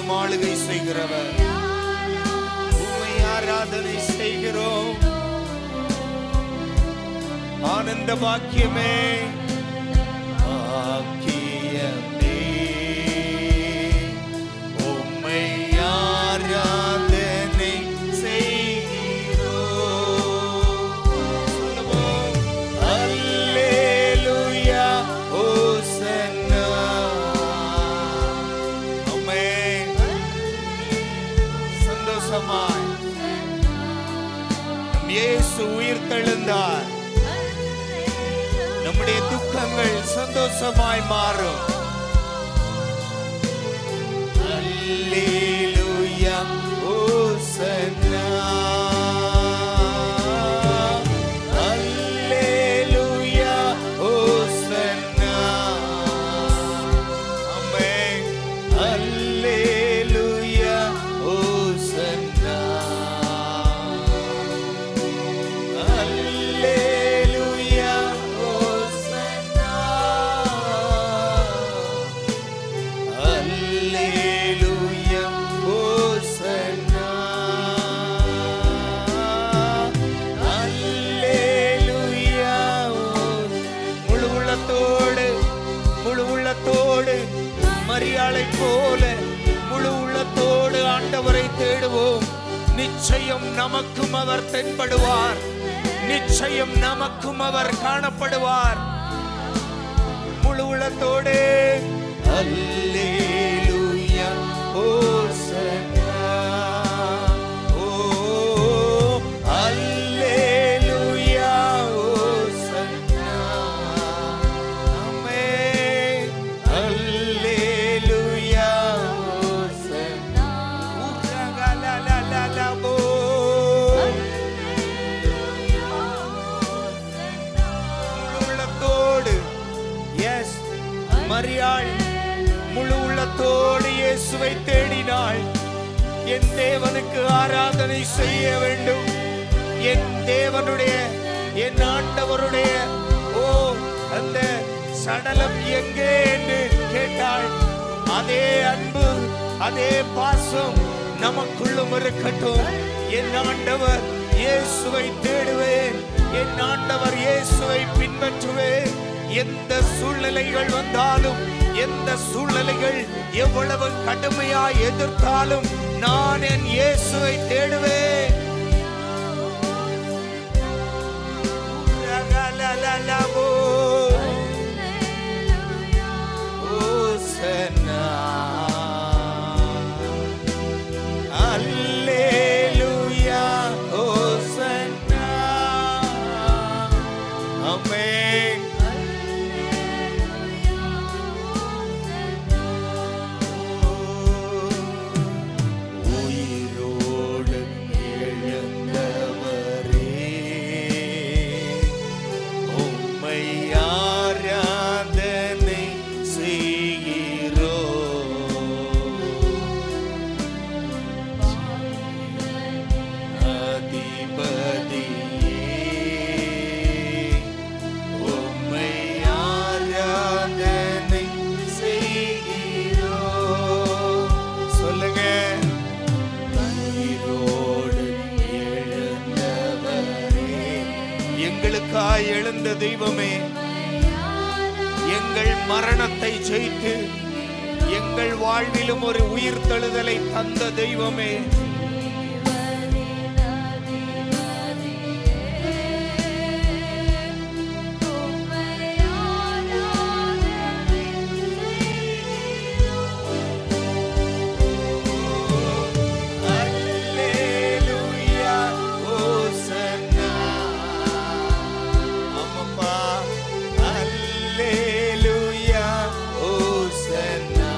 எப்பொழுதும் ஆளுகை செய்கிறவர். உம்மை ஆராதனை செய்கிறோம். ஆனந்த பாக்கியமே பாக்கியமே உம்மை ஆராதனை செய்கிறோம். சொல்லுவோம். அல்லேலூயா ஓசன்னா. ஆமென். சந்தோஷமாய் இயேசு உயிர்த்தெழுந்தார். நம்முடைய துக்கங்கள் சந்தோஷமாய் மாறும். அல்லேலூயா ஓசன்னா. அல்லேலூயா ஓசன்னா. ஆமென். அல்லேலூயா ஓசன்னா. அல்லேலூயா ஓசன்னா. அல்லேலூயா ஓசன்னா. அல்லேலூயா. முழு உள்ளத்தோடு மரியாளை போல முழு உள்ளத்தோடு ஆண்டவரை தேடுவோம். நிச்சயம் நமக்கும் அவர் தென்படுவார். நிச்சயம் நமக்கும் அவர் காணப்படுவார். முழு உள்ளத்தோடு அல்லேலூயா ஓசன்னா. ஓ அல்லேலூயா ஓசன்னா. ஆமென். அல்லேலூயா ஓசன்னா. உரகலலலலபோ. முழு உள்ளத்தோடு எஸ் மரியாள் முழு உள்ளத்தோடு இயேசுவை தேடினாள். என் தேவனுக்கு ஆராதனை செய்ய வேண்டும். என் தேவனுடைய என் ஆண்டவருடைய ஓ அந்த சடலம் எங்கே என்று கேட்டாள். அதே அன்பு அதே பாசம் நமக்குள்ளும் இருக்கட்டும். என் ஆண்டவர் இயேசுவை தேடுவேன். என் ஆண்டவர் இயேசுவை பின்பற்றுவேன். எந்த சூழ்நிலைகள் வந்தாலும் எந்த சூழ்நிலைகள் எவ்வளவு கடுமையாய் எதிர்த்தாலும் நான் என் இயேசுவை தேடுவேன். ஓசன்னா. அல்லேலூயா ஓசன்னா. ஆமென். உயிரோடு எழுந்தவரே உம்மை ஆராதனை செய்கிறோம். அதிபதியே உம்மை ஆராதனை செய்கிறோம். சொல்லுங்க. உயிரோடு எழுந்தவரே எங்களுக்காய் எழுந்த தெய்வமே, எங்கள் மரணத்தை ஜெயித்து எங்கள் வாழ்விலும் ஒரு உயிர்த்தெழுதலை தந்த தெய்வமே, அல்லேலூயா ஓசன்னா. அம்மப்பா. அல்லேலூயா ஓசன்னா.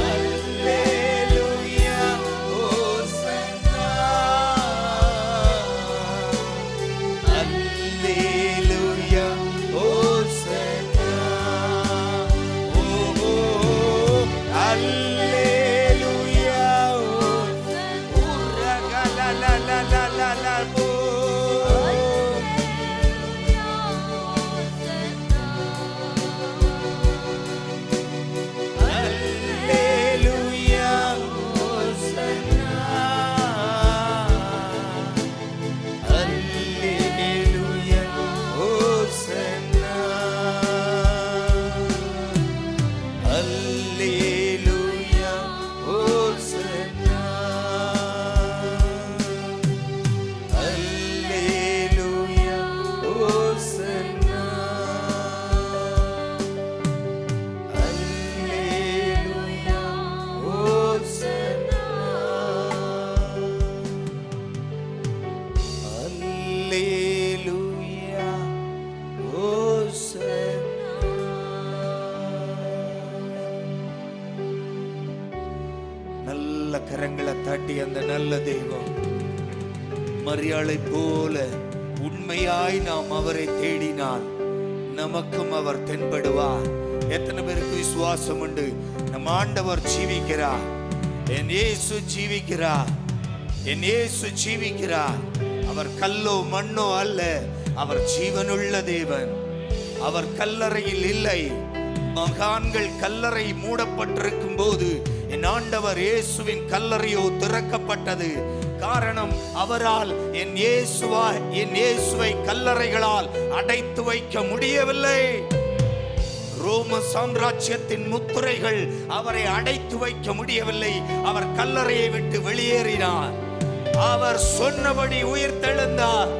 அல்லேலூயா கரங்களை தட்டி அந்த நல்ல தெய்வம் மரியாளை போல உண்மையாய் நாம் அவரை தேடினால் நமக்கும் அவர் தென்படுவார். எத்தனை பேருக்கு விசுவாசம் உண்டு? நம் ஆண்டவர் ஜீவிக்கிறார். என் இயேசு ஜீவிக்கிறார். என் இயேசு ஜீவிக்கிறார். அவர் கல்லோ மண்ணோ அல்ல, அவர் ஜீவனுள்ள தேவன். அவர் கல்லறையில் இல்லை. மகான்கள் கல்லறை மூடப்பட்டிருக்கும் போது என் ஆண்டவர் இயேசுவின் கல்லறையோ திறக்கப்பட்டது. காரணம், அவரால் என் இயேசுவை கல்லறைகளால் அடைத்து வைக்க முடியவில்லை. ரோம சாம்ராஜ்யத்தின் முத்திரைகள் அவரை அடைத்து வைக்க முடியவில்லை. அவர் கல்லறையை விட்டு வெளியேறினார். அவர் சொன்னபடி உயிர்த்தெழுந்தார்.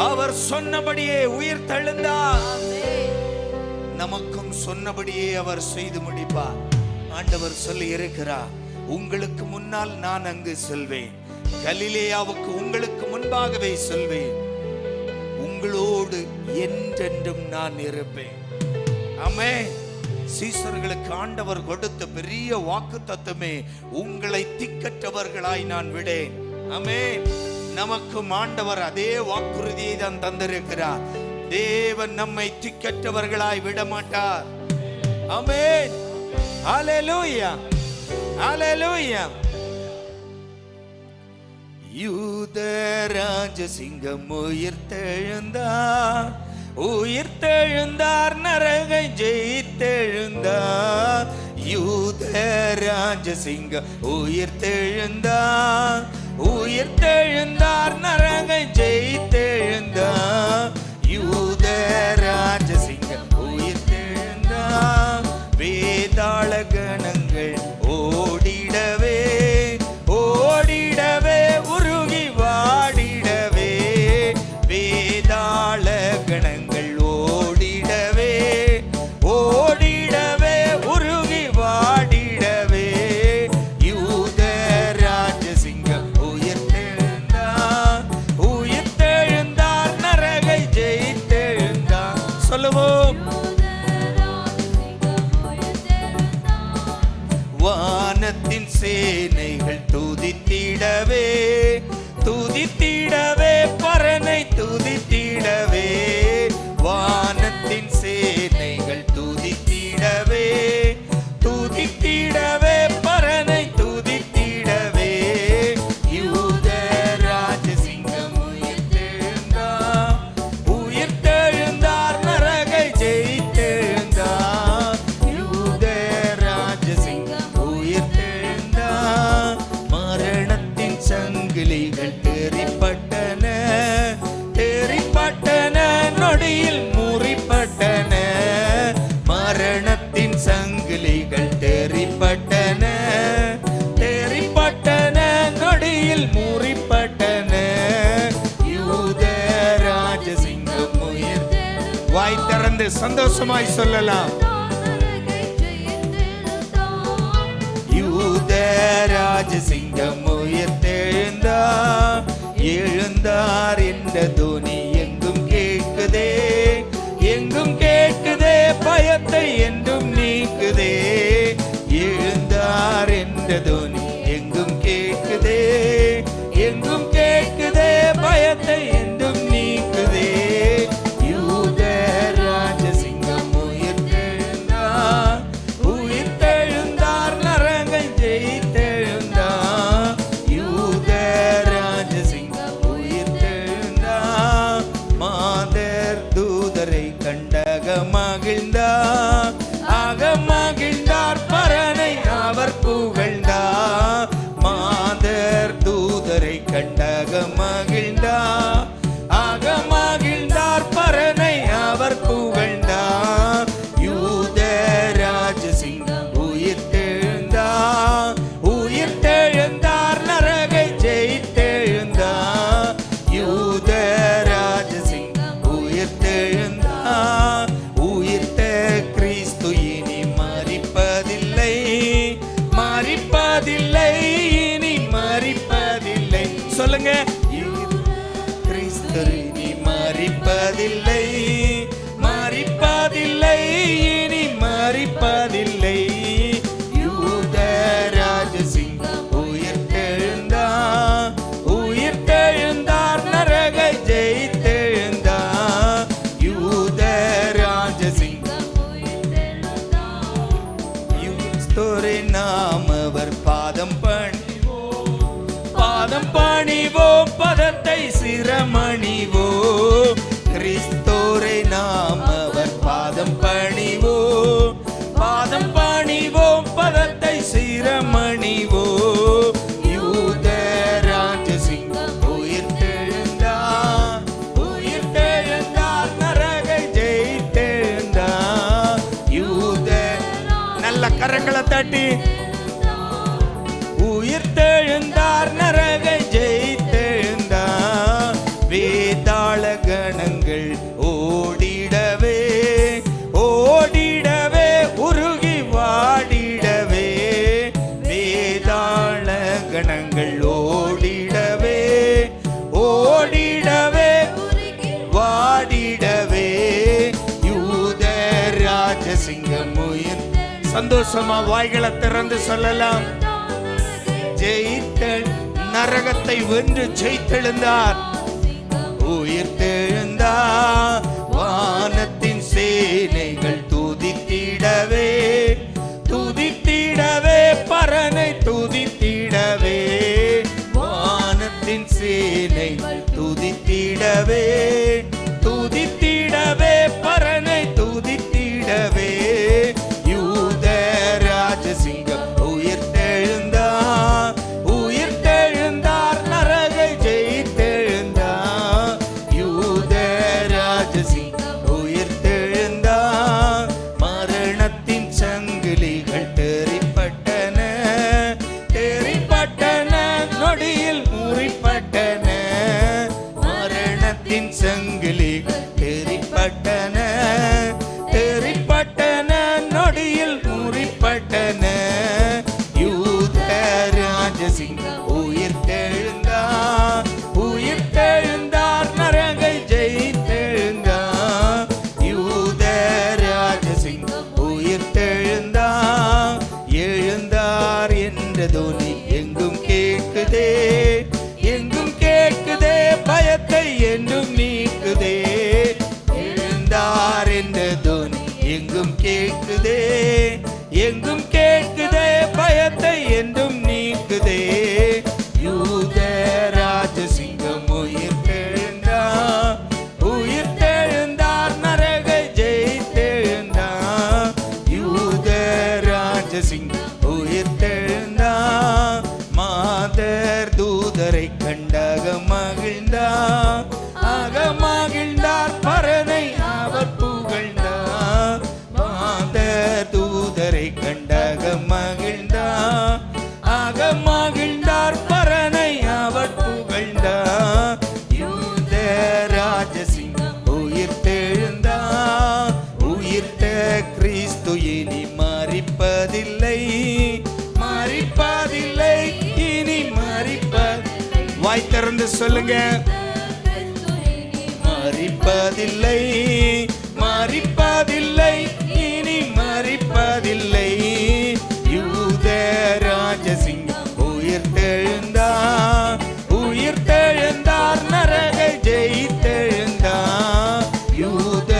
அவர் சொன்னபடியே உயிர்த்தெழுந்தார். நமக்கும் சொன்னபடியே அவர் செய்து முடிப்பார். ஆண்டவர் சொல்லி இருக்கிறார், உங்களுக்கு முன்னால் நான் அங்கு செல்வேன், கலிலேயாவுக்கு உங்களுக்கு முன்பாகவே செல்வேன், உங்களோடு என்றென்றும் நான் இருப்பேன். ஆமென். சீசர்களுக்கு ஆண்டவர் கொடுத்த பெரிய வாக்குத்தத்தமே, உங்களை திக்கற்றவர்களாய் நான் விடேன். ஆமென். நமக்கும் ஆண்டவர் அதே வாக்குறுதியை தான் தந்திருக்கிறார். தேவன் நம்மை திக்கற்றவர்களாய் விட மாட்டார். ஆமென். ஹல்லேலூயா, ஹல்லேலூயா. யூதராஜ சிங்கம் உயிர்த்தெழுந்தார், உயிர்த்தெழுந்தார், நரகை ஜெயித்தெழுந்தார். யூதராஜ சிங்கம் உயிர்த்தெழுந்தார், உயிர்த்தெழுந்தார், நரகை ஜெயித்தெழுந்தார். யூதராஜ சிங்கம் உயிர்த்தெழுந்தார். வேதாள கணங்கள் ஓடிடவே ஓடிடவே உருகி வாடிடவே, வேதாள கணங்கள் ஓடிடவே ஓடிடவே உருகி வாடிடவே. யூதராஜ சிங்கம் உயிர்த்தெழுந்தார், உயிர்த்தெழுந்தார், நரகை ஜெயித்தெழுந்தார். சொல்லுவோம். வானத்தின் சேனைகள் துதித்திடவே துதித்திடவே, பரனை துதித்திடவே. வானத்தின் சேனைகள் துதித்திடவே துதித்திடவே, பரனை துதித்திடவே. யூதராஜ சிங்கம் உயிர்த்தெழுந்தார், உயிர்த்தெழுந்தார், நரகை ஜெயித்தெழுந்தார். யூதராஜ சிங்கம் உயிர்த்தெழுந்தார். மரணத்தின் சங்கிலிகள் தெரிப்பட்டன தெரிப்பட்டன, நொடியில் முறிப்பட்டன. மரணத்தின் சங்கிலிகள் தெரிப்பட்டன தெரிப்பட்டன, நொடியில் முறிப்பட்டன. யூதராஜ சிங்கம் உயிர்த்தெழுந்தார். வாய் திறந்து சந்தோஷமாய் சொல்லலாம். யூதராஜ சிங்கம் உயிர்த்தெழுந்தார், எழுந்தார் என்ற துணி எங்கும் கேட்குதே, எங்கும் கேட்குதே, பயத்தை என்றும் நீக்குதே. எழுந்தார் என்ற துணி எங்கும் கேட்குதே, எங்கும் கேட்குதே, பயத்தை என்றும் நீக்குதே. யூதராஜ சிங்கம் உயிர்த்தெழுந்தார், உயிர்த்தெழுந்தார், நரகை ஜெயித்தெழுந்தார். யூதராஜ சிங்கம் உயிர்த்தெழுந்தார். மாதர் தூதரை கண்டக மகிழ்ந்தார், ஆக மகிழ்ந்தார், பரனை அவர் புகழ்ந்தார். சிரமணிவோ யூத ராஜசிங்கம் உயிர்த்தெழுந்தார், உயிர்த்தெழுந்தார், நரகை ஜெயித்தெழுந்தார். யூத நல்ல கரங்களை தட்டி உயிர்த்தெழுந்தார், நரகை ஜெயித்தெழுந்தார். வேதாள கணங்கள் ஓடிடவே ஓடிடவே உருகி வாடிடவே, வேதாள கணங்கள் ஓடிடவே ஓடிடவே வாடிடவே, யூத ராஜசிங்கம் உயிர். சந்தோஷமா வாய்களை திறந்து சொல்லலாம். ஜெயித்த நரகத்தை வென்று ஜெயித்தெழுந்தார், உயிர்த்தெழுந்தார். வானத்தின் சேனைகள் துதித்திடவே துதித்திடவே பரனை துதித்திடவே, வானத்தின் சேனைகள் துதித்திடவே துதித்திடவே பரனை துதித்திடவே, யூத ராஜசிங்கம் உயிர்த்தெழுந்தார், உயிர்த்தெழுந்தார், நரகை ஜெயித்தெழுந்தார். யூத ராஜசிங்கம் உயிர்த்தெழுந்தார். மரணத்தின் சங்கிலிகள் தெரிப்பட்டன தெரிப்பட்டன, நொடியில் முறிப்பட்டன. மரணத்தின் சங்கிலிகள் தெரிப்பட்டன தெரிப்பட்டன, நொடியில் முறிப்பட்டன. யூத ராஜசிங்கம் உயிர்த்தெழுந்தார், உயிர்த்தெழுந்தார், நரகை ஜெயித்தெழுந்தார். யூத ராஜசிங்கம் உயிர்த்தெழுந்தார். எழுந்தார் என்ற துணி எங்கும் கேட்குதே எங்கும் கேட்குதே, பயத்தை என்றும் நீக்குதே. எழுந்தார் என்ற துணி எங்கும் கேட்குதே எங்கும் கேட்குதே, பயத்தை என்றும் நீக்குதே. யூத ராஜசிங்கம் உயிர்த்தெழுந்தார், உயிர்த்தெழுந்தார், நரகை ஜெயித்தெழுந்தார். யூத ராஜசிங்கம் உயிர்த்தெழுந்தார். மாதர் தூதரை கண்டாக மகிழ்ந்தார், ஆக மகிழ்ந்தார், பரனை அவர் புகழ்ந்தார். மாதர் தூதரை கண்டாக மகிழ்ந்தார், ஆக மகிழ்ந்தார், பரனை அவர் புகழ்ந்தார். யூத ராஜசிங்கம் உயிர்த்தெழுந்தார். உயிர்த்த கிறிஸ்து இனி மரிப்பதில்லை மரிப்பதில்லை, இனி மரிப்பதில்லை. வாய் திறந்து சொல்லுங்க. மரிப்பதில்லை மரிப்பதில்லை, இனி மரிப்பதில்லை. யூத ராஜசிங்கம் உயிர்த்தெழுந்தார், உயிர்த்தெழுந்தார், நரகை ஜெயித்தெழுந்தார். யூத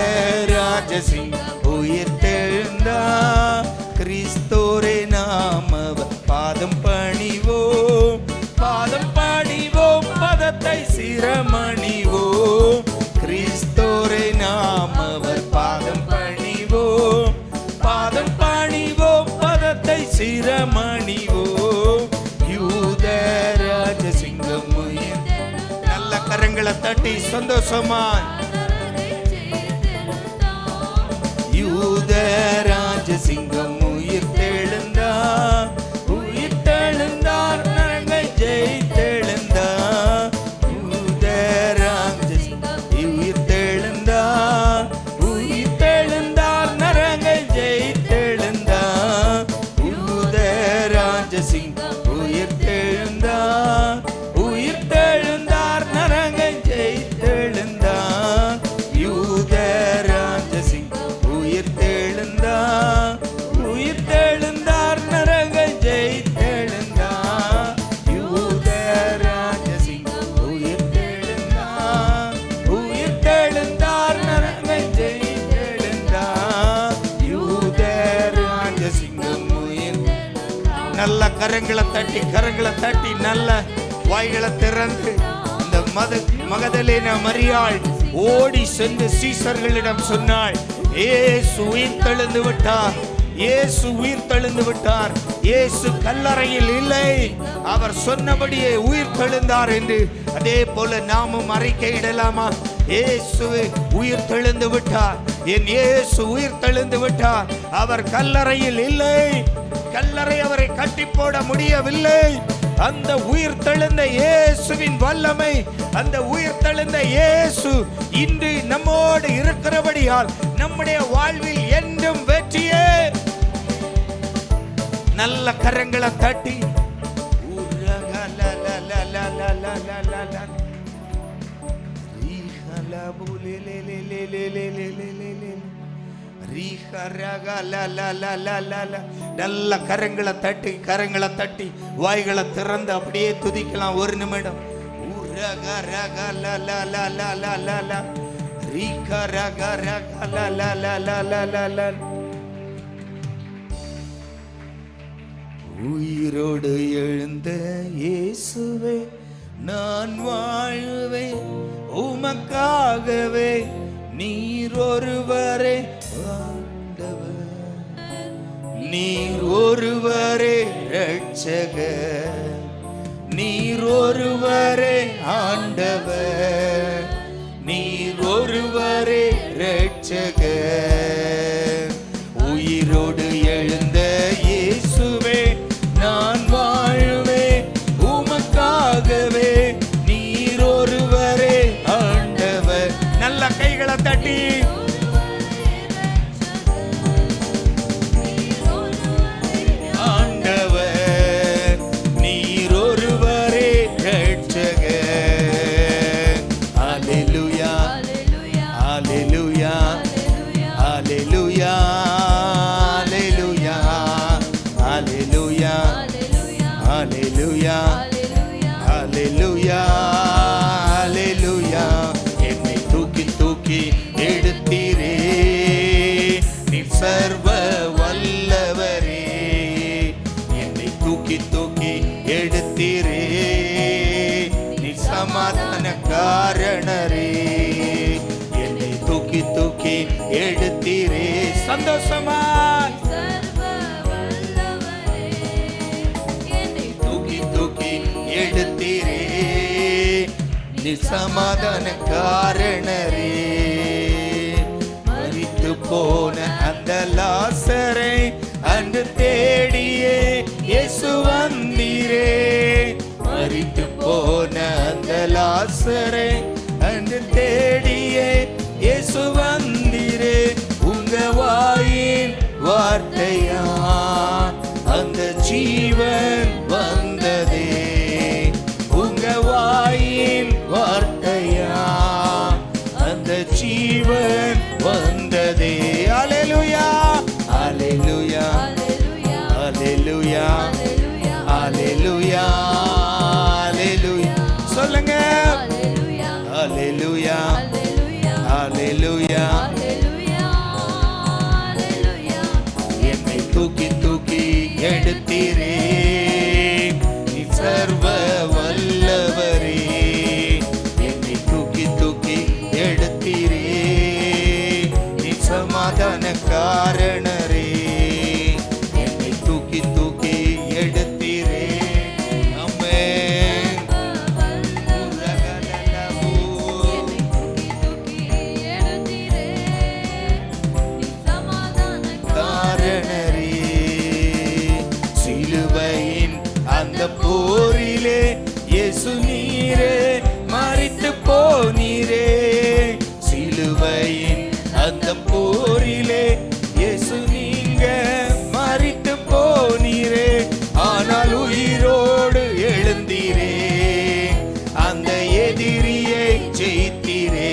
ராஜசிங்கம் உயிர்த்தெழுந்தார். கிறிஸ்தோரே நாம் அவர் பாதம் பணிவோம், பாதம் பணிவோம், பதத்தை சிரமணிவோம். கிறிஸ்தோரே நாம் அவர் பாதம் பணிவோம், பாதம் பணிவோம், பதத்தை சிரமணிவோம். யூத ராஜசிங்கம் உயிர். நல்ல கரங்களை தட்டி சந்தோஷமா. யூத ராஜசிங்கம் உயிர்த்தெழுந்தார், உயிர்த்தெழுந்தார், நரகை ஜெயித்தெழுந்தார். யூத ராஜசிங்கம் உயிர்த்தெழுந்தார், உயிர்த்தெழுந்தார், நரகை ஜெயித்தெழுந்தார். யூத ராஜசிங்கம் உயிர்த்தெழுந்தார், உயிர்த்தெழுந்தார், நரகை ஜெயித்தெழுந்தார். யூத ராஜசிங்கம் உயிர்த்தெழுந்தார், உயிர்த்தெழுந்தார், நரகை ஜெயித்தெழுந்தார். யூத ராஜசிங்கம் உயிர்த்தெழுந்தார், உயிர்த்தெழுந்தார், நரகை ஜெயித்தெழுந்தார். யூத ராஜசிங்கம் உயிர். நல்ல கரங்களை தட்டி நல்ல வாய்களை திறந்து இந்த மகதலேனா மரியாள் ஓடி சென்று சீசர்களிடம் சொன்னாள், இயேசு உயிர்த்தெழுந்து விட்டார், இயேசு உயிர் தெழுந்து விட்டார். இயேசு கல்லறையில் இல்லை, அவர் சொன்னபடியே உயிர் தெழுந்தார் என்று அதே போல நாமும் அறிக்கையிடலாமா? இயேசு உயிர் தெழுந்து விட்டார், என் இயேசு உயிர் தெழுந்து விட்டார். அவர் கல்லறையில் இல்லை, கல்லறை அவரை கட்டி போட முடியவில்லை. அந்த உயிர் தெழுந்த இயேசுவின் வல்லமை, அந்த உயிர் தெழுந்த இயேசு இன்று நம்மோடு இருக்கிறபடியால் நம்முடைய வாழ்வில் என்றும் வெற்றியே. நல்ல கரங்களை தட்டி நல்ல கரங்களை தட்டி, கரங்களை தட்டி வாய்களை திறந்து அப்படியே துதிக்கலாம். ஒரு நிமிடம். உயிரோடு எழுந்த இயேசுவே, நான் வாழ்வேன் உமக்காகவே, நீர் ஒருவரே ஆண்டவர், நீர் ஒருவரே இரட்சகர், நீர் ஒருவரே ஆண்டவர், நீர் ஒருவரே இரட்சகர். உயிரோடு எழுந்த இயேசுவே, நான் வாழ்வேன் உமக்காகவே, நீர் ஒருவரே ஆண்டவர். நல்ல கைகளை தட்டி ஆண்டவர், நீர் ஒருவரே இரட்சகர். அல்லேலூயா, அல்லேலூயா, அல்லேலூயா, அல்லேலூயா, அல்லேலூயா, அல்லேலூயா, அல்லேலூயா. என்னை தூக்கி தூக்கி எடுத்தீரே, நீர் சர்வ வல்லவரே. என்னை தூக்கி தூக்கி எடுத்தீரே, நீர் சமாதான காரணரே. என்னை தூக்கி தூக்கி எடுத்தீரே. சந்தோஷமா எடுத்தீரே, நீ சமாதான காரணரே. மரித்து போன அந்த லாசரை அன்று தேடியே இயேசு வந்தீரே. மரித்து போன அந்த லாசரை அன்று தேடியே இயேசு வந்தீரே. உங்க வாயின் வார்த்தையா அந்த ஜீவன் வந்ததே, உங்க வாயின் வார்த்தையா அந்த ஜீவன் வந்ததே. அல்லேலூயா, அல்லேலூயா, அல்லேலூயா, அல்லேலூயா, அல்லேலூயா. சொல்லுங்க. அல்லேலூயா, அல்லேலூயா. என்னை தூக்கி தூக்கி எடுத்தீரே, நீ சர்வ வல்லவரே. என்னை தூக்கி தூக்கி எடுத்தீரே, நீ சமாதான காரணரே. என்னை தூக்கி தூக்கி எடுத்தீரே. ஆமென். காரணரே. சிலுவையின் அந்த போரிலே இயேசு நீரே மரித்து போனீரே. சிலுவையின் அந்த போரிலே இயேசு நீங்க மரித்து போனீரே. ஆனால் உயிரோடு எழுந்தீரே, அந்த எதிரியை ஜெயித்தீரே.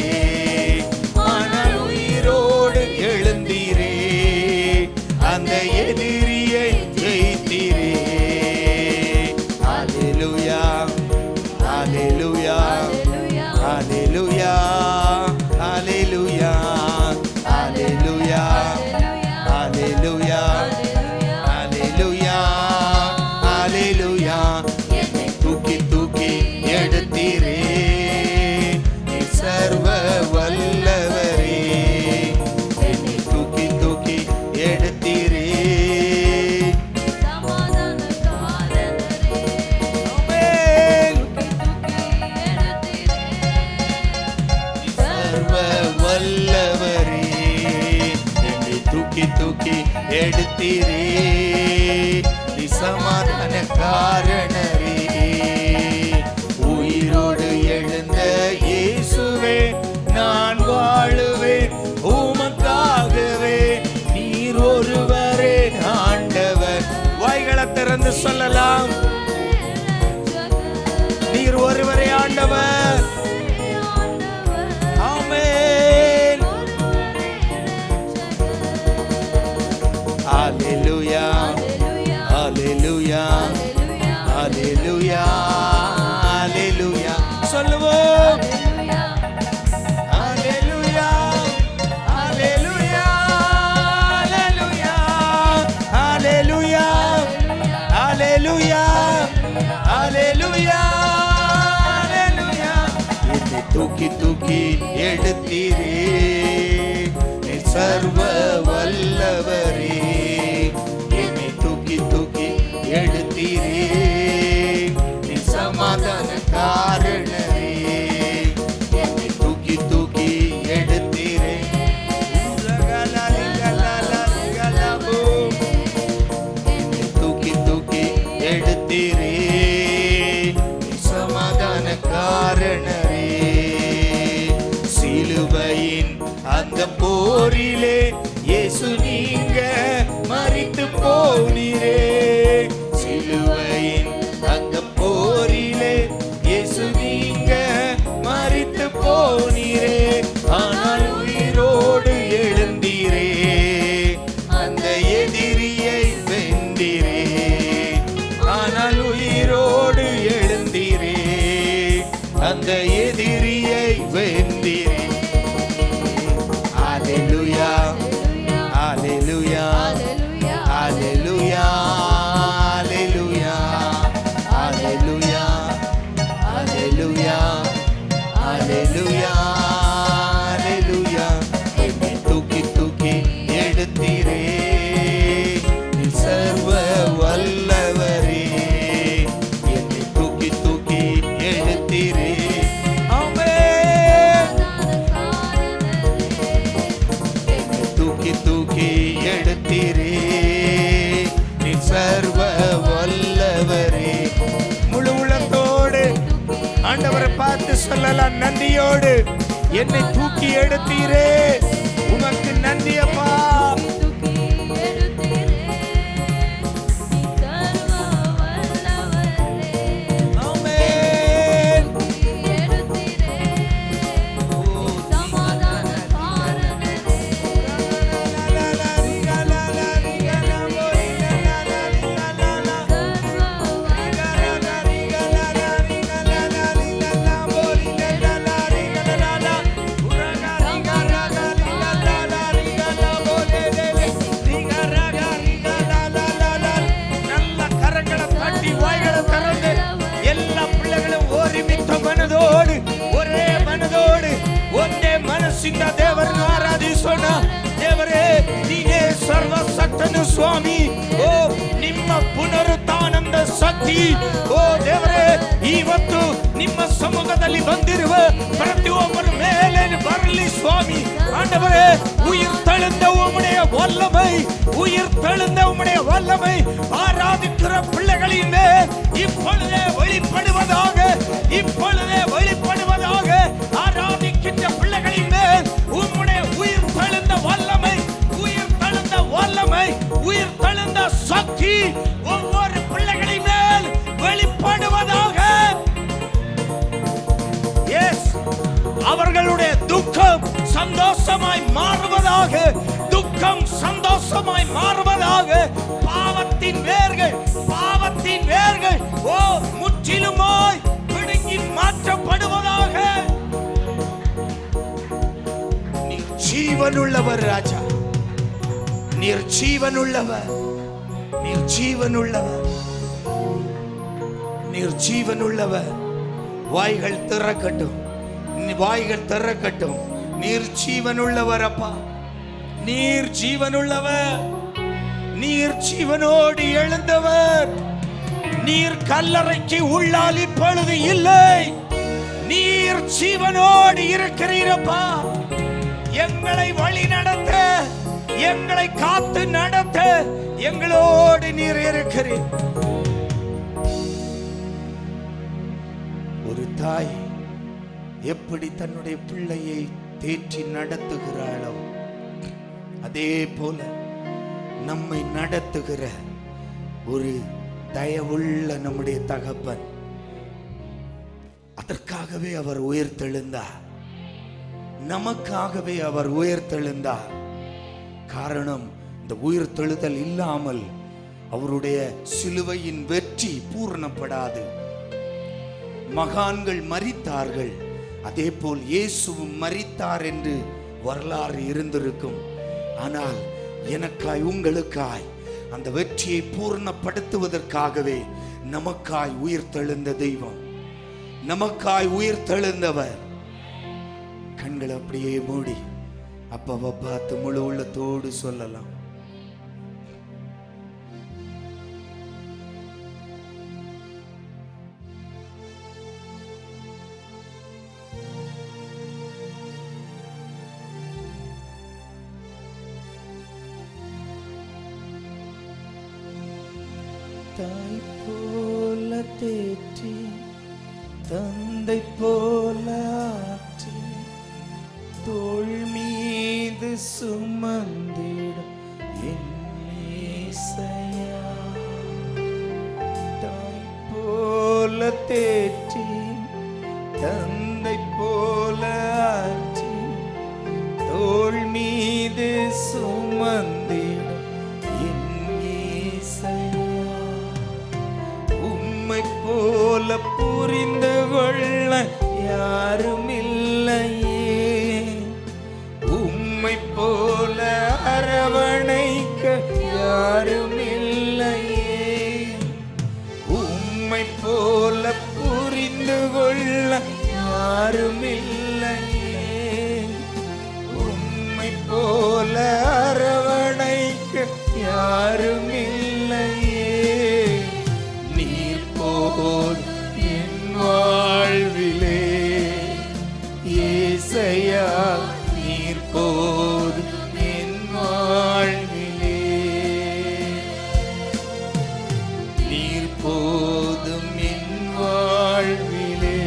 ஆனால் உயிரோடு எழுந்தீரே, அந்த எதிரியை ஜெயித்தீரே. அல்லேலூயா, அல்லேலூயா, காரணரே. உயிரோடு எழுந்த இயேசுவே நான் வாழுவேன் உமக்காகவே. நீர் ஒருவரே ஆண்டவர். வாய்களை திறந்து சொல்லலாம், நீர் ஒருவரே ஆண்டவர். ஆமென். ஹalleluya ஹalleluya ஹalleluya ஹalleluya சொல்லுவோம். ஹalleluya ஹalleluya ஹalleluya ஹalleluya ஹalleluya ஹalleluya ஹalleluya. என்னை தூக்கி தூக்கி எடுத்தீரே நீர் சர்வ வல்லவரே. என்னை தூக்கி தூக்கி எடுத்தீரே நீர் சமாதான காரணரே. என்னை தூக்கி தூக்கி எடுத்தீரே. என்னை தூக்கி தூக்கி எடுத்தீரே நீர் சமாதான காரணரே. சிலுவையின் அந்த போரிலே இயேசு நீங்க மரித்து போனீரே. சிலுவையின் அந்த போரிலே இயேசு நீங்க மரித்து போனீரே. ஆனால் உயிரோடு எழுந்தீரே அந்த எதிரியை வென்றீரே. ஆனால் உயிரோடு எழுந்தீரே அந்த எதிரியை வென்றீரே. ஹalleluya ஹalleluya ஹalleluya ஹalleluya ஹalleluya ஹalleluya ஹalleluya ஹalleluya. என்னை தூக்கி தூக்கி எடுத்தீரே நீர் சர்வ வல்லவரே. என்னை தூக்கி தூக்கி எடுத்தீரே. தூக்கி தூக்கி எடுத்தீரே நீர் சர்வ வல்லவரே. முழு உள்ளத்தோடு ஆண்டவரை பார்த்து சொல்லலாம், நன்றியோடு என்னை தூக்கி எடுத்தீரே உமக்கு நன்றி அப்பா. ஒரே மனதோடு ஒரே மனசிಂದ ದೇವರನ್ನು ಆರಾಧಿಸೋಣ. ದೇವರೇ ನೀನೇ ಸರ್ವಶಕ್ತನು ಸ್ವಾಮಿ. ಓ ನಿಮ್ಮ ಪುನರುತ್ಥಾನದ ಶಕ್ತಿ, ಓ ದೇವರೇ ಇವತ್ತು ನಿಮ್ಮ ಸಮ್ಮುಖದಲ್ಲಿ ಬಂದಿರುವ ಪ್ರತಿಯೊಬ್ಬರ ಮೇಲೆ ಬರಲಿ ಸ್ವಾಮಿ. ஆண்டவரே உயிர் தெழுந்த உம்முடைய வல்லமை, உயிர் தெழுந்த உம்முடைய வல்லமை ஆராதிக்கிற பிள்ளைகளின் மேல் இப்பொழுதே வெளிப்படுவதாக, இப்பொழுதே வெளிப்படுவதாக. ஆராதிக்கின்ற பிள்ளைகளின் மேல் உம்முடைய உயிர் தெழுந்த வல்லமை, உயிர் தெழுந்த வல்லமை, உயிர் தெழுந்த சக்தி ஒவ்வொரு பிள்ளைகளின் மேல் வெளிப்படுவதாக. எஸ், அவர்களுடைய துக்கம் சந்தோஷமாய் மாறுவதாக, துக்கம் சந்தோஷமாய் மாறுவதாக. பாவத்தின் வேர்கள், பாவத்தின் வேர்கள் ஓ முற்றிலுமாய் பிடுங்கி மாற்றப்படுவதாக. நீர் ஜீவனுள்ளவர் ராஜா, நீர் ஜீவனுள்ளவர், நீர் ஜீவனுள்ளவர், நீர் ஜீவனுள்ளவர். வாய்கள் திறக்கட்டும், வாய்கள் திறக்கட்டும். நீர் ஜீவனுள்ளவர் அப்பா, நீர் ஜீவனுள்ளவர், நீர் ஜீவனோடு எழுந்தவர். நீர் கல்லறைக்கு உள்ளால் இப்பொழுது இல்லை, நீர் ஜீவனோடு இருக்கிறீரப்பா. எங்களை வழி நடத்த, எங்களை காத்து நடத்த எங்களோடு நீர் இருக்கிறீர். எப்படி தன்னுடைய பிள்ளையை தேற்றி நடத்துகிறாளோ அதே போல நம்மை நடத்துகிற ஒரு தயவுள்ள நம்முடைய தகப்பன். அதற்காகவே அவர் உயிர்த்தெழுந்தார், நமக்காகவே அவர் உயிர்த்தெழுந்தார். காரணம், இந்த உயிர்த்தெழுதல் இல்லாமல் அவருடைய சிலுவையின் வெற்றி பூரணப்படாது. மகான்கள் மரித்தார்கள், அதே போல் இயேசுவும் மரித்தார் என்று வரலாறு இருந்திருக்கும். ஆனால் எனக்காய் உங்களுக்காய் அந்த வெற்றியை பூர்ணப்படுத்துவதற்காகவே நமக்காய் உயிர்த்தெழுந்த தெய்வம், நமக்காய் உயிர்த்தெழுந்தவர். கண்களை அப்படியே மூடி அப்பாவை பார்த்து முழு உள்ளத்தோடு சொல்லலாம். தாய் போல தேற்றி தந்தை போல ஆற்றி தோள் மீது சுமந்திடும் என் இயேசையா. தாய் போல தேற்றி தந்தை போல ஆற்றி தோள் மீது சுமந்திடும் என் இயேசையா. உம்மை போல புரிந்து கொள்ள யாரும் இல்லையே, உம்மை போல அரவணைக்க யாரும் இல்லையே, உம்மை போல புரிந்து கொள்ள யாரும் இல்லையே, உம்மை போல அரவணைக்க யாரும் இல்லையே. நீர் போல் என் வாழ்விலே இயேசையா, நீர் போல் என் வாழ்விலே, நீர் போதும் என் வாழ்விலே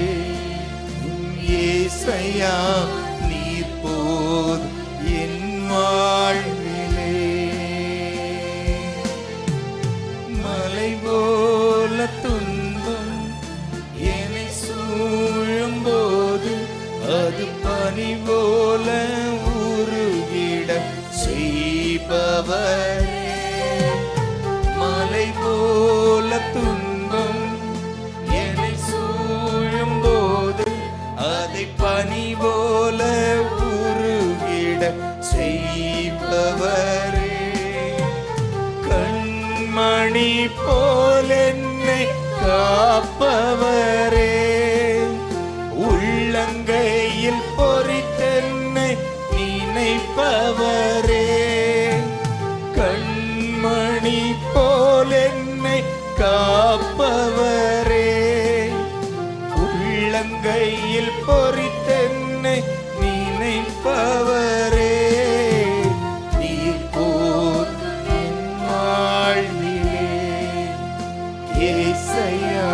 இயேசையா, நீர் போதும் என் வாழ்விலே. மலை போல துன்பம் என்னை சூழும் போது அது பனி போல உருகிட செய்பவரே. மலை போல துன்பம் என்னை சூழும் போது அதை பனி போல உருகிட செய்பவரே. கண்மணி போல் என்னை காப்பவரே, உள்ளங்கையில் பொறித்தென்னை நினைப்பவரே. கண்மணி போல் என்னை காப்பவரே, உள்ளங்கையில் பொறித்தென்னை நினைப்பவரே. நீர் போல் என் வாழ்விலே இயேசையா,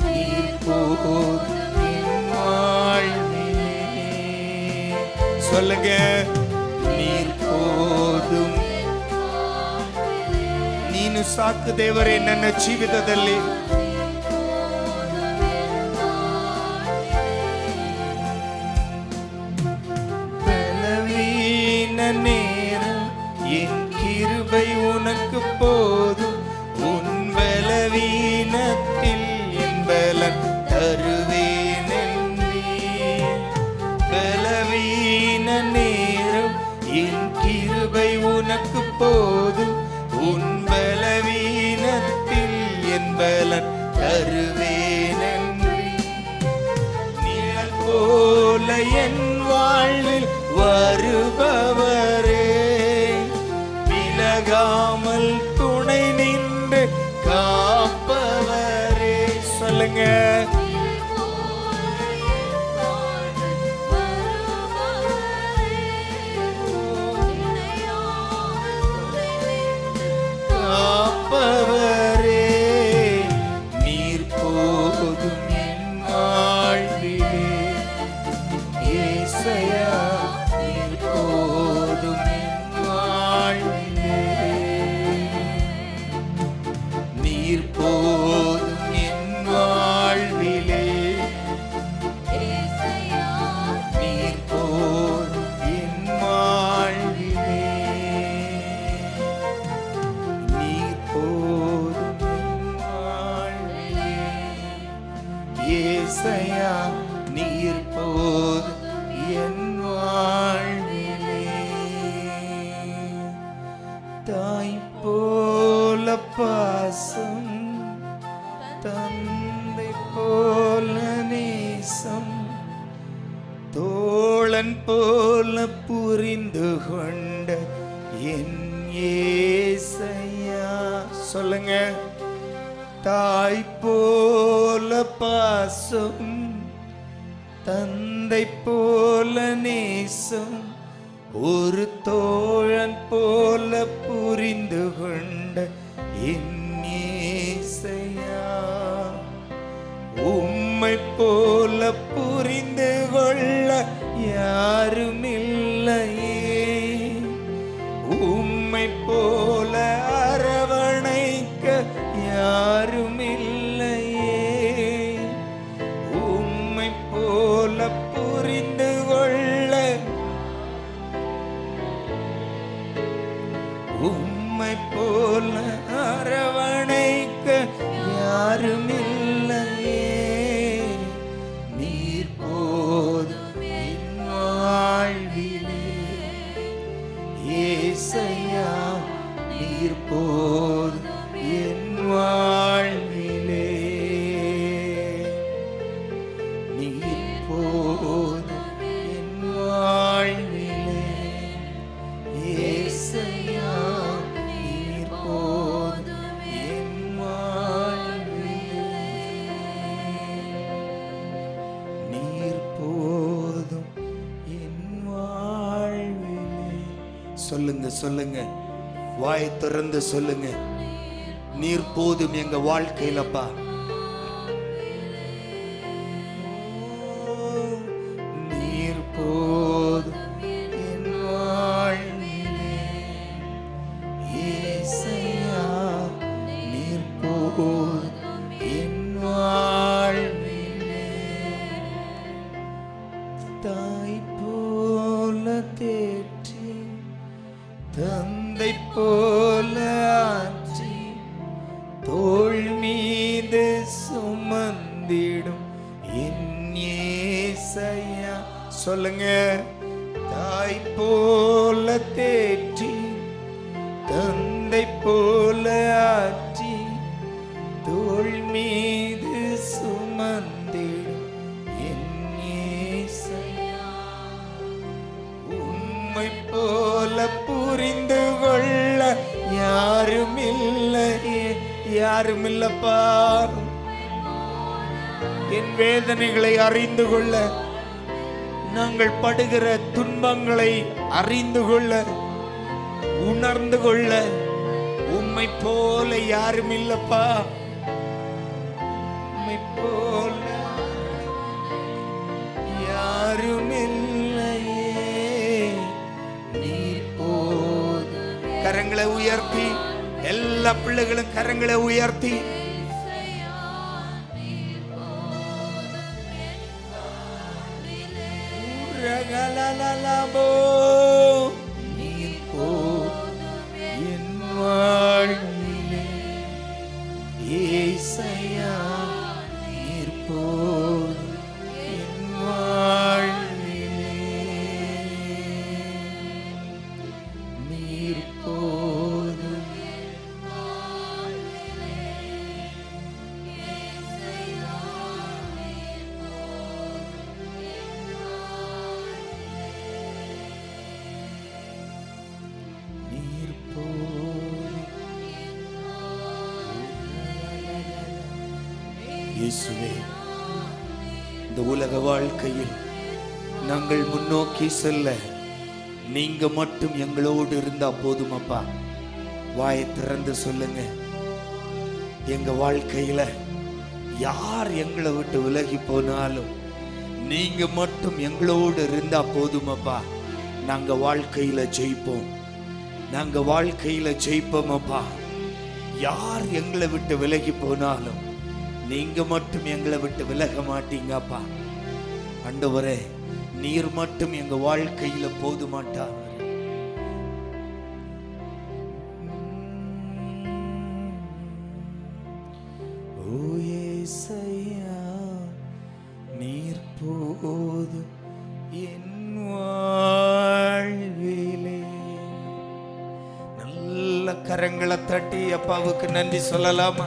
நீர் போல் என் வாழ்விலே. சொல்லுங்க, நீர் போதும். ನೀನು ಸಾಕು ದೇವರೇ ನನ್ನ ಜೀವಿತದಲ್ಲಿ. பலவீன நேரம் என் கிருபை உனக்கு போதும், உன் பலவீனத்தில் என் பலன் தருவேன் என்றீர். பலவீன நேரம் என் கிருபை உனக்கு போதும், உன் பலவீனத்தில் என் பலன் தருவேன் என்றீர். நிழல் போல என் வாழ்வில் வருபவரே, விலகாமல் துணை நின்று காப்பவரே. சொல்லுங்க, காப்பவரே. நீர் போதும் என் வாழ்விலே ஏசையா நீர் போதும் என் வாழ்விலே. தாய் போல பாசம், தந்தை போல நேசம், தோழன் போல புரிந்து கொண்ட என் ஏசையா. சொல்லுங்க. தாய் போல பாசம், தந்தை போல நேசம், ஒரு தோழன் போல புரிந்து கொண்ட என் ஏசையா. உம்மை போல புரிந்து கொள்ள யாருமில்லையே, உம்மை போல அரவணைக்க யாருமில்லையே, உம்மை போல புரிந்து கொள்ள, உம்மை போல அரவணைக்க யாருமில்லையே. நீர் போதும் என் வாழ்விலே. ஏசையா நீர் போதும் என் வாழ்விலே. நீர் போதும் என் வாழ்விலே. ஏசையா நீர் போதும் என் வாழ்விலே. நீர் போதும் என் வாழ்விலே. சொல்லுங்க, சொல்லுங்க, வாயை திறந்து சொல்லுங்க. நீர் போதும் எங்க வாழ்க்கையிலப்பா. நீர் போதும் என் வாழ்விலே. ஏசையா நீர் போதும் என் வாழ்விலே. தாய் போல தேற்றி, தந்தை போல ஆற்றி, தோள் மீது சுமந்திடும் என் ஏசையா. சொல்லுங்க. தாய் போல தேற்றி, தந்தை போல ஆற்றி, தோள் மீது சுமந்திடும் என் ஏசையா. உம்மை போல புரிந்து கொள்ள யாருமில்லையே, யாருமில்லப்பா. என் வேதனைகளை அறிந்து கொள்ள, நாங்கள் படுகிற துன்பங்களை அறிந்து கொள்ள, உணர்ந்து கொள்ள உம்மை போல யாருமில்லப்பா. உம்மை போல யாருமில்லையே. நீர் போதும். கரங்களை உயர்த்தி, எல்லா பிள்ளைகளும் கரங்களை உயர்த்தி, நீர் போதும் என் வாழ்விலே. ஏசையா நீர் போதும் என் வாழ்விலே. நீர் போதும். இயேசுவே, இந்த உலக வாழ்க்கையில் நாங்கள் முன்னோக்கி செல்ல நீங்க மட்டும் எங்களோடு இருந்தா போதுமப்பா. வாயை திறந்து சொல்லுங்க. எங்க வாழ்க்கையில யார் எங்களை விட்டு விலகி போனாலும் நீங்க மட்டும் எங்களோடு இருந்தா போதுமப்பா. நாங்க வாழ்க்கையில ஜெயிப்போம், நாங்க வாழ்க்கையில ஜெயிப்போமப்பா. யார் எங்களை விட்டு விலகி போனாலும் நீங்க மட்டும் எங்களை விட்டு விலக மாட்டீங்கப்பா. ஆண்டவரே, நீர் மட்டும் எங்க வாழ்க்கையில போதுமாட்டா. ஓ ஏசையா கரங்களை தட்டி அப்பாவுக்கு நன்றி சொல்லலாமா?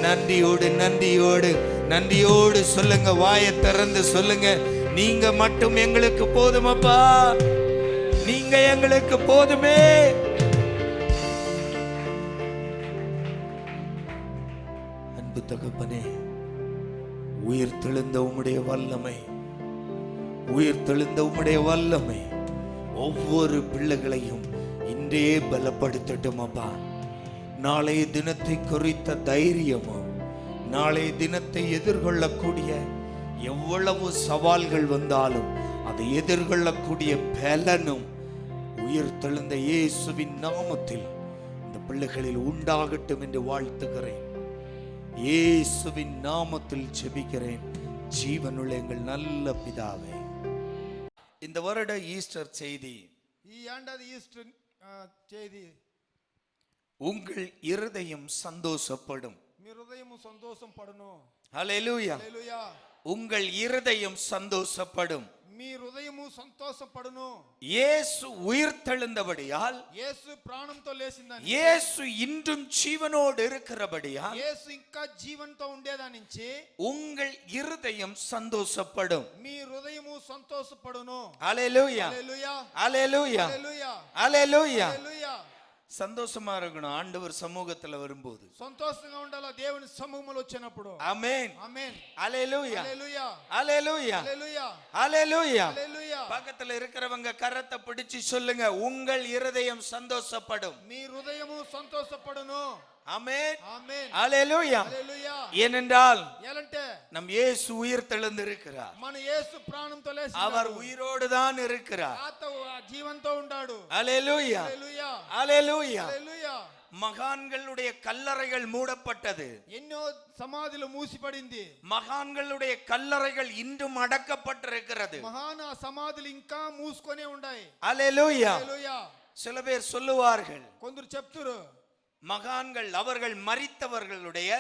நன்றியோடு நன்றியோடு நன்றியோடு சொல்லுங்க, வாயை திறந்து சொல்லுங்க, நீங்க மட்டும் எங்களுக்கு போதுமப்பா, நீங்க எங்களுக்கு போதுமே. அன்பு தகப்பனே, உயிர் தெழுந்த உம்முடைய வல்லமை, உயிர் தெழுந்த உம்முடைய வல்லமை ஒவ்வொரு பிள்ளைகளையும் இன்றே பலப்படுத்தட்டும் அப்பா. நாளைய தினத்தை குறித்த தைரியமும், நாளைய தினத்தை எதிர்கொள்ளக்கூடிய எவ்வளவு சவால்கள் வந்தாலும் அதை எதிர்கொள்ளக்கூடிய பலனும் உயிர் தெழுந்த இயேசுவின் நாமத்தில் இந்த பிள்ளைகளில் உண்டாகட்டும் என்று வாழ்த்துகிறேன். இயேசுவின் நாமத்தில் ஜெபிக்கிறேன், ஜீவனுள்ள எங்கள் நல்ல பிதாவே. இந்த வருட ஈஸ்டர் செய்தி, ఈ ఏడాది ఈస్టర్ చేది, உங்கள் இருதயம் சந்தோஷப்படும். మీ హృదయము సంతోషం పడును. ஹல்லேலூயா. హల్లెలూయా. உங்கள் இருதயம் சந்தோஷப்படும். మీ హృదయము సంతోషపడును. இயேசு உயிர்த்தெழுந்தபடியால், యేసు ప్రాణంతో లేచిందని, இயேசு இன்றும் ஜீவனோடு இருக்கிறபடியால், యేసు ఇంకా జీవంతో ఉండేదానించి உங்கள் இருதயம் சந்தோஷப்படும். మీ హృదయము సంతోషపడును. ஹல்லேலூயா. హల్లెలూయా. ஹல்லேலூயா. హల్లెలూయా. ஹல்லேலூயா. హల్లెలూయా. சந்தோஷமா இருக்கணும் ஆண்டவர் சமூகத்துல வரும்போது. సంతోషంగా ఉండాలి దేవుని సముఖంలో వచ్చినప్పుడు. ஆமென். ఆమేన్. ஹல்லேலூயா. హల్లెలూయా. ஹல்லேலூயா. హల్లెలూయా. ஹல்லேலூயா. హల్లెలూయా. பக்கத்துல இருக்கிறவங்க கரத்தை பிடிச்சு சொல்லுங்க, உங்கள் இருதயம் சந்தோஷப்படும். మీ హృదయము సంతోషపడును. ஆமென். ఆమేన్. ஹல்லேலூயா. హల్లెలూయా. ஏனென்றால் ఎలంటే நம் இயேசு உயிர் தெழுந்திருக்கிறார். మన యేసు ప్రాణంతో లేచి அவர் உயிரோடு தான் இருக்கிறார். జీవంతో ఉన్నాడు. ஹல்லேலூயா. హల్లెలూయా. ஹல்லேலூயா. హల్లెలూయా. மகான்களுடைய கல்லறைகள் மூடப்பட்டது. ఎన్నో సమాధులు మూసిపడింది. மகான்களுடைய கல்லறைகள் இன்றும் அடக்கப்பட்டிருக்கிறது. మహాన సమాధులు ఇంకా మూసుకొనే ఉన్నాయి. ஹல்லேலூயா. హల్లెలూయా. சில பேர் சொல்லுவார்கள், కొందరు చెప్తురు மகான்கள் அவர்கள் மரித்தவர்களுடைய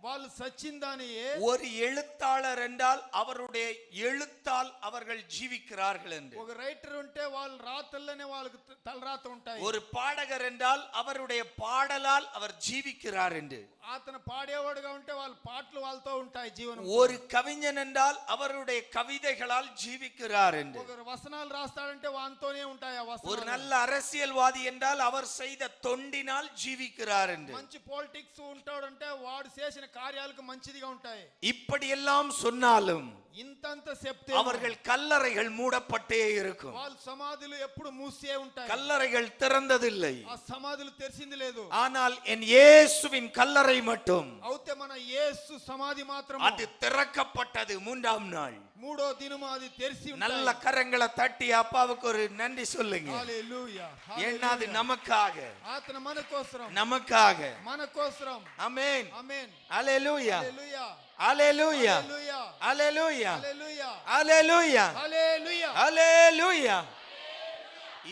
వాళ్ళు సచ్చిందానియే ஒரு எழுத்தாளர் என்றால் அவருடைய எழுத்தால் அவர்கள் ஜீவிக்கிறார்கள் என்று, ఒక రైటర్ ఉంటే వాళ్ళ రాతల్లోనే వాళ్ళకి తలరాత ఉంటాయి. ஒரு பாடகர் என்றால் அவருடைய பாடலால் அவர் ஜீவிக்கிறார் என்று, అతను పాడేవాడుగా ఉంటే వాళ్ళ పాటలు వాళ్ళతో ఉంటాయి జీవనం. ஒரு கவிஞன் என்றால் அவருடைய கவிதைகளால் ஜீவிக்கிறார் என்று, ఒక వసనాలు రాస్తాడంటే వానితోనే ఉంటాయి ఆ వసనాలు. ஒரு நல்ல அரசியல்வாதி என்றால் அவர் செய்த தொண்டினால் ஜீவிக்கிறார் என்று, మంచి పాలిటిక్స్ ఉంటాడంటే వాడు చేసిన కార్యాలకు మంచిదిగా ఉంటాయి. இப்படி எல்லாம் சொன்னாலும் ఇంతంత చెప్తే அவர்கள் கல்லறைகள் மூடப்பட்டே இருக்கும். వాళ్ళ సమాధులు ఎప్పుడు మూసే ఉంటాయి. கல்லறைகள் திறந்ததில்லை. ఆ సమాధులు తెరిచింది లేదు. ஆனால் என் இயேசுவின் கல்லறை மட்டும் అవుతే మన యేసు సమాధి మాత్రం அது திறக்கப்பட்டது. மூன்றாம் நாள் మూడో దినము అది తెరిచి ఉంది. நல்ல கரங்களை தட்டி அப்பாவுக்கு ஒரு நன்றி சொல்லுங்க. హల్లెలూయా. ஏன்னா அது நமக்காக, అతను మన కోసరం, நமக்காக. మన కోసరం. ஆமென். ఆమేన్. ஹல்லேலூயா. హల్లెలూయా. ஹல்லேலூயா. హల్లెలూయా. ஹல்லேலூயா. హల్లెలూయా. ஹல்லேலூயா. హల్లెలూయా. ஹல்லேலூயா.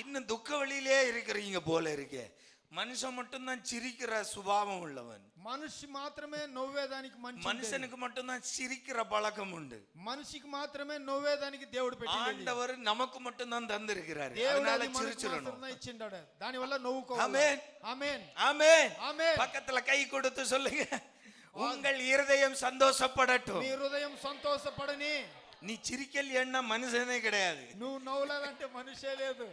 இன்னும் துக்க வழியிலே இருக்கிறீங்க போல இருக்கே. மனுஷன் மட்டும்தான் சிரிக்கிற சுபாவம் உள்ளவன். మనిషి మాత్రమే నవ్వేదానికి మంచి. மனுஷனுக்கு மட்டும்தான் சிரிக்கிற பழக்கம் உண்டு. మనిషికి మాత్రమే నవ్వేదానికి దేవుడు పెట్టింది. ஆண்டவர் நமக்கு மட்டும்தான் தந்திருக்கிறார். దేవుడు அதனால అది మనకు சிரிச்சிரணும். మాత్రమే ఇచ్చిండాడు. దాని వల్ల నవ్వుకోవాలి. ஆமென். ఆమేన్. ஆமென். ఆమేన్. பக்கத்துல கை கொடுத்து சொல்லுங்க, உங்கள் இருதயம் சந்தோஷப்படட்டும். మీ హృదయం సంతోషపడని. நீ சிரிக்கலைன்னா மனுஷனே கிடையாது. నువ్వు నవ్వలేదంటే మనిషే లేదు.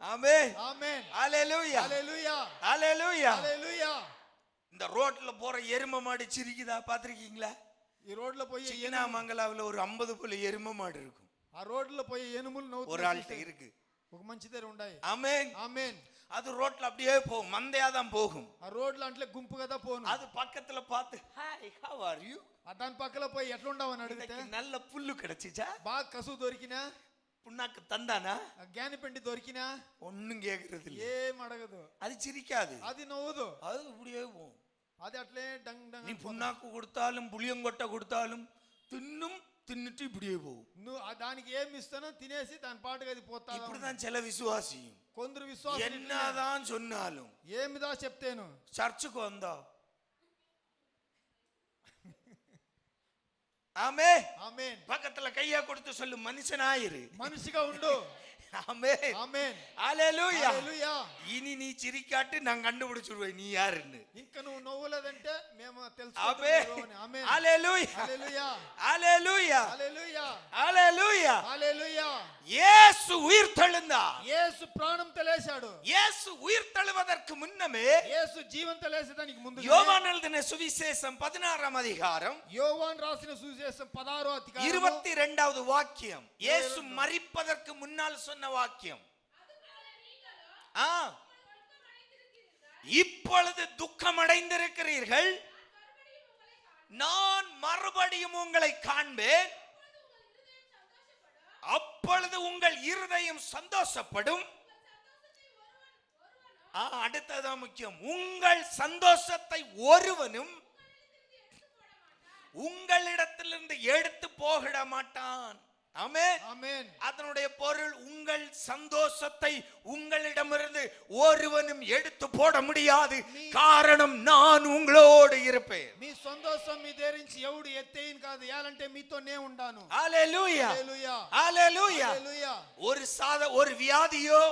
ஆமென். ఆమేన్. ஹல்லேலூயா. హల్లెలూయా. ஹல்லேலூயா. హల్లెలూయా. இந்த ரோட்ல போற எருமை மாடு சிரிக்குதா பாத்திருக்கீங்களா? ఈ రోడ్లో పోయి சிக்கனாமங்கலாவுல ஒரு 50 புள்ளி எருமை மாடு இருக்கும். ఆ రోడ్లో పోయి ఏనుములు నవ్వుతూ ஒரு ஆள்கிட்ட இருக்கு. ఒక మంచి దగ్గర ఉన్నాయి. ஆமென். ఆమేన్. அது ரோட்ல அப்படியே போகும், மந்தையா தான் போகும். ఆ రోడ్లో అంటే గుంపు కదా పోను. அது பக்கத்துல பார்த்து, ஹாய் ஹவ் ஆர் யூ, దాని పక్కల పోయి ఎట్లుండవు అని అడిగితే, நல்ல புல்லு கிடைச்சிச்சா, బాగా కసు దొరికినా, புண்ணாக்கு தந்தானா, జ్ఞానపిండి దొరికినా ஒண்ணும் கேக்குறது இல்ல. ఏం అడగదు. அது சிரிக்காது, అది నవ్వదు. அது இப்படியே போகும். అది అట్లే డంగ్ డంగ్. நீ புண்ணாக்கு கொடுத்தாலும் புளியங்கொட்டை கொடுத்தாலும் தின்னுட்டு இப்படியே போகும். నువ్వు దానికి ఏమి ఇస్తానో తినేసి దాని పాటుగా అది పోతా. இப்படிதான் சில விசுவாசியும். కొందరు విశ్వాసం என்னதான் சொன்னாலும், ఏమిదా చెప్తేను, சர்ச்சுக்கு வந்தா ஆமே. ఆమేన్. பக்கத்துல கையா கொடுத்து சொல்லு, மனுஷனாயிரு. మనిషిగా ఉండు. ஆமென். ఆమేన్. ஹalleluya. హల్లెలూయా. இனி நீ சிரிக்காட்டு நான் கண்டுபிடிச்சிருவேன் நீ யாருன்னு. ఇంకా నువ్వు నవ్వులేదంటే మేము ஆமென். తెలుసుకుంటాం. ఆమేన్. ஹalleluya. హల్లెలూయా. ஹalleluya. హల్లెలూయా. ஹalleluya. హల్లెలూయా. இயேசு உயிர்த்தெழுந்தார். యేసు ప్రాణం తెలిసాడు. இயேசு உயிர்த்தெழுவதற்கு முன்னமே యేసు జీవం తెలిసేదానికి ముందు யோவான் எழுதின சுவிசேஷம் 16ஆம் அதிகாரம் యోవాన్ రాసిన సువిశేషం 16వ అధ్యాయం 22வது வாக்கியம், இயேசு மரிப்பதற்கு முன்னால் சொன்ன வாக்கியம். இப்பொழுது துக்கம் அடைந்திருக்கிறீர்கள், நான் மறுபடியும் உங்களை காண்பேன், அப்பொழுது உங்கள் இருதயம் சந்தோஷப்படும். அடுத்ததான் முக்கியம், உங்கள் சந்தோஷத்தை ஒருவனும் உங்களிடத்திலிருந்து எடுத்து போகிட மாட்டான். ஆமென். ஆமென். அதனுடைய பொருள், உங்கள் சந்தோஷத்தை உங்களிடமிருந்து ஒருவனும் எடுத்து போட முடியாது, காரணம் நான் உங்களோடு இருப்பேன். మీ సంతోషం మీ దేరించి ఎవడు ఎత్తేయను కాదు, యాలంటే మీతోనే ఉంటాను. ஹalleluya. హల్లెలూయా. ஹalleluya. హల్లెలూయా. ஒரு வியாதியோ,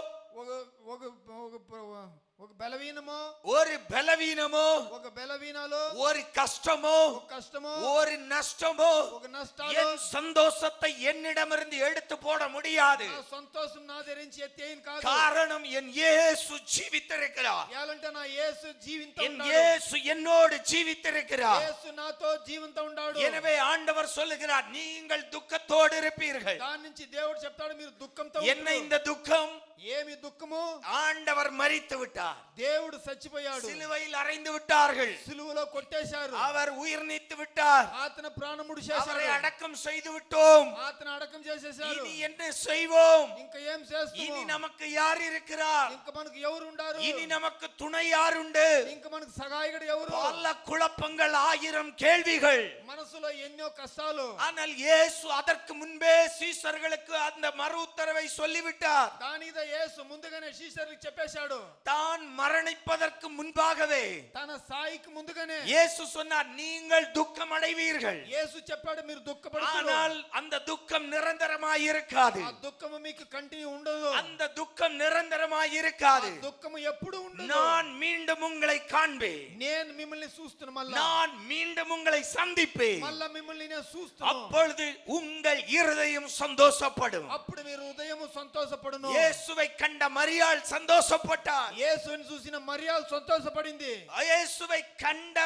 ఒక బలవీనమో, ஒரு பலவீனமோ, ఒక బలవీనాలో, ஒரு கஷ்டமோ, ఒక కష్టమో, ஒரு நஷ்டமோ ఒక నష్టాలో என் சந்தோஷத்தை என்னிடமிருந்து எடுத்து போட முடியாது. నా సంతోషం నా దేరించి ఎత్తేయను కాదు, காரணம் என் இயேசு ஜீவித்திருக்கிறார். యాలంటే నా యేసు జీవింతో என் ఉన్నాడు. இயேசு என்னோடு ஜீவித்திருக்கிறார். యేసు నాతో జీవింతో ఉన్నాడు. எனவே ஆண்டவர் சொல்லுகிறார், நீங்கள் துக்கத்தோடு இருப்பீர்கள். దాని నుంచి దేవుడు చెప్తాడు, మీరు దుఃఖంతో என்ன இந்த துக்கம்? ఏమి దుఃఖము? ஆண்டவர் மரித்து விட்டார். దేవుడు చచ్చిపోయాడు. சிலுவையில் அறைந்து விட்டார்கள். సిలువలో కొట్టేశారు. அவர் உயிர் நீத்து விட்டார். అతను ప్రాణముడు அவரை చేశారు. அடக்கம் செய்து விட்டோம். అతను అడకం చేసేశారు. இனி என்ன செய்வோம்? ఇంకా ఏం చేస్తాము? இனி நமக்கு யார் இருக்கிறார்? ఇంకా మనకు ఎవరు ఉండారు? இனி நமக்கு துணை யாருண்டு? ఇంకా మనకు సహాయకుడు ఎవరు? பல குழப்பங்கள், 1000 கேள்விகள். మనసులో ఎన్నో కష్టాలు. ஆனால் இயேசு அதற்கு முன்பே சீஷர்களுக்கு அந்த மறு உத்தரவை சொல்லிவிட்டார். దానిద యేసు ముందుగానే శిష్యులకు చెప్పేశాడు. தான் மரணிப்பதற்கு முன்பாகவே తన సాయికి ముందుగానే இயேசு சொன்னார், நீங்கள் துக்கம் அடைவீர்கள், యేసు చెప్పాడు, మీరు దుఃఖపడతారు. ஆனால் அந்த துக்கம் நிரந்தரமாய் இருக்காது. ఆ దుఃఖము మీకు కంటిన్యూ ఉండదు. அந்த துக்கம் நிரந்தரமாய் இருக்காது. ఆ దుఃఖము ఎప్పుడు ఉండదు. நான் மீண்டும் உங்களை காண்பேன், నేను మిమ్మల్ని చూస్తున్నా, మళ్ళా நான் மீண்டும் உங்களை சந்திப்பேன், మళ్ళా మిమ్మల్ని నేను చూస్తున్నా. அப்பொழுது உங்கள் இருதயம் சந்தோஷப்படும். అప్పుడు మీరు హృదయము సంతోషపడును. இயேசுவை கண்ட மரியாள் சந்தோஷப்பட்டார். యేసుని చూసిన మరియాలు సంతోషపడింది. இயேசுவை கண்ட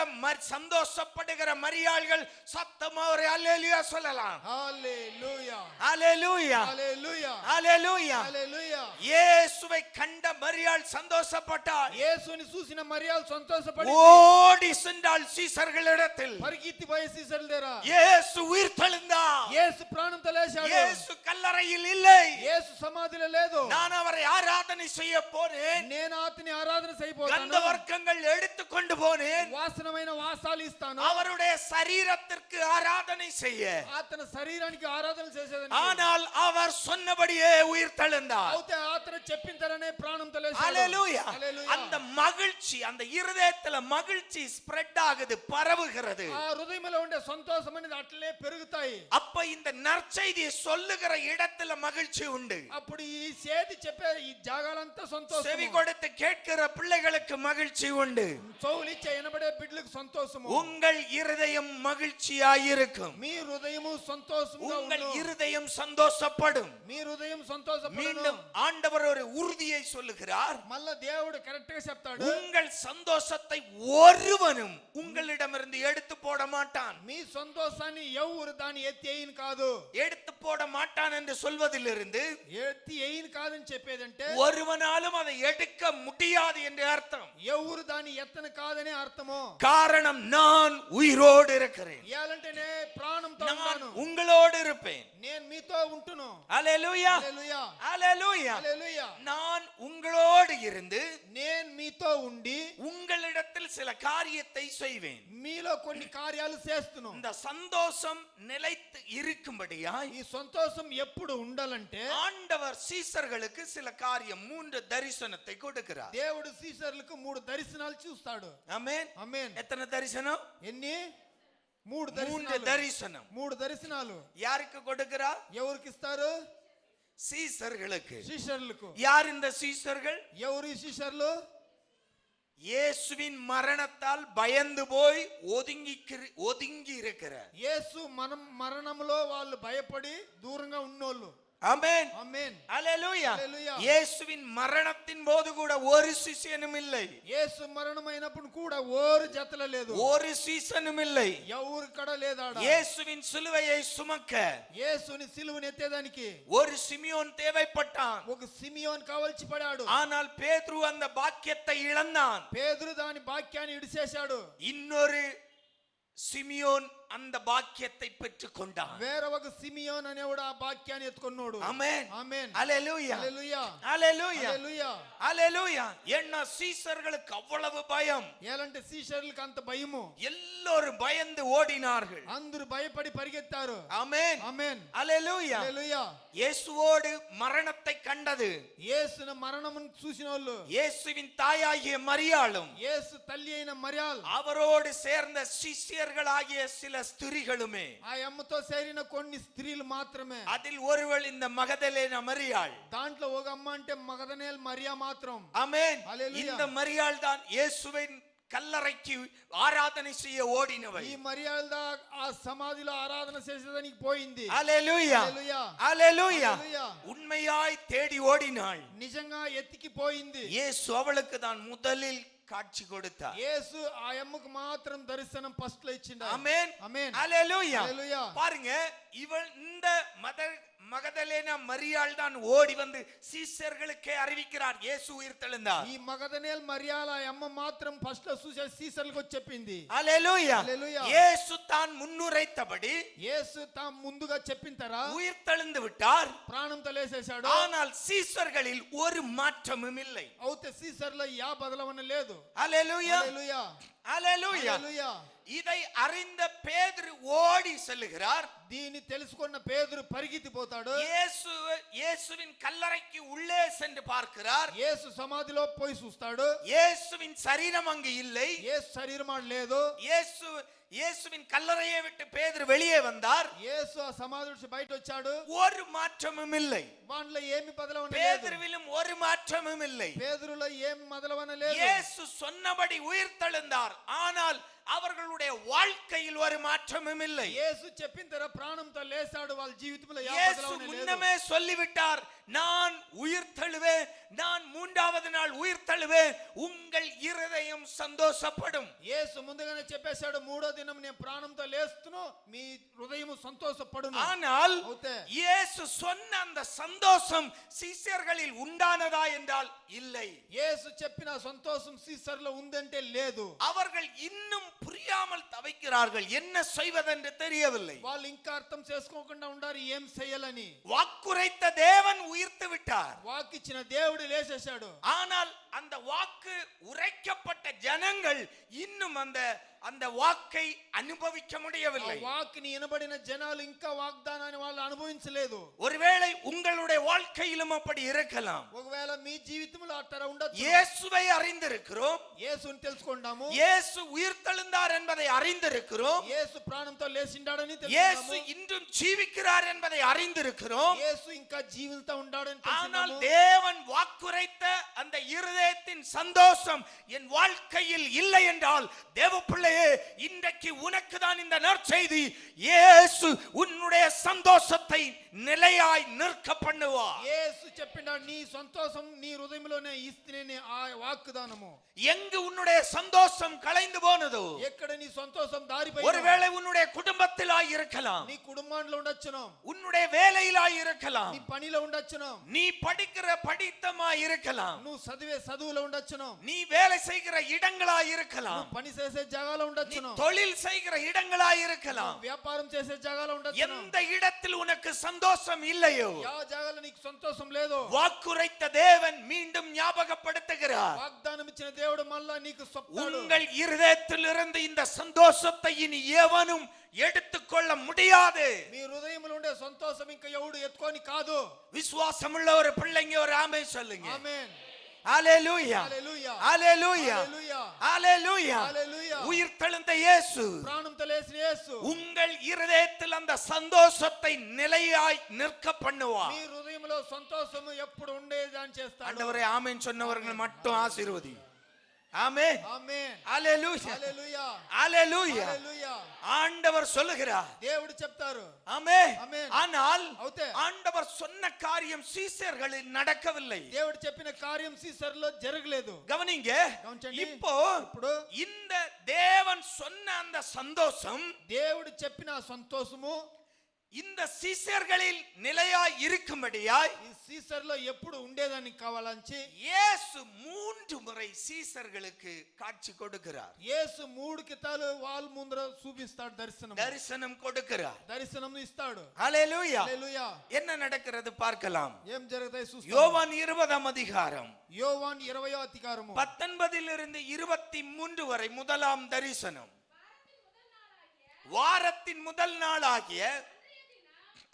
சந்தோஷப்படுகிற மரியாள்கள் சத்தமா ஒரு அல்லேலூயா சொல்லலாம். హల్లెలూయా. அல்லேலூயா. హల్లెలూయా. அல்லேலூயா. హల్లెలూయా. இயேசுவை கண்ட மரியாள் சந்தோஷப்பட்டார். యేసుని చూసిన మరియాలు సంతోషపడి ஓடி சென்றாள் சீசர்களிடத்தில். పరిగెత్తి పోయి శిష్యుల దగ్గర, இயேசு உயிர்த்தெழுந்தார். యేసు ప్రాణంతో లేచాడు. இயேசு கல்லறையில் இல்லை. యేసు సమాధిలో లేదు. நான் அவரை ஆராதனை செய்ய போனேன். నేను అతని ఆరాధన చేయబోతాను. கந்தவர்க்கங்கள் எடுத்து கொண்டு போனேன். వాసనమైన వాసాలు ఇస్తాను. அவருடைய சரீரத்திற்கு ஆராதனை செய்ய. అతని శరీరానికి ఆరాధన చేసేదని. ஆனால் அவர் சொன்னபடியே உயிர்த்தெழுந்தார். అయితే అతను చెప్పిన తరనే ప్రాణంతో లేచాడు. ஹalleluya. హల్లెలూయా. அந்த மகிழ்ச்சி, அந்த இருதயத்துல மகிழ்ச்சி ஸ்ப்ரெட் ஆகுது, பரவுகிறது. ఆ హృదయంలో ఉండే సంతోషం అనేది అట్లే పెరుగుతాయి. அப்ப இந்த நற்செய்தியை சொல்லுகிற இடத்துல மகிழ்ச்சி உண்டு. అప్పుడు ఈ సేది చెప్పే ఈ జాగాలంతా సంతోషం. செவி கொடுத்து கேட்கிற பிள்ளைகளுக்கு மகிழ்ச்சி உண்டு. చెవులిచ్చే వినబడే బిడ్డలకు సంతోషము. உங்கள் இருதயம் மகிழ்ச்சியாயிருக்கும். మీ హృదయము సంతోషంగా உங்கள் ఉండును. இருதயம் சந்தோஷப்படும். మీ హృదయం సంతోషపడును. மீண்டும் ஆண்டவர் ஒரு உறுதியை சொல்லுகிறார். మళ్ళా దేవుడు కరెక్ట్ గా చెప్తాడు, உங்கள் சந்தோஷத்தை ஒருவனும் உங்களிடமிருந்து எடுத்து போட மாட்டான். మీ సంతోషాన్ని ఎవరు దాన్ని ఎత్తి వేయను కాదు. எடுத்து போட மாட்டான் என்று சொல்வதிலிருந்து ఎత్తి వేయను కాదని చెప్పేదంటే ஒருவனாலும் அதை எடுக்க முடியாது என்று அர்த்தம். ఎవరు దాన్ని ఎత్తను కాదనే అర్థము. காரணம், நான் உயிரோடு இருக்கிறேன், ఇయాలంటేనే ప్రాణంతో நான் ఉన్నాను, உங்களோடு இருப்பேன். నేను మీతో ఉంటును. ஹalleluya. హల్లెలూయా. ஹalleluya. హల్లెలూయా. நான் உங்களோடு இருந்து నేను మీతో ఉండి உங்களிடத்தில் சில காரியத்தை செய்வேன். మీలో కొన్ని కార్యాలు చేస్తున్నాను. இந்த சந்தோஷம் நிலைத்து இருக்கும்படியாய் ఈ సంతోషం ఎప్పుడు ఉండాలంటే ஆண்டவர் சீசர்களுக்கு சில காரியம், 3 தரிசனத்தை கொடுக்கிறார். దేవుడు శిష్యులకు 3 దర్శనాలు చూస్తాడు. ஆமென். ఆమేన్. எத்தனை தரிசனம்? ఎన్ని? మూడు மூன்று தரிசனம் మూడు దర్శనాలు யாருக்கு கொடுக்கிறார்? ఎవరికి ఇస్తారు? சீசர்களுக்கு. శిష్యులకు. யார் இந்த சீசர்கள்? ఎవరు ఈ శిష్యులు? இயேசுவின் மரணத்தால் பயந்து போய் ஒதுங்கி இருக்கிற, యేసు మరణంలో వాళ్ళు భయపడి దూరంగా ఉన్నోళ్ళు. ஆமென் ఆమేన్. ஹalleluya. హల్లెలూయా. இயேசுவின் மரணத்தின் போது கூட ஒரு சிஷ்யனும் இல்லை. యేసు మరణమైనప్పుడు కూడా ఓరు జతల లేదు. ஒரு சீசனும் இல்லை. ఎవరు కడ లేదాడ. இயேசுவின் சிலுவையை சுமக்க యేసుని సిలువను ఎత్తేదానికి ஒரு சிமியோன் தேவைப்பட்டான். ఒక సిమియోన్ కావాల్సి పడాడు. ஆனால் பேதுரு அந்த பாக்கியத்தை இழந்தான். పేతురు దాని భాగ్యాన్ని ఇడిసేశాడు. இன்னொரு சிமியோன் அந்த பாக்கியத்தை பெற்றுக் கொண்டான். వేరే ఒక సిమియోన్ అనేవాడు ఆ భాగ్యాన్ని ఎత్తుకున్నాడు. ஆமென் ఆమేన్. ஹalleluya. హల్లెలూయా. ஹalleluya. హల్లెలూయా. ஹalleluya. ஏன்னா சீசர்களுக்கு அவ்வளவு பயம். ఎలాంటి శిష్యులకు అంత భయము. எல்லோரும் பயந்து ஓடினார்கள். అందరూ భయపడి పరిగెత్తారు. ஆமென் ఆమేన్. ஹalleluya. హల్లెలూయా. இயேசுவோடு மரணத்தை கண்டது యేసున మరణమును చూసినోళ్ళు, இயேசுவின் தாயாகிய மரியாளும் యేసు తల్లి అయిన మరియాల్, அவரோடு சேர்ந்த சிஷ்யர்களாகிய சில ஸ்திரீகளுமே. ఆ అమ్మతో చేరిన కొన్ని స్త్రీలు మాత్రమే. அதில் ஒருவள் இந்த மகதலேனா மரியாள். దాంట్లో ఒక అమ్మ అంటే మగదనేల్ మరియా మాత్రం. ஆமென். హల్లెలూయా. இந்த மரியாள் தான் இயேசுவின் கல்லறைக்கு ஆராதனை செய்ய ஓடினவள். ఈ మరియాల్ దా ఆ సమాధిలో ఆరాధన చేసేదానికి పోయింది. ஹalleluya. హల్లెలూయా. ஹalleluya. హల్లెలూయా. உண்மையாய் தேடி ஓடினாள். నిజంగా ఎత్తికి పోయింది. இயேசு அவளுக்கு தான் முதலில் காட்சி கொடுத்தார். యేసు ఆ అమ్మకు మాత్రం దర్శనం ఫస్ట్ లో ఇచ్చిండు. ஆமென். ఆమేన్. ஹalleluya. హల్లెలూయా. பாருங்க, இவள் இந்த மகதலேனா மரியாள் தான் ஓடி வந்து சீஷர்களுக்கே அறிவிக்கிறார் இயேசு உயிர்த்தெழுந்தார். ఈ మగదనేల్ మరియాల ఆ అమ్మ మాత్రం ఫస్ట్ లో చూసే శిష్యులకు వచ్చి చెప్పింది. ஹalleluya. హల్లెలూయా. இயேசு தான் முன்னுரைத்தபடி యేసు తా ముందుగా చెప్పింతరా உயிர்த்தெழுந்து விட்டார். ప్రాణంతో లేసేశాడు. ஆனால் சீஷர்களில் ஒரு மாற்றமும் இல்லை. అవుతే శిష్యుల్లో యా బదలవన లేదు. ஹalleluya. హల్లెలూయా. ஹalleluya. హల్లెలూయా. இதை அறிந்த பேதுரு ஓடி செல்லுகிறார். దీన్ని తెలుసుకున్న పేతురు పరిగెత్తిపోతాడు. இயேசுவின் கல்லறைக்கு உள்ளே சென்று பார்க்கிறார். యేసు సమాధిలో పోయి చూస్తాడు. இயேசுவின் சரீரம் அங்கு இல்லை. యేసు శరీరం ఆడ లేదు. இயேசுவின் கல்லறையை விட்டு பேதுரு வெளியே வந்தார். యేసు ఆ సమాధి నుంచి బయట వచ్చాడు. ஒரு மாற்றமும் இல்லை. వాంట్లో ఏమి బదలవన లేదు. பேதுருவிலும் ஒரு மாற்றமும் இல்லை. పేతురులో ఏమి బదలవన లేదు. இயேசு சொன்னபடி உயிர்த்தெழுந்தார். ஆனால் அவர்களுடைய வாழ்க்கையில் ஒரு மாற்றமும் இல்லை. యేసు చెప్పిన తర ప్రాణంతో లేచాడు. వాళ్ళ జీవితంలో యా இயேசு బదలవన లేదు. முன்னமே சொல்லிவிட்டார், நான் உயிர்த்தெழுவேன், நான் மூன்றாவது நாள் உயிர்த்தெழுவேன், உங்கள் இருதயம் சந்தோஷப்படும். యేసు ముందుగానే చెప్పేశాడు, మూడో దినం నేను ప్రాణంతో లేస్తును, మీ హృదయం సంతోషపడును. ஆனால் అవుతే இயேசு சொன்ன அந்த சந்தோஷம் சீஷர்களில் உண்டானதா என்றால் இல்லை. యేసు చెప్పిన సంతోషం శిష్యుల్లో ఉందంటే లేదు. அவர்கள் இன்னும் புரியாமல் தவிக்கிறார்கள், என்ன செய்வதென்று தெரியவில்லை. వాళ్ళు ఇంకా అర్థం చేసుకోకుండా ఉండారు ఏం చేయాలని. வாக்குரைத்த தேவன் உயிர்த்து விட்டார். వాకిచ్చిన దేవుడు లేచేశాడు. ஆனால் அந்த வாக்கு உரைக்கப்பட்ட ஜனங்கள் இன்னும் அந்த வாக்கை அனுபவிக்க முடியவில்லை. వాక్ని వినబడిన జనాలు ఇంకా వాగ్దానాన్ని వాళ్ళు అనుభవించలేదు. ஒருவேளை உங்களுடைய வாழ்க்கையிலும் அப்படி இருக்கலாம். ఒకవేళ మీ జీవితంలో అట్లా ఉండొచ్చు. இயேசுவை அறிந்திருக்கிறோம், యేసుని తెలుసుకుంటాము. இயேசு உயிர்த்தெழுந்தார் என்பதை அறிந்திருக்கிறோம், యేసు ప్రాణంతో లేచిండాడని இயேசு తెలుసుకుంటాము. இன்றும் ஜீவிக்கிறார் என்பதை அறிந்திருக்கிறோம். యేసు ఇంకా జీవితంతో ఉండాడని ஆனால் తెలుసుకుంటాము. தேவன் வாக்குரைத்த அந்த இருதயத்தின் சந்தோஷம் என் வாழ்க்கையில் இல்லை என்றால், தேவ பிள்ளையே, இன்றைக்கு உனக்கு தான் இந்த நற்செய்தி. இயேசு உன்னுடைய சந்தோஷத்தை நிலையாய் நிற்க பண்ணுவார். యేసు చెప్పినాడు, నీ సంతోషం నీ హృదయంలోనే ఇస్తేనే ఆ వాగ్దానము. எங்கு உன்னுடைய சந்தோஷம் கலைந்து போனதோ, ఎక్కడ నీ సంతోషం దారిపోయి, ஒருவேளை உன்னுடைய குடும்பத்திலாய் இருக்கலாம், నీ కుటుంబంలో ఉండొచ్చును, உன்னுடைய வேலையிலாய் இருக்கலாம், నీ పనిలో ఉండొచ్చును, நீ படிக்கிற படித்தமாய் இருக்கலாம், నువ్వు చదివే చదువులో ఉండొచ్చును, நீ வேலை செய்கிற இடங்களாய் இருக்கலாம், పని చేసే జాగాలో நீ ఉండొచ్చును, தொழில் செய்கிற இடங்களாய் இருக்கலாம். వ్యాపారం చేసే జాగాలో ఉండొచ్చును. எந்த இடத்தில் உனக்கு சந்தோஷம் இல்லையோ, యా జాగాలో నీకు సంతోషం లేదు, வாக்குரைத்த தேவன் மீண்டும் ஞாபகப்படுத்துகிறார், వాగ్దానం ఇచ్చిన దేవుడు మళ్ళా నీకు చెప్తాడు, உங்கள் இருதயத்திலிருந்து இந்த சந்தோஷத்தை இனி எவனும் எடுத்துக்கொள்ள முடியாது. మీ హృదయంలో ఉండే సంతోషం ఇంకా ఎవడు ఎత్తుకొని కాదు. விசுவாசமுள்ள ஒரு பிள்ளைங்க ஒரு ஆமென் சொல்லுங்க. ఆమేన్. ஹalleluya. హల్లెలూయా. ஹalleluya. హల్లెలూయా. ஹalleluya. హల్లెలూయా. உயிர்த்தெழுந்த இயேசு ప్రాణంతో లేచిన యేసు உங்கள் இருதயத்தில் அந்த சந்தோஷத்தை நிலையாய் நிற்க பண்ணுவார். మీ హృదయంలో సంతోషము ఎప్పుడు ఉండేదాన్ని చేస్తాడు. ஆண்டவரே ஆமென் சொன்னவர்கள் மட்டும் ஆசீர்வதி. ஆமென் ఆమేన్ ஹalleluya హల్లెలూయా ஹalleluya. హల్లెలూయా ஆண்டவர் சொல்லுகிறார். దేవుడు చెప్తారు. ஆமென். ఆమేన్. ஆனால் అవుతే ஆண்டவர் சொன்ன காரியம் சீஷர்களில் நடக்கவில்லை. దేవుడు చెప్పిన కార్యం సీసర్లో జరగలేదు. கவனிங்க. గమనించండి. இப்போ ఇప్పుడు இந்த தேவன் சொன்ன அந்த சந்தோஷம் దేవుడు చెప్పిన ఆ సంతోషము இந்த சீஷர்களில் நிலையாய் இருக்கும்படியாய் ఈ సీసర్లో ఎప్పుడు ఉండేదానికి కావాలని இயேசு 3 முறை சீஷர்களுக்கு காட்சி கொடுக்கிறார். యేసు 3 కితాలు వాళ్ళ ముందర చూపిస్తాడు. தரிசனம் கொடுக்கிறார். దర్శనం ఇస్తాడు. ஹalleluya. హల్లెలూయా. என்ன நடக்கிறது பார்க்கலாம். ఏం జరుగుతాయి చూస్తాం. யோவான் 20ஆம் அதிகாரம் యోవాన్ 20వ అధికారము 19 இருந்து 23 வரை முதலாம் தரிசனம். வாரத்தின் முதல் நாளாகிய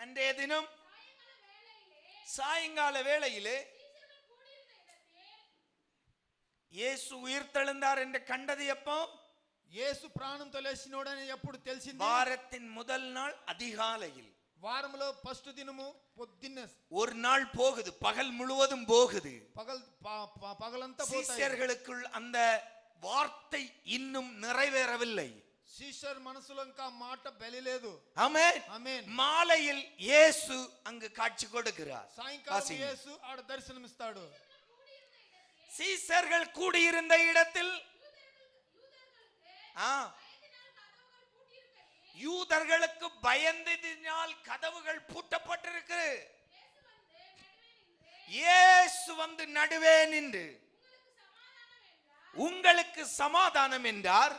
அன்றைய தினம் சாயங்கால வேளையிலே இயேசு உயிர்த்தெழுந்தார் என்று கண்டது எப்போ? యేసు ప్రాణంతో లేచినోడని ఎప్పుడు తెలిసింది? வாரத்தின் முதல் நாள் அதிகாலையில். వారంలో ఫస్ట్ దినము పొద్దున్నే. ஒரு நாள் போகுது, பகல் முழுவதும் போகுது. పగలంతా పోతాయి. சீஷர்களுக்குள் அந்த வார்த்தை இன்னும் நிறைவேறவில்லை. శిష్యుల మనసులో ఇంకా మాట బెలిలేదు. ஆமென். ఆమేన్. மாலையில் இயேசு அங்கு காட்சி கொடுக்கிறார். సాయంకాలం యేసు ఆడ దర్శనమిస్తాడు. சீஷர்கள் கூடியிருந்த இடத்தில் யூதர்களுக்கு பயந்ததினால் கதவுகள் பூட்டப்பட்டிருக்கு. இயேசு வந்து நடுவே நின்று உங்களுக்கு சமாதானம் என்றார்.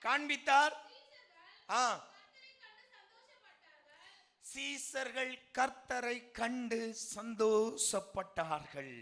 காண்பித்தார். சீஷர்கள் கர்த்தரை கண்டு சந்தோஷப்பட்டார்கள்.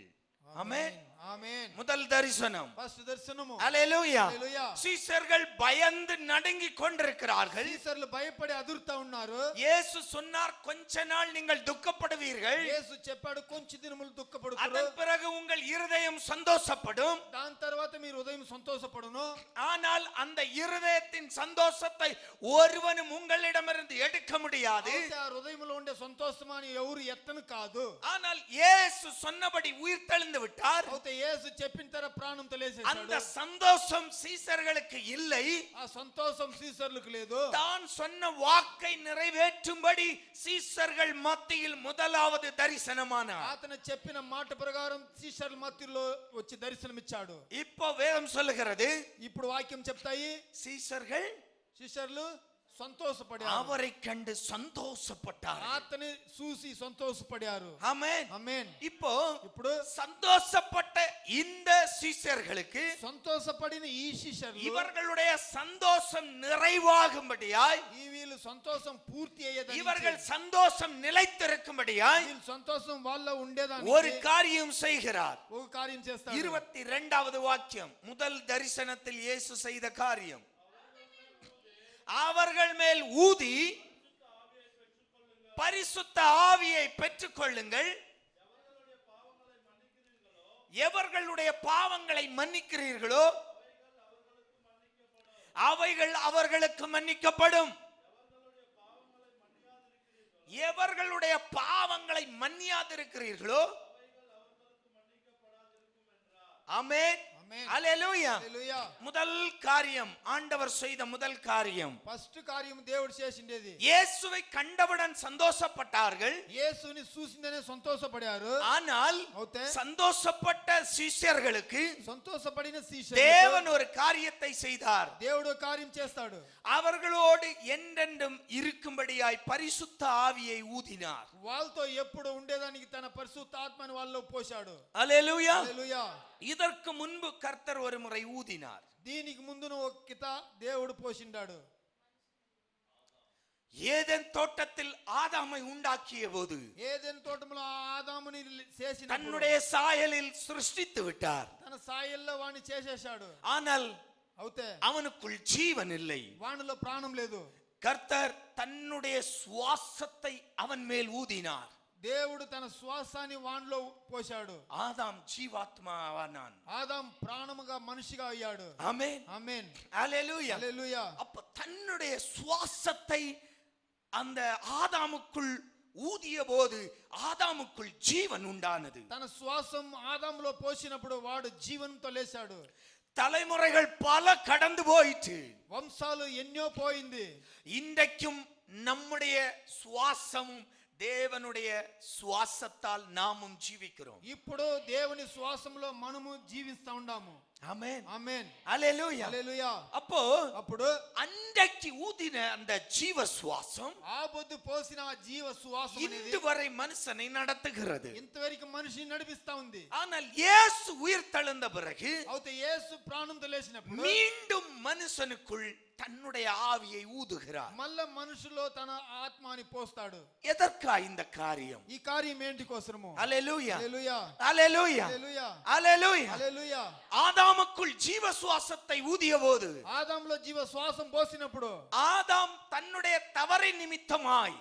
ஆமென். ஆமென். முதல் தரிசனம். ஃபர்ஸ்ட் தரிசனము. ஹalleluya. ஹalleluya. சீஷர்கள் பயந்து நடுங்கிக் கொண்டிருக்கிறார்கள். சீஷர்கள் பயப்பడి అదురుతా ఉన్నారు. இயேசு சொன்னார், கொஞ்ச நாள் நீங்கள் துக்கப்படுவீர்கள். యేసు చెప్పాడు, కొంచెం దినములు దుఃఖపడుతారు. அதன் பிறகு உங்கள் இருதயம் சந்தோஷப்படும். దాని తర్వాత మీ హృదయం సంతోషపడును. ஆனால் அந்த இருதயத்தின் சந்தோஷத்தை ஒருவனும் உங்களிடமிருந்து எடுக்க முடியாது. ఆ హృదయంలో ఉండే సంతోషమాని ఎవరు ఎత్తను కాదు. ஆனால் இயேசு சொன்னபடி உயிர்த்தெழுந்து விட்டார். అయితే యేసు చెప్పిన తర ప్రాణంతో లేచేశాడు. அந்த சந்தோஷம் சீஷர்களுக்கு இல்லை. ఆ సంతోషం సీసర్లకు లేదు. தான் சொன்ன வாக்கை நிறைவேற்றும்படி சீஷர்கள் மத்தியில் முதலாவது தரிசனமானார். అతను చెప్పిన మాట ప్రకారం సీసర్ల మధ్యలో వచ్చి దర్శనమిచ్చాడు. இப்போ வேதம் சொல்லுகிறது, ఇప్పుడు వాక్యం చెప్తాయి சீஷர்கள் శిష్యులు సంతోషపడారు. அவரை கண்டு சந்தோஷப்பட்டார்கள். అతని చూసి సంతోషపడారు. ஆமென். ఆమేన్. ఇప్పుడు சந்தோஷப்பட்ட இந்த சீஷர்களுக்கு సంతోషపడిన ఈ శిష్యులు இவர்களுடைய சந்தோஷம் நிறைவாகும்படியாய், ఈ వీళ్ళు సంతోషం పూర్తి అయ్యేదానికి, இவர்கள் சந்தோஷம் நிலைத்திருக்கும்படியாய் వీళ్ళ సంతోషం వాళ్ళ ఉండేదానికి ஒரு காரியம் செய்கிறார். ఒక కార్యం చేస్తాడు. 22வது வாக்கியம். முதல் தரிசனத்தில் இயேசு செய்த காரியம். அவர்கள் மேல் ஊதி பரிசுத்த ஆவியை பெற்றுக் கொள்ளுங்கள். எவர்களுடைய பாவங்களை மன்னிக்கிறீர்களோ அவைகள் அவர்களுக்கு மன்னிக்கப்படும். எவர்களுடைய பாவங்களை மன்னியாதிருக்கிறீர்களோ ஆமென். ஹalleluya. முதல் காரியம், ஆண்டவர் செய்த முதல் காரியம், ఫస్ట్ కార్యం దేవుడు చేసిండేది. இயேசுவை கண்டவுடன் சந்தோஷப்பட்டார்கள். యేసుని చూసిందనే సంతోషపడారు. ஆனால் అవుతే சந்தோஷப்பட்ட சீஷர்களுக்கு సంతోషపడిన శిష్యులు தேவன் ஒரு காரியத்தை செய்தார். దేవుడు కార్యం చేస్తాడు. அவர்களோடு என்றென்றும் இருக்கும்படியாய் பரிசுத்த ஆவியை ஊதினார். వాళ్ళతో ఎప్పుడు ఉండేదానికి తన పరిశుద్ధ ఆత్మని వాళ్ళలో పోశాడు. ஹalleluya. హల్లెలూయా. இதற்கு முன்பு கர்த்தர் ஒரு முறை ஊதினார். దీనికి ముందున ఒక కిత దేవుడు పోసిండాడు. ஏதேன் தோட்டத்தில் ஆதாமை உண்டாக்கிய போது ఏదెన్ తోటములో ఆదాముని చేసిన தன்னுடைய சாயலில் சிருஷ்டித்து விட்டார். తన సాయల్లో వాణ్ణి చేసేశాడు. ஆனால் అవుతే அவனுக்குள் ஜீவன் இல்லை. వానిలో ప్రాణం లేదు. கர்த்தர் தன்னுடைய சுவாசத்தை அவன் மேல் ஊதினார். దేవుడు తన శ్వాసాన్ని వానిలో పోశాడు. ஆதாம் ஜீவாத்மாவானான். ఆదాం ప్రాణముగా మనిషిగా అయ్యాడు. ஆமென். ఆమేన్. ஹalleluya. హల్లెలూయా. அப்ப தன்னுடைய சுவாசத்தை அந்த ஆதாமுக்குள் ஊதிய போது ஆதாமுக்குள் ஜீவன் உண்டானது. తన శ్వాసం ఆదాములో పోసినప్పుడు వాడు జీవనంతో లేచాడు. தலைமுறைகள் பல கடந்து போயிற்று. వంశాలు ఎన్నో పోయింది. இன்றைக்கும் நம்முடைய சுவாசமும் தேவனுடைய சுவாசத்தால் நாமும் ஜீவிக்கிறோம். ఇప్పుడు దేవుని శ్వాసంలో మనము జీవిస్తా ఉన్నాము. ஆமென். ఆమేన్. ஹalleluya. హల్లెలూయా. அப்போ అప్పుడు அன்றைக்கு ஊதின அந்த ஜீவ சுவாசம் ఆ బొద్దు పోసిన ఆ జీవ శ్వాసం అనేది இன்று வரை மனுஷனை நடத்துகிறது. ఇంతవరకు మనిషిని నడిపిస్తా ఉంది. ஆனால் இயேசு உயிர் தெழுந்த பிறகு అయితే యేసు ప్రాణంతో లేచినప్పుడు மீண்டும் மனுஷனுக்குள் தன்னுடைய ஆவியை ஊதுகிறார். మళ్ళా మనుషులో తన ఆత్మని పోస్తాడు. எதற்கா இந்த காரியம்? ఈ కార్యం ఏంటి కోసము? ஹalleluya. హల్లెలూయా. ஹalleluya. హల్లెలూయా. ஹalleluya. హల్లెలూయా. ஆதாமுக்குள் ஜீவ சுவாசத்தை ஊதிய போது ఆదాంలో జీవ శ్వాసం పోసినప్పుడు ஆதாம் தன்னுடைய தவறின் நிமித்தமாய்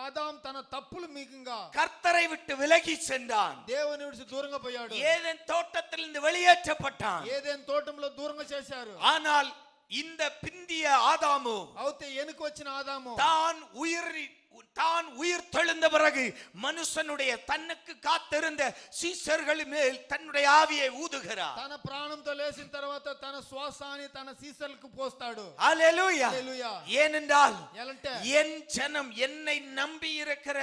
ఆదాం తన తప్పులు మీకంగా கர்த்தரை விட்டு விலகி சென்றான். దేవుని విడిచి దూరంగా పోయాడు. ஏதேன் தோட்டத்திலிருந்து வெளியேற்றப்பட்டான். ఏదైనా తోటంలో దూరంగా చేశారు. ஆனால் இந்த பிந்திய ஆதாமு అయితే వెనుక వచ్చిన ఆదాము தான் உயிர் தெழுந்த பிறகு மனுஷனுடைய தன்னுக்கு காத்திருந்த சீஷர்கள் மேல் தன்னுடைய ஆவியை ஊதுகிறார். తన ప్రాణంతో లేచిన తర్వాత తన శ్వాసాన్ని తన సీసలకు పోస్తాడు. ஹalleluya. హల్లెలూయా. ஏனென்றால் ఎలంటే என் ஜனம் என்னை நம்பி இருக்கிற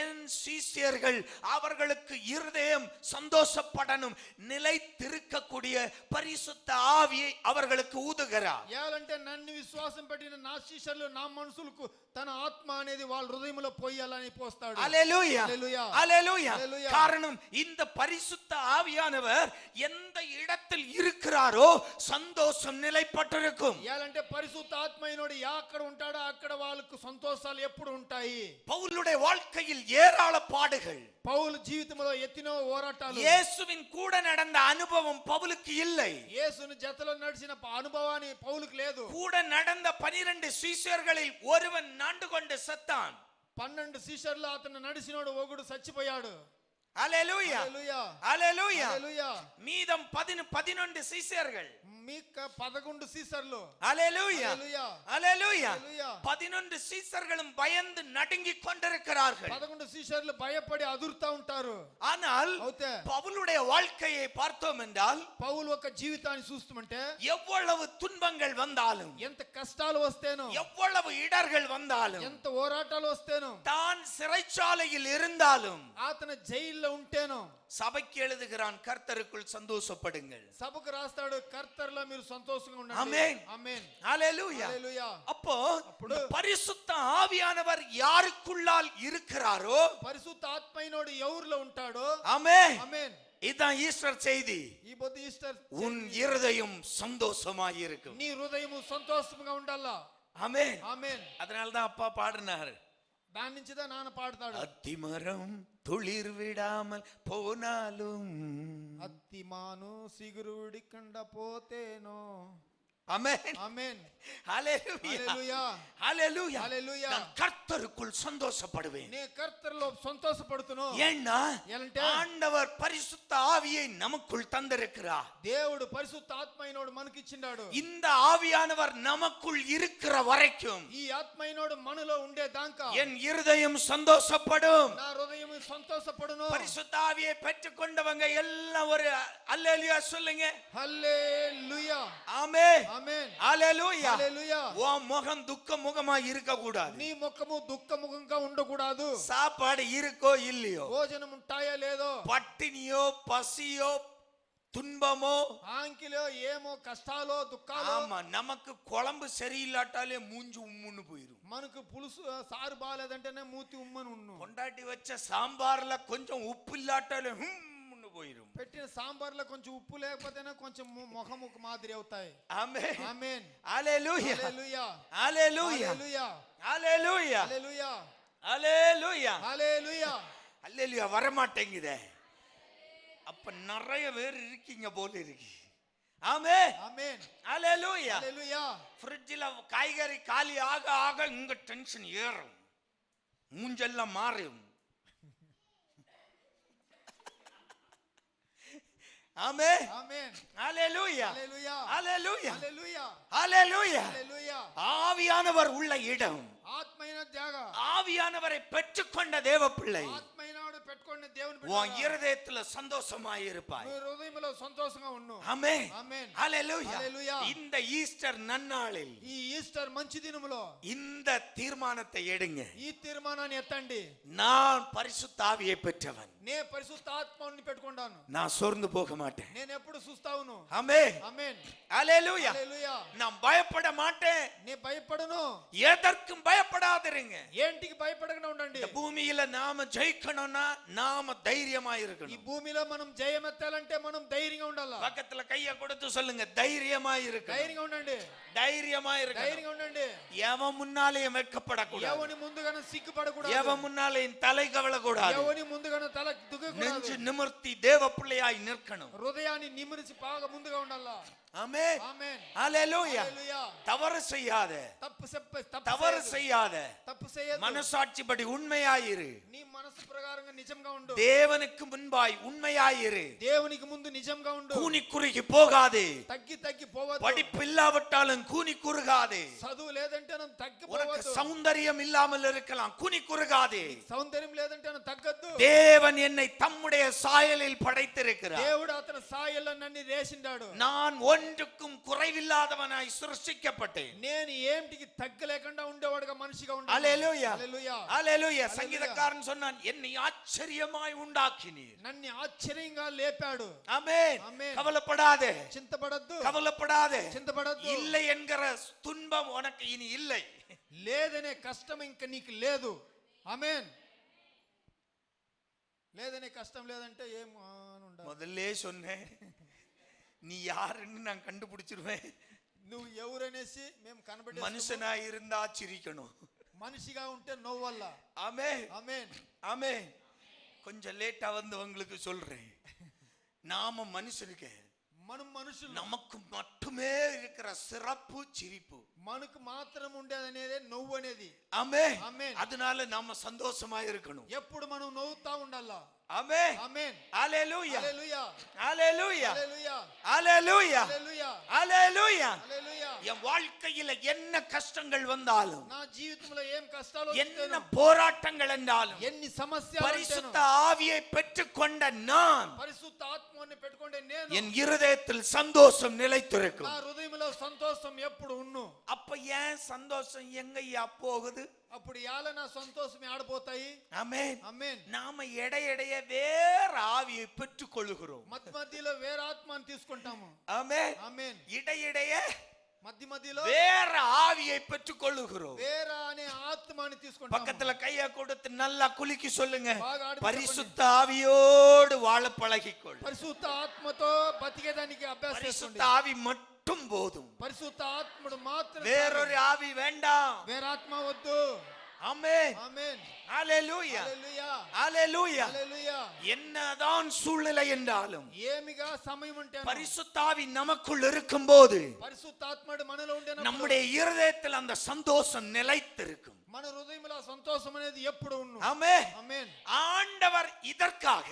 என் சீஷர்கள் அவர்களுக்கு இருதயம் சந்தோஷப்படணும், நிலைத்திருக்கக்கூடிய பரிசுத்த ஆவியை அவர்களுக்கு ஊதுகிறார். ఎలంటే నన్ను విశ్వాసం పెట్టిన నా శిష్యులు నా మనుషులకు తన ఆత్మ అనేది వాళ్ళ హృదయంలో పోయాలని పోస్తాడు. ஹalleluya. హల్లెలూయా. ஹalleluya. ஹalleluya. காரணம் இந்த பரிசுத்த ஆவியானவர் எந்த இடத்தில் இருக்கிறாரோ சந்தோஷம் நிலைப்பட்டிருக்கும். ఎలంటే పరిశుద్ధ ఆత్మైనోడు ఎక్కడ ఉంటాడో అక్కడ వాళ్ళకు సంతోషాలు ఎప్పుడు ఉంటాయి. பவுலுடைய வாழ்க்கையில் ஏராள பாடுகள். పౌలు జీవితంలో ఎత్తినో పోరాటాలు. இயேசுவின் கூட நடந்த அனுபவம் பவுலுக்கு இல்லை. యేసుని జతలో నడిచిన అనుభవాన్ని పౌలుకు లేదు. கூட நடந்த 12 சீஷர்களில் ஒருவன் நாண்டு கொண்டு செத்தான். 12 శిష్యుల్లో అతను నడిచినోడు ఒకడు చచ్చిపోయాడు. ஹalleluya. హల్లెలూయా. ஹalleluya. హల్లెలూయా. மீதம் 11 சீஷர்கள். మీక 11 శిష్యులు. ஹalleluya. హల్లెలూయా. ஹalleluya. హల్లెలూయా. 11 சீஷர்களும் பயந்து நடுங்கிக் கொண்டிருக்கிறார்கள். 11 శిష్యులు భయపడి అదురుతా ఉంటారు. ஆனால் అయితే பவுலுடைய வாழ்க்கையை பார்த்தோம் என்றால் పౌలు ఒక జీవితాన్ని చూస్తుంటే எவ்வளவு துன்பங்கள் வந்தாலும், ఎంత కష్టాలు వస్తేనో, எவ்வளவு இடர்கள் வந்தாலும், ఎంత పోరాటాలు వస్తేనో, தான் சிறைச்சாலையில் இருந்தாலும் అతను జైల్లో ఉంటేనో சபைக்கு எழுதுகிறான், கர்த்தருக்குள் சந்தோஷப்படுங்கள். సభకు రాస్తాడు, కర్తర్లో మీరు సంతోషంగా ఉండండి. ஆமென். ఆమేన్. ஹalleluya. హల్లెలూయా. அப்போ అప్పుడు பரிசுத்த ஆவியானவர் யாருக்குள்ளால் இருக்கிறாரோ, పరిశుద్ధ ఆత్మైనోడు ఎవరిలో ఉంటాడో, ஆமென், ఆమేన్. இதான் ஈஸ்டர் செய்தி. ఈ పొద్దు ఈస్టర్ உன் இருதயம் சந்தோஷமாய் இருக்கும். నీ హృదయము సంతోషంగా ఉండాలా. ஆமென். ఆమేన్. அதனால தான் அப்பா பாடினாரு, దాని నుంచి தான் నాన్న పాడతాడు. அத்திமரம் துளிர் விடாமல் போனாலும். అత్తిమాను సిగురుడి కండ పోతేనో. ஆமென். ఆమేన్. ஹalleluya. హల్లెలూయా. ஹalleluya. హల్లెలూయా. நான் கர்த்தருக்குள் சந்தோஷப்படுவேன். నే కర్తర్లో సంతోషపడుతును. ஏன்னா ఎలంటే ஆண்டவர் பரிசுத்த ஆவியை நமக்குள் தந்திருக்கிறார். దేవుడు పరిశుద్ధ ఆత్మైనోడు మనకిచ్చిండాడు. இந்த ஆவியானவர் நமக்குள் இருக்கிற வரைக்கும் ఈ ఆత్మైనోడు మనలో ఉండే దాకా என் இருதயம் சந்தோஷப்படும். నా హృదయం సంతోషపడును. பரிசுத்த ஆவியை பெற்றுக்கொண்டவங்க எல்லாம் ஒரு அல்லேலூயா சொல்லுங்க. హల్లెలూయా. ஆமென். ఆమేన్. ஹalleluya. హల్లెలూయా. உன் முகம் துக்க முகமா இருக்க கூடாது. నీ ముఖము దుఃఖముఖంగా ఉండకూడదు. சாப்பாடு இருக்கோ இல்லையோ, భోజనం ఉంటాయో లేదో, பட்டினியோ பசியோ துன்பமோ, ఆంకిలో ఏమో కష్టాలో దుఃఖాలో, ஆமா, நமக்கு குழம்பு சரியில்லாட்டாலே மூஞ்சி உம்முன்னு போயிரும். మనకు పులుసు సారు బాలేదంటేనే మూతి ఉమ్మని ఉన్ను. கொண்டாட்டி வச்ச சாம்பார்ல கொஞ்சம் உப்பு இல்லாட்டாலே ஹும்முன்னு போயிரும். పెట్టిన సాంబార్లో కొంచెం ఉప్పు లేకపోతేనే కొంచెం ముఖము మాదిరి అవుతాయి. ஆமென். ఆమేన్. ஹalleluya. హల్లెలూయా. ஹalleluya. హల్లెలూయా. ஹalleluya. హల్లెలూయా. ஹalleluya. హల్లెలూయా. ஹalleluya வர மாட்டேங்குதே. அப்ப நிறைய பேர் இருக்கீங்க போல இருக்கு. ஆமென். ఆమేన్. ஹalleluya. హల్లెలూయా. ஃப்ரிட்ஜ்ல காய்கறி காலி ஆக ஆக இங்க டென்ஷன் ஏறும், மூஞ்செல்லாம் மாறும். ஆமென். ஆமென். ஹalleluya. ஹalleluya. ஹalleluya. ஹalleluya. ஹalleluya. ஹalleluya. ஆவியானவர் உள்ள இடம், ఆత్మైన జాగ, ஆவியானவரை பெற்றுக்கொண்ட தேவ பிள்ளை ఆత్మైనాడు పెట్టుకొని దేవుని உன் బిడ్డ இருதயத்துல சந்தோஷமாய் இருப்பாய். నీ హృదయంలో సంతోషంగా ఉండు. ஆமென். ఆమేన్. ஹalleluya. హalleluya. இந்த ஈஸ்டர் நன்னாளில் ఈ ఈస్టర్ మంచి దినములో இந்த தீர்மானத்தை எடுங்க. ఈ తీర్మానాన్ని ఎత్తండి. நான் பரிசுத்த ஆவியை பெற்றவன், నే పరిశుద్ధ ఆత్మని పెట్టుకుంటాను, நான் சோர்ந்து போக மாட்டேன். నేను ఎప్పుడు చూస్తావును. ஆமென். ఆమేన్. ஹalleluya. హalleluya. நான் பயப்பட மாட்டேன். నే భయపడను. எதற்கும் பயப்படாதிருங்க. ఏంటికి భయపడకుండా ఉండండి. இந்த பூமியில நாம ஜெயிக்கணும்னா நாம தைரியமா ఈ இருக்கணும். భూమిలో మనం జయమెత్తాలంటే మనం ధైర్యంగా ఉండాలి. பக்கத்துல கைய கொடுத்து சொல்லுங்க, தைரியமா இருக்கணும். ధైర్యంగా ఉండండి. தைரியமா இருக்கணும். ధైర్యంగా ఉండండి. எவன் முன்னாலேயும் வெட்கப்படக்கூடாது. ఎవని ముందుగానే సిగ్గుపడకూడదు. எவன் முன்னாலேயும் தலை கவலக்கூடாது. ఎవని ముందుగానే తల దుగ్గకూడదు. நெஞ்சு நிமிர்த்தி தேவ பிள்ளையாய் நிற்கணும். హృదయాన్ని నిమిరిచి బాగా ముందుగా ఉండాలి. ஆமென். ఆమేన్. ஹalleluya. హల్లెలూయా. தவறு செய்யாத, తప్పు செய்யாத, చేయదు. மனசாட்சிப்படி உண்மையாயிரு. నీ మనసు ప్రకారంగా నిజంగా ఉండు. தேவனுக்கு முன்பாய் உண்மையாயிரு. దేవునికి ముందు నిజంగా ఉండు. கூனி குறுகி போகாதே. తగ్గి పోవద్దు. படிப்பில்லாவிட்டாலும் கூனி குறுகாதே. చదువు లేదంటే మనం உனக்கு తగ్గిపోవద్దు. சௌந்தரியம் இல்லாமல் இருக்கலாம், கூனி குறுகாதே. సౌందర్యం లేదంటే మనం తగ్గద్దు. தேவன் என்னை தம்முடைய சாயலில் படைத்திருக்கிறார். దేవుడు అతని సాయల్లో నన్ను వేసిండాడు. நான் ஒன்றுக்கும் குறைவில்லாதவனாய் சிருஷ்டிக்கப்பட்டேன். నేను ఏంటికి తగ్గలేకుండా ఉండేవాడుగా మనిషిగా ఉండాలి. ஹalleluya. హల్లెలూయా. ஹalleluya. சங்கீதக்காரன் சொன்னான், என்னை ஆச்சரியமாய் உண்டாக்கினீர். నన్ను ఆశ్చర్యంగా లేపాడు. ஆமென். ஆமென். கவலைப்படாதே, చింతపడద్దు. கவலைப்படாதே. చింతపడద్దు. இல்லை என்கிற துன்பம் உனக்கு இனி இல்லை. లేదనే కష్టం ఇంకా నీకు లేదు. ఆమేన్. లేదనే కష్టం లేదంటే ఏం అని ఉండాలి. முதல்ல சொன்னேன், நீ யாருன்னு நான் கண்டுபிடிச்சிருவேன். నువ్వు ఎవరనేసి మేము కనబడే மனுஷனா இருந்தா சிரிக்கணும். మనిషిగా ఉంటే నవ్వల్ల. ஆமென். ఆమేన్. ஆமென். கொஞ்சம் லேட்டா வந்து உங்களுக்கு சொல்றேன், நாம மனுஷனுக்கு మనం మనుషులు, நமக்கு மட்டுமே இருக்கிற சிறப்பு சிரிப்பு. మనకు మాత్రం ఉండేదనేదే నవ్వు అనేది. ஆமென். ఆమేన్. அதனால நாம சந்தோஷமா இருக்கணும். ఎప్పుడు మనం నవ్వుతా ఉండాలా. ஆமென். ఆమేన్. ஹalleluya. హల్లెలూయా. ஹalleluya. హల్లెలూయా. ஹalleluya. హల్లెలూయా. ஹalleluya. హల్లెలూయా. என் வாழ்க்கையில என்ன கஷ்டங்கள் வந்தாலும், నా జీవితంలో ఏం కష్టాలు என்ன వచ్చానో, போராட்டங்கள் என்றாலும், ఎన్ని సమస్యలు பரிசுத்த వచ్చానో, ஆவியை பெற்றுக்கொண்ட நான் పరిశుద్ధ ఆత్మని పెట్టుకుంటే నేను என் இருதயத்தில் சந்தோஷம் నా நிலைத்திருக்கும். హృదయంలో సంతోషం ఎప్పుడు ఉన్ను. அப்ப ஏன் சந்தோஷம் எங்கய்யா போகுது? అప్పుడు యాల నా సంతోషం ఆడిపోతాయి. ஆமென். ఆమేన్. நாம இடையிடைய வேற ஆவியை பெற்றுக் கொள்கிறோம். మధ్యలో వేరే ఆత్మని తీసుకుంటాము. ஆமென். ఆమేన్. இடையிடைய మధ్యలో வேற ஆவியை பெற்றுக் கொள்கிறோம். వేరే అనే ఆత్మని తీసుకుంటాము. பக்கத்துல கைய கொடுத்து நல்லா குலுக்கி சொல்லுங்க, బాగా ఆడి பரிசுத்த ஆவியோடு வாழ பழகிக்கொள். పరిశుద్ధ ఆత్మతో బతికేదానికి అభ్యాసం பரிசுத்த చేసుకోండి. ஆவி மட்டும் போதும், పరిశుద్ధ ఆత్ముడు మాత్రం வேறொரு ஆவி வேண்டாம். వేరే ఆత్మ వద్దు. ஆமென். ఆమేన్. ஹalleluya. హల్లెలూయా. ஹalleluya. హల్లెలూయా. என்னதான் சூழ்நிலை என்றாலும் ఏమిగా సమయం ఉంటే பரிசுத்த ஆவி நமக்குள் இருக்கும்போது పరిశుద్ధ ఆత్మడు మనలో ఉండే நம்முடைய இருதயத்தில் அந்த சந்தோஷம் நிலைத்திருக்கும். మన హృదయంలో సంతోషం అనేది ఎప్పుడు ఉన్ను. ஆமென். ఆమేన్. ஆண்டவர் இதற்காக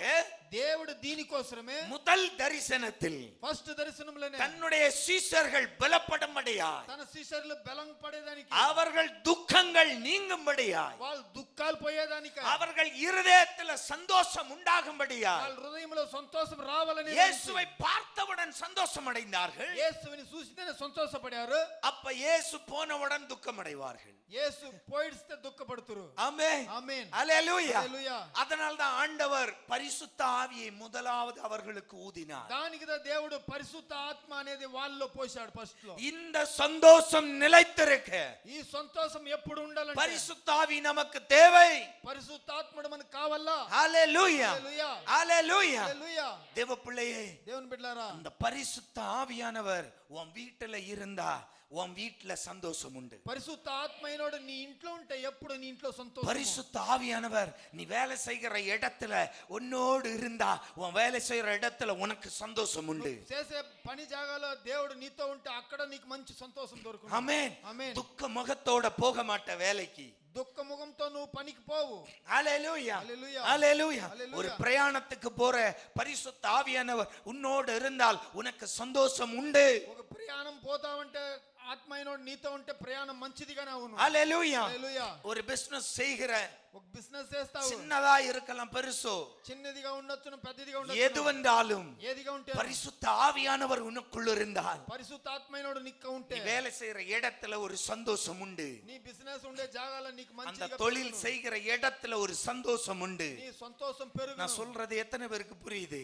దేవుడు దీనికోసమే முதல் தரிசனத்தில் ఫస్ట్ దర్శనంలోనే தன்னுடைய சீஷர்கள் பலப்படும்படியாய், తన శిష్యులు బలం పడేదానికి, அவர்கள் துக்கங்கள் நீங்கும்படியாய், వాళ్ళ దుఃఖాలు పోయేదానికి, அவர்கள் இருதயத்தில் சந்தோஷம் உண்டாகும்படியாய், వాళ్ళ హృదయంలో సంతోషం రావాలని இயேசுவை பார்த்தவுடன் சந்தோஷம் அடைந்தார்கள். యేసుని చూసినే సంతోషపడారు. அப்ப இயேசு போனவுடன் துக்கம் அடைவார்கள். యేసు పోయిస్తే దుఃఖపడుతురు. ஆமென். ఆమేన్. ஹalleluya. హల్లెలూయా. அதனால தான் ஆண்டவர் பரிசுத்த ஆவியை முதலாவது அவர்களுக்கு ஊதினார். దానికి దేవుడు పరిశుద్ధ ఆత్మ అనేది వాళ్ళలో పోశాడు ఫస్ట్ లో. இந்த சந்தோஷம் நிலைத்திருக்க ఈ సంతోషం ఎప్పుడు ఉండాలంటే பரிசுத்த ஆவி நமக்கு தேவை. పరిశుద్ధ ఆత్మడు మనకు కావాలా. ஹalleluya. హల్లెలూయా. ஹalleluya. హల్లెలూయా. தேவ பிள்ளையே, దేవుని బిడ్డలారా, அந்த பரிசுத்த ஆவியானவர் உன் வீட்டுல இருந்தா உன் வீட்டுல சந்தோஷம் உண்டு. పరిశుద్ధ ఆత్మైనోడు నీ ఇంట్లో ఉంటే ఎప్పుడు నీ ఇంట్లో సంతోషం. பரிசுத்த ஆவியானவர் நீ வேலை செய்கிற இடத்துல உன்னோடு இருந்தா உன் வேலை செய்கிற இடத்துல உனக்கு சந்தோஷம் உண்டு. చేసే పని జాగాలో దేవుడు నీతో ఉంటే అక్కడ నీకు మంచి సంతోషం దొరుకుతుంది. ஆமென். ఆమేన్. துக்க முகத்தோட போக மாட்ட வேலைக்கு. దుఃఖ ముఖంతో నువ్వు పనికి పోవు. ஹalleluya Hallelujah. ஹalleluya Hallelujah. ஒரு பிரயாணத்துக்கு போற பரிசுத்த ஆவியானவர் உன்னோடு இருந்தால் உனக்கு சந்தோஷம் உண்டு. ఒక ప్రయాణం పోతావంటే ఆత్మ అయినోడు నీతో ఉంటే ప్రయాణం మంచిదిగానే అవును. ஹalleluya Hallelujah. ஒரு பிசினஸ் செய்கிற ఒక బిజినెస్ చేస్తావు, சின்னதா இருக்கலாம் பெருசோ చిన్నదిగా ఉండొచ్చును పెద్దదిగా ఉండొచ్చు, எதுவென்றாலும் ఏదిగా ఉంటే பரிசுத்த ஆவியானவர் உனக்குள்ள இருந்தால் పరిశుద్ధ ఆత్మ అయినోడు నీకు ఉంటే நீ வேலை செய்யற இடத்துல ஒரு சந்தோஷம் உண்டு. నీ బిజినెస్ ఉండే జాగాలో నీకు அந்த మంచిగా தொழில் செய்கிற இடத்துல ஒரு சந்தோஷம் உண்டு. నీ సంతోషం పెరుగును. நான் சொல்றது எத்தனை பேருக்கு புரியுது?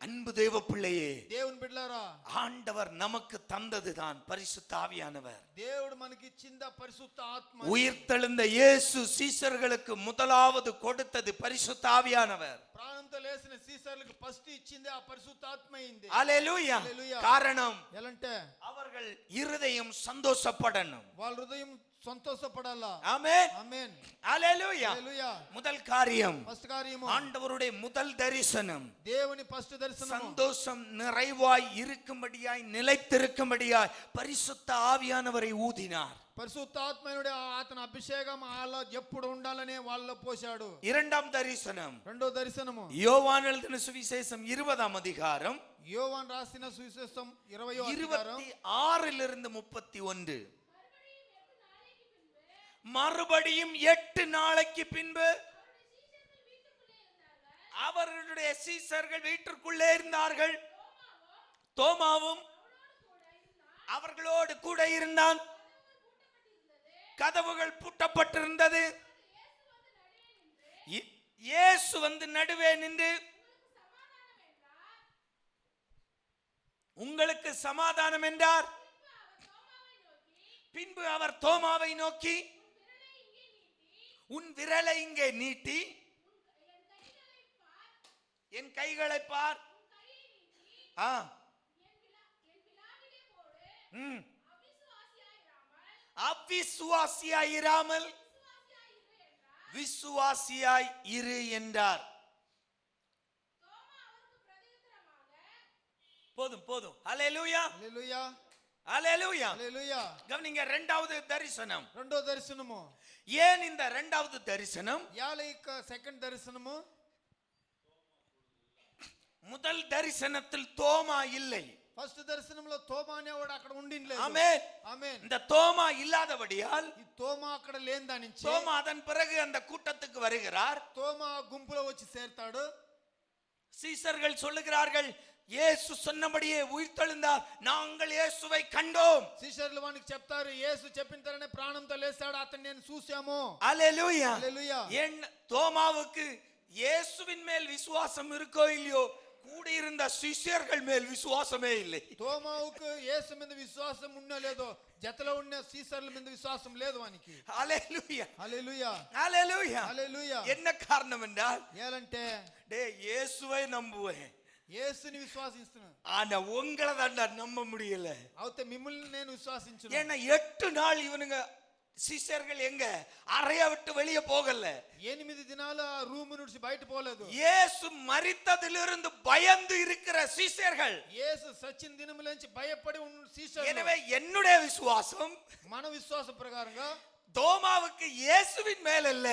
அன்பு தேவ பிள்ளையே, దేవుని బిడ్డలారా, ஆண்டவர் நமக்கு தந்ததுதான் பரிசுத்த ஆவியானவர். దేవుడు మనకి ఇచ్చింద పరిశుద్ధ ఆత్మ. உயிர்த்தெழுந்த இயேசு சீசர்களுக்கு முதலாவது கொடுத்தது பரிசுத்த ஆவியானவர். ప్రాణంతో లేచిన సీసర్లకు ఫస్ట్ ఇచ్చింది ఆ పరిశుద్ధ ఆత్మ అయింది. ஹalleluya. Hallelujah. காரணம் ఎలంటే அவர்கள் இருதயம் சந்தோஷப்படணும். వాళ్ళ హృదయం సంతోషపడాలా. ஆமென் ఆమేన్. ஹalleluya. హల్లెలూయా. முதல் காரியம் ఫస్ట్ కార్యము ஆண்டவருடைய முதல் தரிசனம் దేవుని ఫస్ట్ దర్శనము. சந்தோஷம் நிறைவாய் இருக்கும்படியாய் நிலைத்திருக்கும்படியாய் பரிசுத்த ஆவியானவரை ஊதினார். పరిశుద్ధ ఆత్మనుడే అతని అభిషేకం అలా ఎప్పుడు ఉండాలనే వాళ్ళలో పోశాడు. இரண்டாம் தரிசனம் రెండో దర్శనము யோவான் எழுதின சுவிசேஷம் 20ஆம் அதிகாரம் యోవాను రాసిన సువిశేషం 20వ అధ్యాయం 26 31. மறுபடியும் 8 நாளைக்கு பின்பு அவர்களுடைய சீசர்கள் வீட்டிற்குள்ளே இருந்தார்கள். தோமாவும் அவர்களோடு கூட இருந்தான். கதவுகள் பூட்டப்பட்டிருந்தது. இயேசு வந்து நடுவே நின்று உங்களுக்கு சமாதானம் என்றார். பின்பு அவர் தோமாவை நோக்கி உன் விரலை இங்கே நீட்டி என் கைகளை பார். அவிசுவாசியாயிராமல் விசுவாசியாய் இரு என்றார். போதும் போதும். ஹல்லேலூயா హల్లెలూయా. ஹல்லேலூயா. హల్లెలూయా. கவனிங்க, இரண்டாவது தரிசனம். రెండో దర్శనము. ஏன் இந்த இரண்டாவது தரிசனம்? యాలైక సెకండ్ దర్శనము. முதல் தரிசனத்தில் தோமா இல்லை. ఫస్ట్ దర్శనంలో తోమా అనేవాడు అక్కడ ఉండినలేదు. ஆமென். ఆమేన్. இந்த தோமா இல்லாதபடியால் ఈ తోమా అక్కడ లేని దాని నుంచి தோமா அதன் பிறகு அந்த கூட்டத்துக்கு வருகிறார். తోమా గుంపులో వచ్చి చేరతాడు. சீசர்கள் சொல்லுகிறார்கள், இயேசு சொன்னபடியே உயிர்த்தெழுந்தார், நாங்கள் இயேசுவை கண்டோம். శిష్యులు వానికి చెప్తారు, యేసు చెప్పిన తరనే ప్రాణంతో లేచాడు, అతన్ని నేను చూసాము. ஹல்லேலூயா. హల్లెలూయా. ஏன் தோமாவுக்கு இயேசுவின் மேல் விசுவாசம் இருக்கோ இல்லையோ, கூட இருந்த சிஷ்யர்கள் மேல் விசுவாசமே இல்லை. తోమావుకు యేసు మీద విశ్వాసం ఉన్నా లేదో, జతలో ఉన్న శిష్యుల మీద విశ్వాసం లేదు వానికి. ஹல்லேலூயா. హల్లెలూయా. ஹல்லேலூயா. హల్లెలూయా. என்ன காரணம் என்றால், ఏలంటే டேய் இயேசுவை நம்புவேன், యేసుని విశ్వాసిస్తున్నాను, ஆனா உங்களை தான் நம்ப முடியல. అవుతే మిమ్మల్ని నేను విశ్వాసించును. ஏன்னா 8 நாள் இவனுங்க சிஷ்யர்கள் எங்க அறைய விட்டு வெளியே போகல. 8 దినాలు ఆ రూమ్ నుంచి బయట పోలేదు. இயேசு மரித்ததிலிருந்து பயந்து இருக்கிற சிஷ்யர்கள். యేసు సచిన దినముల నుంచి భయపడి ఉన్న శిష్యులు. எனவே என்னுடைய விசுவாசம் మన విశ్వాస ప్రకారంగా தோமாவுக்கு இயேசுவின் மேல் அல்ல,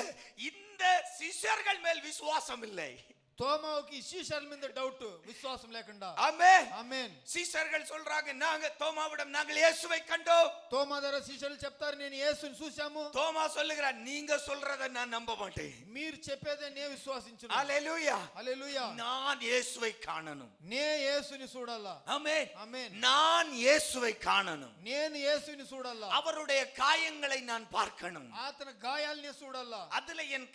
இந்த சிஷ்யர்கள் மேல் விசுவாசம் இல்லை. తోమావుకి శిష్యుల మీద డౌట్, విశ్వాసం లేకుండా. ஆமென். ఆమేన్. சீஷர்கள் சொல்றாங்க, நாங்க தோமாவிடம் நாங்கள் இயேசுவை கண்டோம். తోమా దగ్గర శిష్యులు చెప్తారు, నేను యేసుని చూసాము. தோமா சொல்லுகிறார், நீங்க சொல்றதை நான் நம்ப மாட்டேன். మీరు చెప్పేదే నే విశ్వాసించును. ஹல்லேலூயா. హల్లెలూయా. நான் இயேசுவை காணணும். నే యేసుని చూడాలా. ஆமென். ఆమేన్. நான் இயேசுவை காணணும். నేను యేసుని చూడాలా. அவருடைய காயங்களை நான் பார்க்கணும். అతని గాయాల్ని చూడాలా. அதுல என்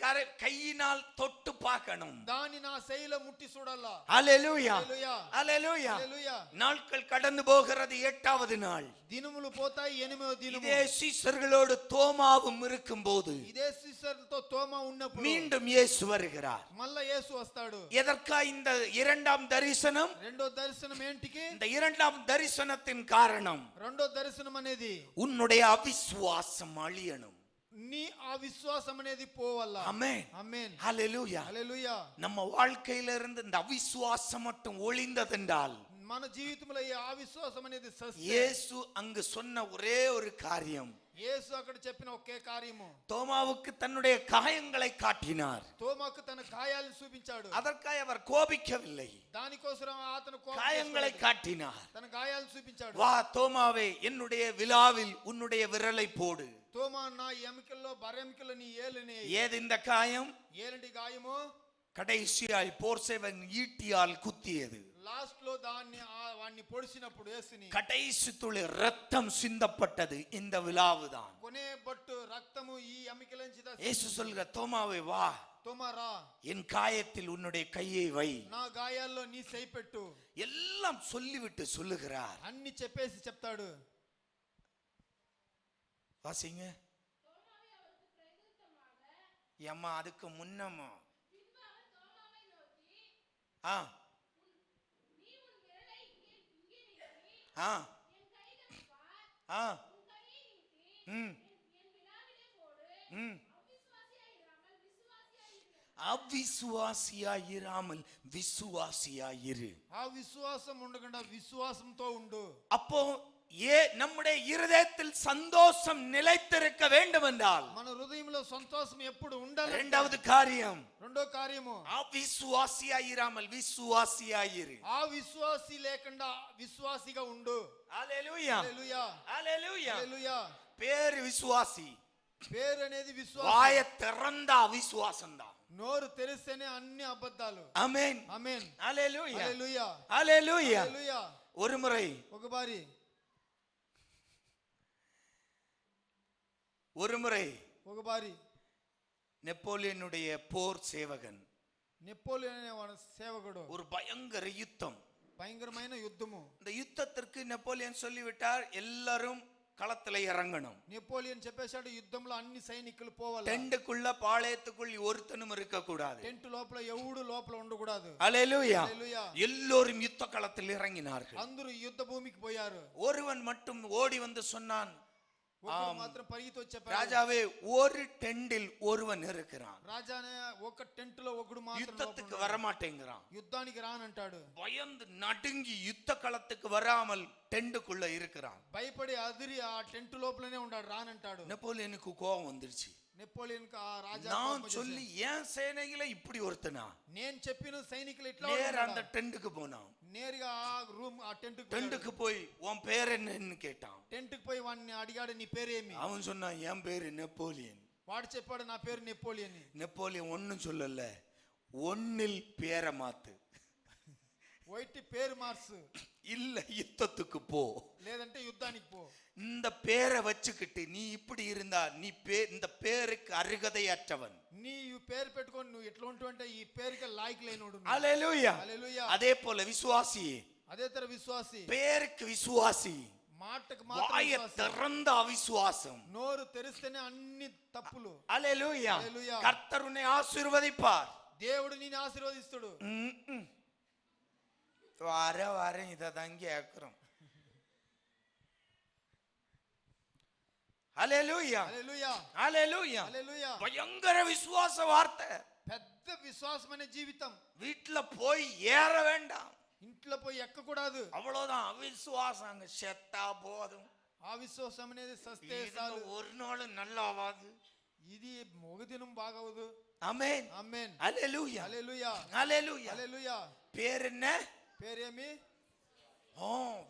கையினால் தொட்டு பார்க்கணும். దాని నా శైల ముట్టి చూడాలా. ஹல்லேலூயா. హల్లెలూయా. ஹல்லேலூயா. హల్లెలూయా. நாட்கள் கடந்து போகிறது, 8வது நாள். దినములు పోతాయి, 8వ దినము. இதே சீஷர்களோடு தோமாவும் இருக்கும்போது ఇదే శిష్యులతో తోమా ఉన్నప్పుడు மீண்டும் இயேசு வருகிறார். మళ్ళా యేసు వస్తాడు. எதற்கா இந்த இரண்டாம் தரிசனம்? రెండో దర్శనం ఏంటికి? இந்த இரண்டாம் தரிசனத்தின் காரணம், రెండో దర్శనం అనేది உன்னுடைய அவிசுவாசம் அழியணும். నీ ఆ విశ్వాసం అనేది పోవాలా. ஆமென். ఆమేన్. ஹல்லேலூயா. హల్లెలూయా. நம்ம வாழ்க்கையில இருந்து இந்த அவிசுவாசம் மட்டும் ஒளிந்ததென்றால், మన జీవితంలో ఈ ఆ విశ్వాసం అనేది இயேசு அங்கு சொன்ன ஒரே ஒரு காரியம், యేసు అక్కడ చెప్పిన ఒకే కార్యము, தோமாவுக்கு தன்னுடைய காயங்களை காட்டினார். తోమాకు తన గాయాలను చూపించాడు. அதற்காக அவர் கோபிக்கவில்லை, దానికోసం అతను காயங்களை காட்டினார். తన గాయాలను చూపించాడు. வா தோமாவே, என்னுடைய விலாவில் உன்னுடைய விரலை போடு. తోమా, నా ఎముకల్లో బరెముకల్లో నీ ఏలుని. ஏது இந்த காயம்? ఏలంటి గాయము? கடைசியாய் போர்சேவன் ஈட்டியால் குத்தியது. లాస్ట్ లో దాన్ని వాడిని పొడిచినప్పుడు యేసుని கடைசி துளி ரத்தம் சிந்தப்பட்டது இந்த விலாவுதான். కొనే బొట్టు రక్తము ఈ ఎముకలోంచి இயேசு சொல்கிற, தோமாவே வா, తోమా రా, என் காயத்தில் உன்னுடைய கையை வை. నా గాయాల్లో నీ చేయి పెట్టు. எல்லாம் சொல்லிவிட்டு சொல்லுகிறார். అన్ని చెప్పేసి చెప్తాడు. வாசிங்க. அம்மா அதுக்கு முன்னமா ஆ ஆ ஆ ம் ம் அவிசுவாசியாயிராமல் விசுவாசியாயிரு. ఆ విశ్వాసం ఉండకుండా విశ్వాసంతో ఉండు. அப்போ நம்முடைய இருதயத்தில் சந்தோஷம் நிலைத்திருக்க வேண்டும் என்றால் మన హృదయంలో సంతోషం ఎప్పుడు ఉండాలి. இரண்டாவது காரியம், రెండో కార్యము, அவிசுவாசியாயிராமல் விசுவாசியாயிரு. ఆ విశ్వాసి లేకుండా విశ్వాసిగా ఉండు. హల్లెలూయా, హల్లెలూయా, హల్లెలూయా. హల్లెలూయా. பேரு விசுவாசி, పేరు అనేది విశ్వాసం. வாயை திறந்தா விசுவாசம் தான். నోరు తెరిస్తేనే అన్ని అబద్ధాలు. ஆமென், ఆమేన్, ஹல்லேலூயா, హల్లెలూయా, ஹல்லேலூயா. హల్లెలూయా. ஒரு முறை ఒక బారి நெப்போலியனுடைய போர் சேவகன், నెపోలియన్ అనే సేవకుడు, ஒரு பயங்கர யுத்தம், భయంకరమైన యుద్ధము. இந்த யுத்தத்திற்கு நெப்போலியன் சொல்லிவிட்டார், எல்லாரும் களத்துல இறங்கணும். నెపోలియన్ చెప్పేశాడు, యుద్ధంలో అన్ని సైనికులు పోవాలి. டெண்டுக்குள்ள பாளையத்துக்குள் ஒருத்தனும் இருக்க கூடாது. టెంట్ లోపల ఎవడు లోపల ఉండకూడదు. ஹல்லேலூயா, హల్లెలూయా. எல்லோரும் யுத்த களத்தில் இறங்கினார்கள். అందరూ యుద్ధ భూమికి పోయారు. ஒருவன் மட்டும் ஓடி வந்து சொன்னான், ఒకడు మాత్రం పరిగెత్తి వచ్చి చెప్పాడు, ராஜாவே, ஒரு டெண்டில் ஒருவன் இருக்கிறான், రాజానే ఒక టెంట్ లో ఒకడు మాత్రం யுத்தத்துக்கு வர மாட்டேங்கிறான். యుద్ధానికి రానంటాడు. பயந்து நடுங்கி யுத்த களத்துக்கு வராமல் டெண்டுக்குள்ள இருக்கிறான். భయపడి అదిరి ఆ టెంట్ లోపలనే ఉన్నాడు, రానంటాడు. நெப்போலியனுக்கு கோபம் வந்துருச்சு. నెపోలియన్ ఆ రాజా நான் சொல்லி ஏன் சேனையில இப்படி ஒருத்தனா, నేను చెప్పిన సైనికులు ఇట్లా நேர அந்த டெண்டுக்கு போனான். నేరుగా ఆ రూమ్ ఆ டெண்டுக்கு போய் உன் பேர் என்னன்னு கேட்டான். టెంట్ కి పోయి వాడిని అడిగాడు, నీ పేరేమి? அவன் சொன்னான், என் பேரு நெப்போலியன். వాడు చెప్పాడు, నా పేరు నెపోలియన్. நெப்போலியன் ஒன்னும் சொல்லல, ஒன்னில் பேரை மாத்து, వైట్ పేరు మార్సు, இல்ல யுத்தத்துக்கு போ, లేదంటే యుద్ధానికి పో. இந்த பேரை வச்சுக்கிட்டு நீ இப்படி இருந்தா நீ இந்த பேருக்கு அருகதையற்றவன். నీ పేరు పెట్టుకొని నువ్వు ఎట్లా ఉంటావంటే ఈ పేరుకి లాయక్ లేనోడు. హల్లెలూయా, హల్లెలూయా. அதே போல விசுவாசி, అదే తర విశ్వాసి, பேருக்கு விசுவாசி, మాటకు మాత్రం வாயை విశ్వాసి, திறந்த அவிசுவாசம். నోరు తెరిస్తేనే అన్ని తప్పులు. హల్లెలూయా, హల్లెలూయా. கர்த்தர் உன்னை ஆசீர்வதிப்பார். దేవుడు నిన్ను ఆశీర్వదిస్తాడు. வாரம் இதான் கேட்கிறோம். హల్లెలూయా, హల్లెలూయా, హల్లెలూయా. హల్లెలూయా. பயங்கர விசுவாச வார்த்தை. పెద్ద విశ్వాసమైన జీవితం. வீட்டுல போய் ஏற வேண்டாம், ఇంట్లో పోయి ఎక్కకూడదు. அவ்வளவுதான். அவிசுவாசம் அங்க செத்தா போதும். ఆ విశ్వాసం అనేది సస్తే చాలు. ஒரு நாள் நல்லா ஆகாது, ఇది ఒక దినం బాగవదు. ஆமென், ఆమేన్, హల్లెలూయా, హల్లెలూయా, హల్లెలూయా. హల్లెలూయా. பேர் என்ன? పేరేమి?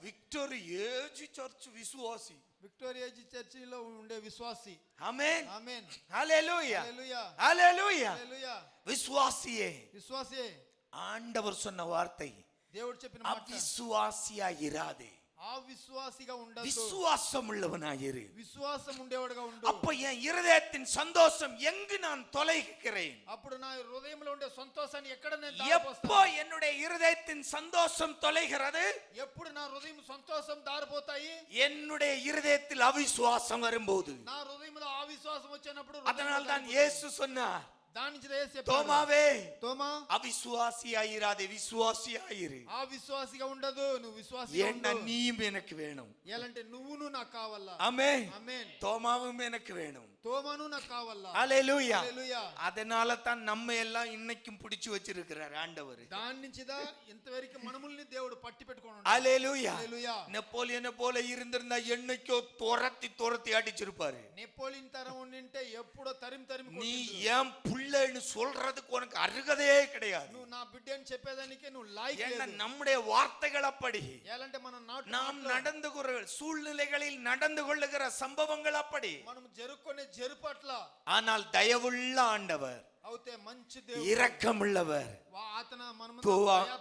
విక్టరీ ఏజ్ చర్చ్ విశ్వాసి, విక్టోరియా చర్చిలో ఉండే విశ్వాసి. ఆమేన్, ఆమేన్, హల్లెలూయా, హల్లెలూయా, హల్లెలూయా. హల్లెలూయా. விசுவாசியே, విశ్వాసే. ஆண்டவர் சொன்ன வார்த்தை, దేవుడు చెప్పిన మాట, அவிசுவாசியா இராதே, ఆ విశ్వాసిగా ఉండదు, விசுவாசம் உள்ளவனாயிரு. విశ్వాసం ఉండేవాడుగా ఉండు. அப்ப என் இருதயத்தின் சந்தோஷம் எங்கு நான் தொலைகிறேன்? అప్పుడు నా హృదయంలో ఉండే సంతోషాన్ని ఎక్కడ నేను எப்போ என்னுடைய இருதயத்தின் சந்தோஷம் தொலைகிறது? ఎప్పుడు నా హృదయం సంతోషం దారిపోతాయి? என்னுடைய இருதயத்தில் அவிசுவாசம் வரும்போது. నా హృదయంలో అవిశ్వాసం వచ్చినప్పుడు. அதனால் தான் இயேசு சொன்னார், దాని నుంచి యేసు చెప్పాడు, தோமாவே, తోమా, அவிசுவாசியாயிராதே, விசுவாசியாயிரு. ఆ విశ్వాసిగా ఉండదు, నువ్వు విశ్వాసిగా ஏன்னா ఉండు. நீயும் எனக்கு வேணும். ఎలాంటి నువ్వును నాకు కావాలా. ஆமென், ఆమేన్. தோமாவும் எனக்கு வேணும். తోమాను నాకు కావాలా. ஹalleluya. హల్లెలూయా. அதனால தான் நம்ம எல்லாம் இன்னைக்கும் பிடிச்சு வச்சிருக்கிறார் ஆண்டவர். దాని నుంచిదా ఇంతవరకు మనముల్ని దేవుడు పట్టి పెట్టుకొని ఉన్నాడు. ஹalleluya. హల్లెలూయా. நெப்போலியனை போல இருந்திருந்தா என்னைக்கோ துரத்தி அடிச்சிருப்பாரு. நெப்போலியன் தரம் ఉండింటే ఎప్పుడో తరిమి நீ ஏன் புள்ளன்னு சொல்றதுக்கு உனக்கு அருகதையே கிடையாது. నువ్వు నా బిడ్డ అని చెప్పేదానికి నువ్వు లాయక్ లేదు. ஏன்னா நம்முடைய வார்த்தைகள் அப்படி. ఏలంటే మన நாம் நடந்து சூழ்நிலைகளில் நடந்து கொள்ளுகிற சம்பவங்கள் அப்படி. మనం జరుకునే జరుపట్ల ஆனால் தயவுள்ள ஆண்டவர், అవుతే మంచి దేవుడు, இரக்கமுள்ளவர், అతను మన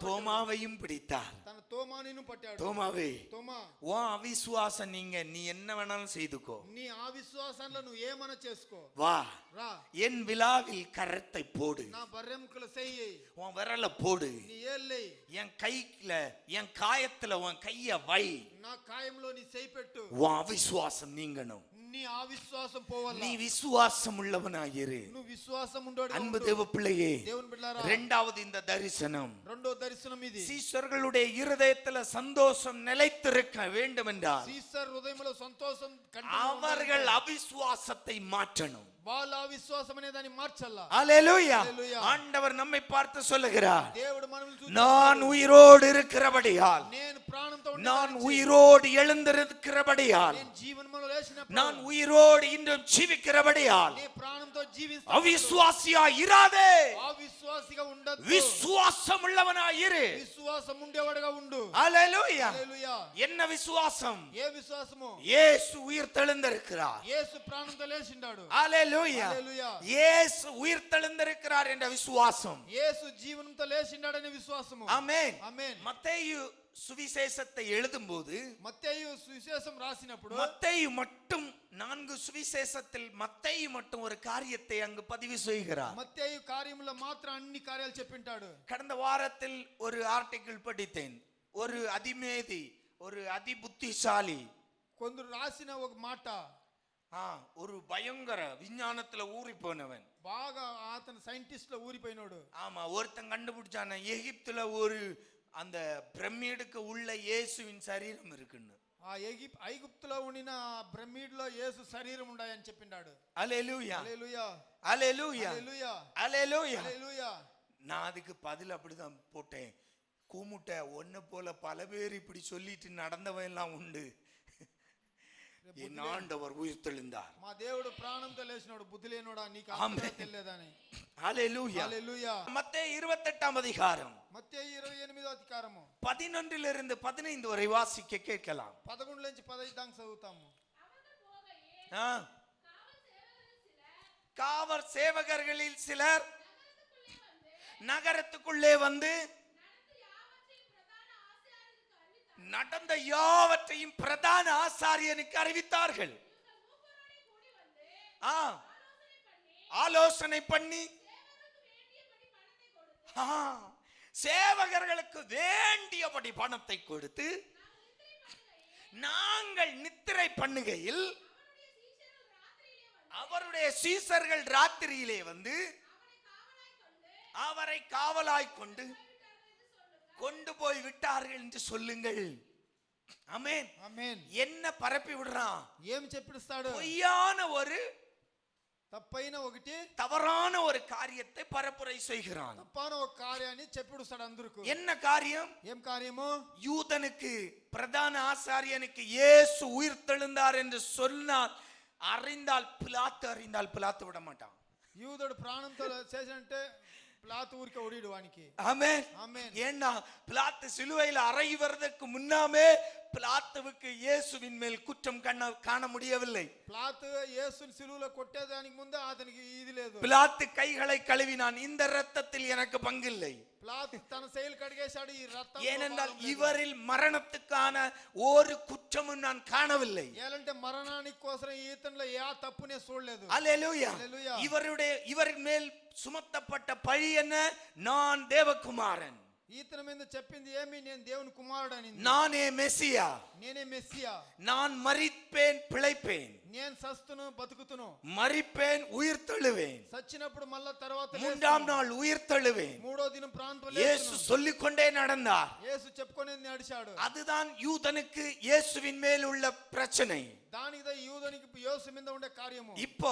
தோமாவையும் பிடித்தார். తన తోమానిను పట్టాడు. தோமாவே, తోమా, உன் அவிசுவாசம் நீ என்ன வேணாலும் செய்துக்கோ. నీ అవిశ్వాసంలో నువ్వు ఏమన్నా చేసుకో. வா, రా, என் விலாவில் கரத்தை போடு. నా బర్రెముకలు చెయ్యి. உன் விரல போடு. నీ ఏళ్ళై. என் கையில, என் காயத்துல உன் கைய வை. నా కాయంలో నీ చెయ్యి పెట్టు. உன் அவிசுவாசம் நீங்கணும். నీ అవిశ్వాసం పోవాలి. நீ விசுவாசம் உள்ளவனாயிரு. నువ్వు విశ్వాసం ఉండోడు. அன்பு தேவ பிள்ளையே, దేవుని బిడ్డలారా, இரண்டாவது இந்த தரிசனம், రెండో దర్శనం ఇది. சீஷர்களுடைய இருதயத்துல சந்தோஷம் நிலைத்திருக்க வேண்டும் என்றால் సీసర్ హృదయంలో సంతోషం அவர்கள் அவிசுவாசத்தை மாற்றணும். వాళ్ళ అవిశ్వాసం అనే దాన్ని మార్చాలా. ஹalleluya. హల్లెలూయా. ஆண்டவர் நம்மை பார்த்து சொல்லுகிறார், దేవుడు మనల్ని చూసి நான் உயிரோடு இருக்கிறபடியால், నేను ప్రాణంతో நான் உயிரோடு எழுந்திருக்கிறபடியால், నేను జీవనములో లేచినప్పుడు, நான் உயிரோடு இன்றும் ஜீவிக்கிறபடியால் నీ ప్రాణంతో జీవిస్తా. அவிசுவாசியாய் இராதே, అవిశ్వాసిగా ఉండొద్దు. விசுவாசம் உள்ளவனாய் இரு. విశ్వాసం ఉండేవాడుగా ఉండు. ஹalleluya. హల్లెలూయా. என்ன விசுவாசம்? ఏ విశ్వాసము? இயேசு உயிர்த்தெழுந்திருக்கிறார். యేసు ప్రాణంతో లేచిండాడు. ஹalleluya. హల్లెలూయా. இயேசு உயிர்த்தெழுந்திருக்கிறார் என்ற விசுவாசம். యేసు జీవనంతో లేచిండాడనే విశ్వాసము. ஆமென். ఆమేన్. மத்தேயு சுவிசேஷத்தை எழுதும்போது, మత్తయి సువిశేషం రాసినప్పుడు, மத்தேயு மட்டும் 4 சுவிசேஷத்தில் மத்தேயு மட்டும் ஒரு காரியத்தை அங்கு பதிவு செய்கிறார். మత్తయి కార్యములో మాత్రం అన్ని కార్యాలు చెప్పింటాడు. கடந்த வாரத்தில் ஒரு ஆர்டிகிள் படித்தேன். ஒரு அதிமேதி, ஒரு அதிபுத்திசாலி, కొందరు రాసిన ఒక మాట, ஒரு பயங்கர விஞ்ஞானத்துல ஊறி போனவன், బాగా అతను సైంటిస్ట్ లో ఊరిపోయినాడు. ஆமா, ஒருத்தன் கண்டுபிடிச்சான எகிப்துல ஒரு அந்த பிரமிடுக்கு உள்ள இயேசுவின் சரீரம் இருக்குன்னு. ఆ ఐగుప్తులో ఉండిన బ్రహ్మీడ్లో యేసు శరీరం ఉండాయని చెప్పిండాడు. ஹalleluya. హల్లెలూయా. ஹalleluya. హల్లెలూయా. ஹalleluya. హల్లెలూయా. நான் அதுக்கு பதில் அப்படிதான் போட்டேன். கூமுட்ட ஒன்ன போல பல பேர் இப்படி சொல்லிட்டு நடந்தவன் எல்லாம் உண்டு. என் ஆண்டவர் உயிர்த்தெழுந்தார். మా దేవుడు ప్రాణంతో లేచినాడు. బుద్ధి లేనోడా, నీకు అర్థం తెలియలేదని. హల్లెలూయా. హల్లెలూయా. மத்தேயு 28 அதிகாரம், మత్తయి 28వ అధికారము 11 இருந்து 15 வரை வாசிக்க கேட்கலாம். 11 నుంచి 15 దాకా చదువుతాము. காவல் சேவகர்களில் சிலர் நகரத்துக்குள்ளே வந்து நடந்த யாவற்றையும் பிரதான ஆசாரியனுக்கு அறிவித்தார்கள். ஆலோசனை பண்ணி சேவகர்களுக்கு வேண்டியபடி பணத்தை கொடுத்து, நாங்கள் நித்திரை பண்ணுகையில் அவருடைய சீசர்கள் ராத்திரியிலே வந்து அவரை காவலாய் கொண்டு போய் விட்டார்கள் என்று சொல்லுங்கள். ஆமென். ఆమేన్. என்ன பரப்பி விடுறான்? ఏం చెప్పిస్తాడు? பொய்யான ஒரு తప్పైన ఒకటి, தவறான ஒரு காரியத்தை பரப்புரை செய்கிறான். తప్పాన ఒక కార్యాన్ని చెప్పిస్తాడు అందరికి. என்ன காரியம்? ఏం కార్యము? யூதனுக்கு பிரதான ஆசாரியனுக்கு இயேசு உயிர்த்தெழுந்தார் என்று சொன்னால் அறிந்தால் பிலாத்து விட மாட்டான். యూదుడు ప్రాణంతో చేసినంటే பிலாத்து ஊர்க்க ஓடிடு வானிக்கு. ஆமென். ஆமென். ஏன்னா பிலாத்து சிலுவையில் அறைவதற்கு முன்னாமே பிலாத்துவுக்கு இயேசுவின் மேல் குற்றம் காண முடியவில்லை. பிலாத்து இயேசுவின் சிலுவையில கொட்டேதானிக்கு முன்ன அதனுக்கு இது లేదు. பிலாத்து கைகளை கழுவினான், இந்த இரத்தத்தில் எனக்கு பங்கில்லை. பிலாத்து தன செயல் கடிகேசாடு ఈ రక్తం. ஏனென்றால் இவரில் மரணத்துக்கான ஒரு குற்றமும் நான் காணவில்லை. ஏலంటే మరణానికి కోసం ఈతన్లో ఏ తప్పునే చూడలేదు. ஹல்லேலூயா. இவரின் மேல் சுமத்தப்பட்ட பழி என்ன? நான் தேவகுமாரன். ఈతన మీద చెప్పింది ఏమి? నేను దేవుని కుమారుడని. நானே மெசியா. నేనే మెస్సియా. நான் மரிப்பேன் பிழைப்பேன். నేను సస్తును బతుకుతును, மரிப்பேன் உயிர்த்தெழுவேன், సచ్చినప్పుడు మళ్ళా తర్వాత மூன்றாம் நாள் உயிர்த்தெழுவேன். మూడో దినం ప్రాంతం இயேசு சொல்லிக்கொண்டே நடந்தார். యేసు చెప్పుకొని నడిచాడు. அதுதான் யூதனுக்கு இயேசுவின் மேல் உள்ள பிரச்சனை. దానిదే యూదునికి యేసు మీద ఉండే కార్యము. இப்போ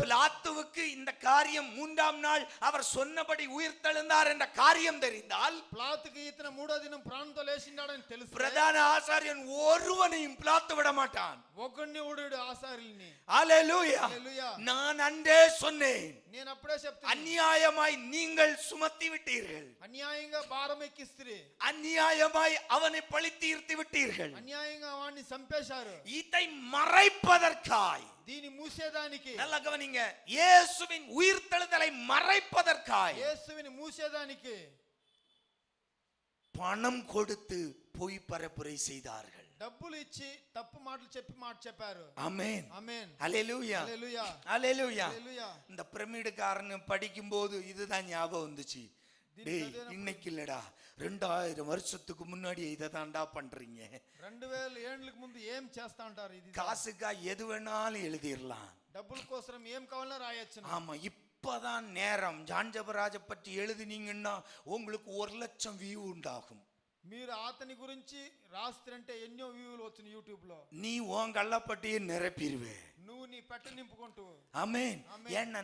பிலாத்துவுக்கு இந்த காரியம் மூன்றாம் நாள் அவர் சொன்னபடி உயிர்த்தெழுந்தார் என்ற காரியம் தெரிந்தால், பிலாத்துக்கு இத்தனை மூடோ தினம் ప్రాణంతో లేచిండాడని తెలుసు, பிரதான ஆசாரியன் ஒருவனையும் பிலாத்து விட மாட்டான். ఒక్కడిని ఊడిడు ఆసారిల్ని. ஹalleluya. హల్లెలూయా. நான் அன்றே சொன்னேன், నేను అప్పుడే చెప్తాను, அநியாயமாய் நீங்கள் சுமத்தி விட்டீர்கள், అన్యాయంగా భారం ఎక్కిస్తిరి, அநியாயமாய் அவனை பழி தீர்த்து விட்டீர்கள். అన్యాయంగా వాడిని చంపేశారు. இதை மறைப்பதற்காய், దీని మూసేదానికి, நல்லா கவனிங்க, இயேசுவின் உயிர்த்தெழுதலை மறைப்பதற்காய் యేసువిని మూసేదానికి பணம் கொடுத்து பொய் பரப்புரை செய்தார்கள். డబ్బులు ఇచ్చి తప్పు మాటలు చెప్పి మాట చెప్పారు. ஆமென். ఆమేన్. ஹalleluya. హల్లెలూయా. ஹalleluya. హల్లెలూయా. இந்த பிரமிடுக்காரன் படிக்கும்போது இதுதான் ஞாபகம் வந்துச்சு. டேய், இன்னைக்கு இல்லடா, 2000 வருஷத்துக்கு முன்னாடி இதை தாண்டா பண்றீங்க. 2000 ఏళ్లకు ముందు ఏం చేస్తా ఉంటారు? ఇది காசுக்கா எது வேணாலும் எழுதிடலாம். డబ్బుల కోసం ఏం కావాలన్నా రాయొచ్చు. ஆமா, இப்பதான் நேரம். ஜான் ஜெபராஜ பற்றி எழுதினீங்கன்னா உங்களுக்கு 1,00,000 வியூ உண்டாகும். మీరు అతని గురించి రాస్తారంటే ఎన్నో వ్యూలు వచ్చును యూట్యూబ్ లో. நீ உன் கள்ளப்பட்டியை நிரப்பிடுவே. నువ్వు నీ పెట్ట నింపుకుంటూ. ஆமென். ஏன்னா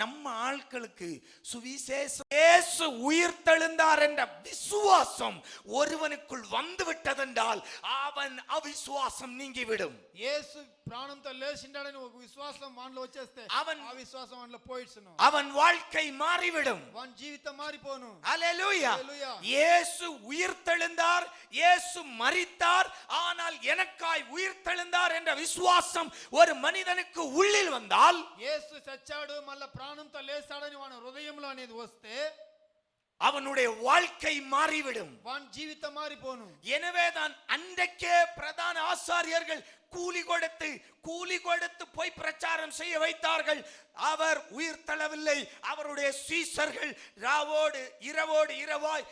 நம்ம ஆட்களுக்கு சுவிசேஷம், இயேசு உயிர்த்தெழுந்தார் என்ற விசுவாசம் ஒருவனுக்குள் வந்து விட்டதென்றால் அவன் அவிசுவாசம் நீங்கிவிடும். యేసు ప్రాణంతో లేచిండాడని ఒక విశ్వాసం వానిలో వచ్చేస్తే ఆ విశ్వాసం వానిలో పోయిడ్చును. அவன் வாழ்க்கை மாறிவிடும். వాని జీవితం మారిపోను. ஹalleluya. హల్లెలూయా. இயேசு உயிர்த்தெழுந்தார், இயேசு மரித்தார், ஆனால் எனக்காய் உயிர்த்தெழுந்தார் என்ற விசுவாசம் ஒரு மனிதனுக்கு உள்ளில் வந்தால், యేసు చచ్చాడు మళ్ళా ప్రాణంతో లేచాడని వాని హృదయంలో అనేది వస్తే அவனுடைய வாழ்க்கை மாறிவிடும். వాని జీవితం మారిపోను. எனவேதான் அன்றைக்கே பிரதான ஆசாரியர்கள் கூலி கொடுத்து போய் பிரச்சாரம் செய்ய வைத்தார்கள். அவர் உயிர் தள்ளவில்லை. அவருடைய சீசர்கள் இரவோடு இரவாய்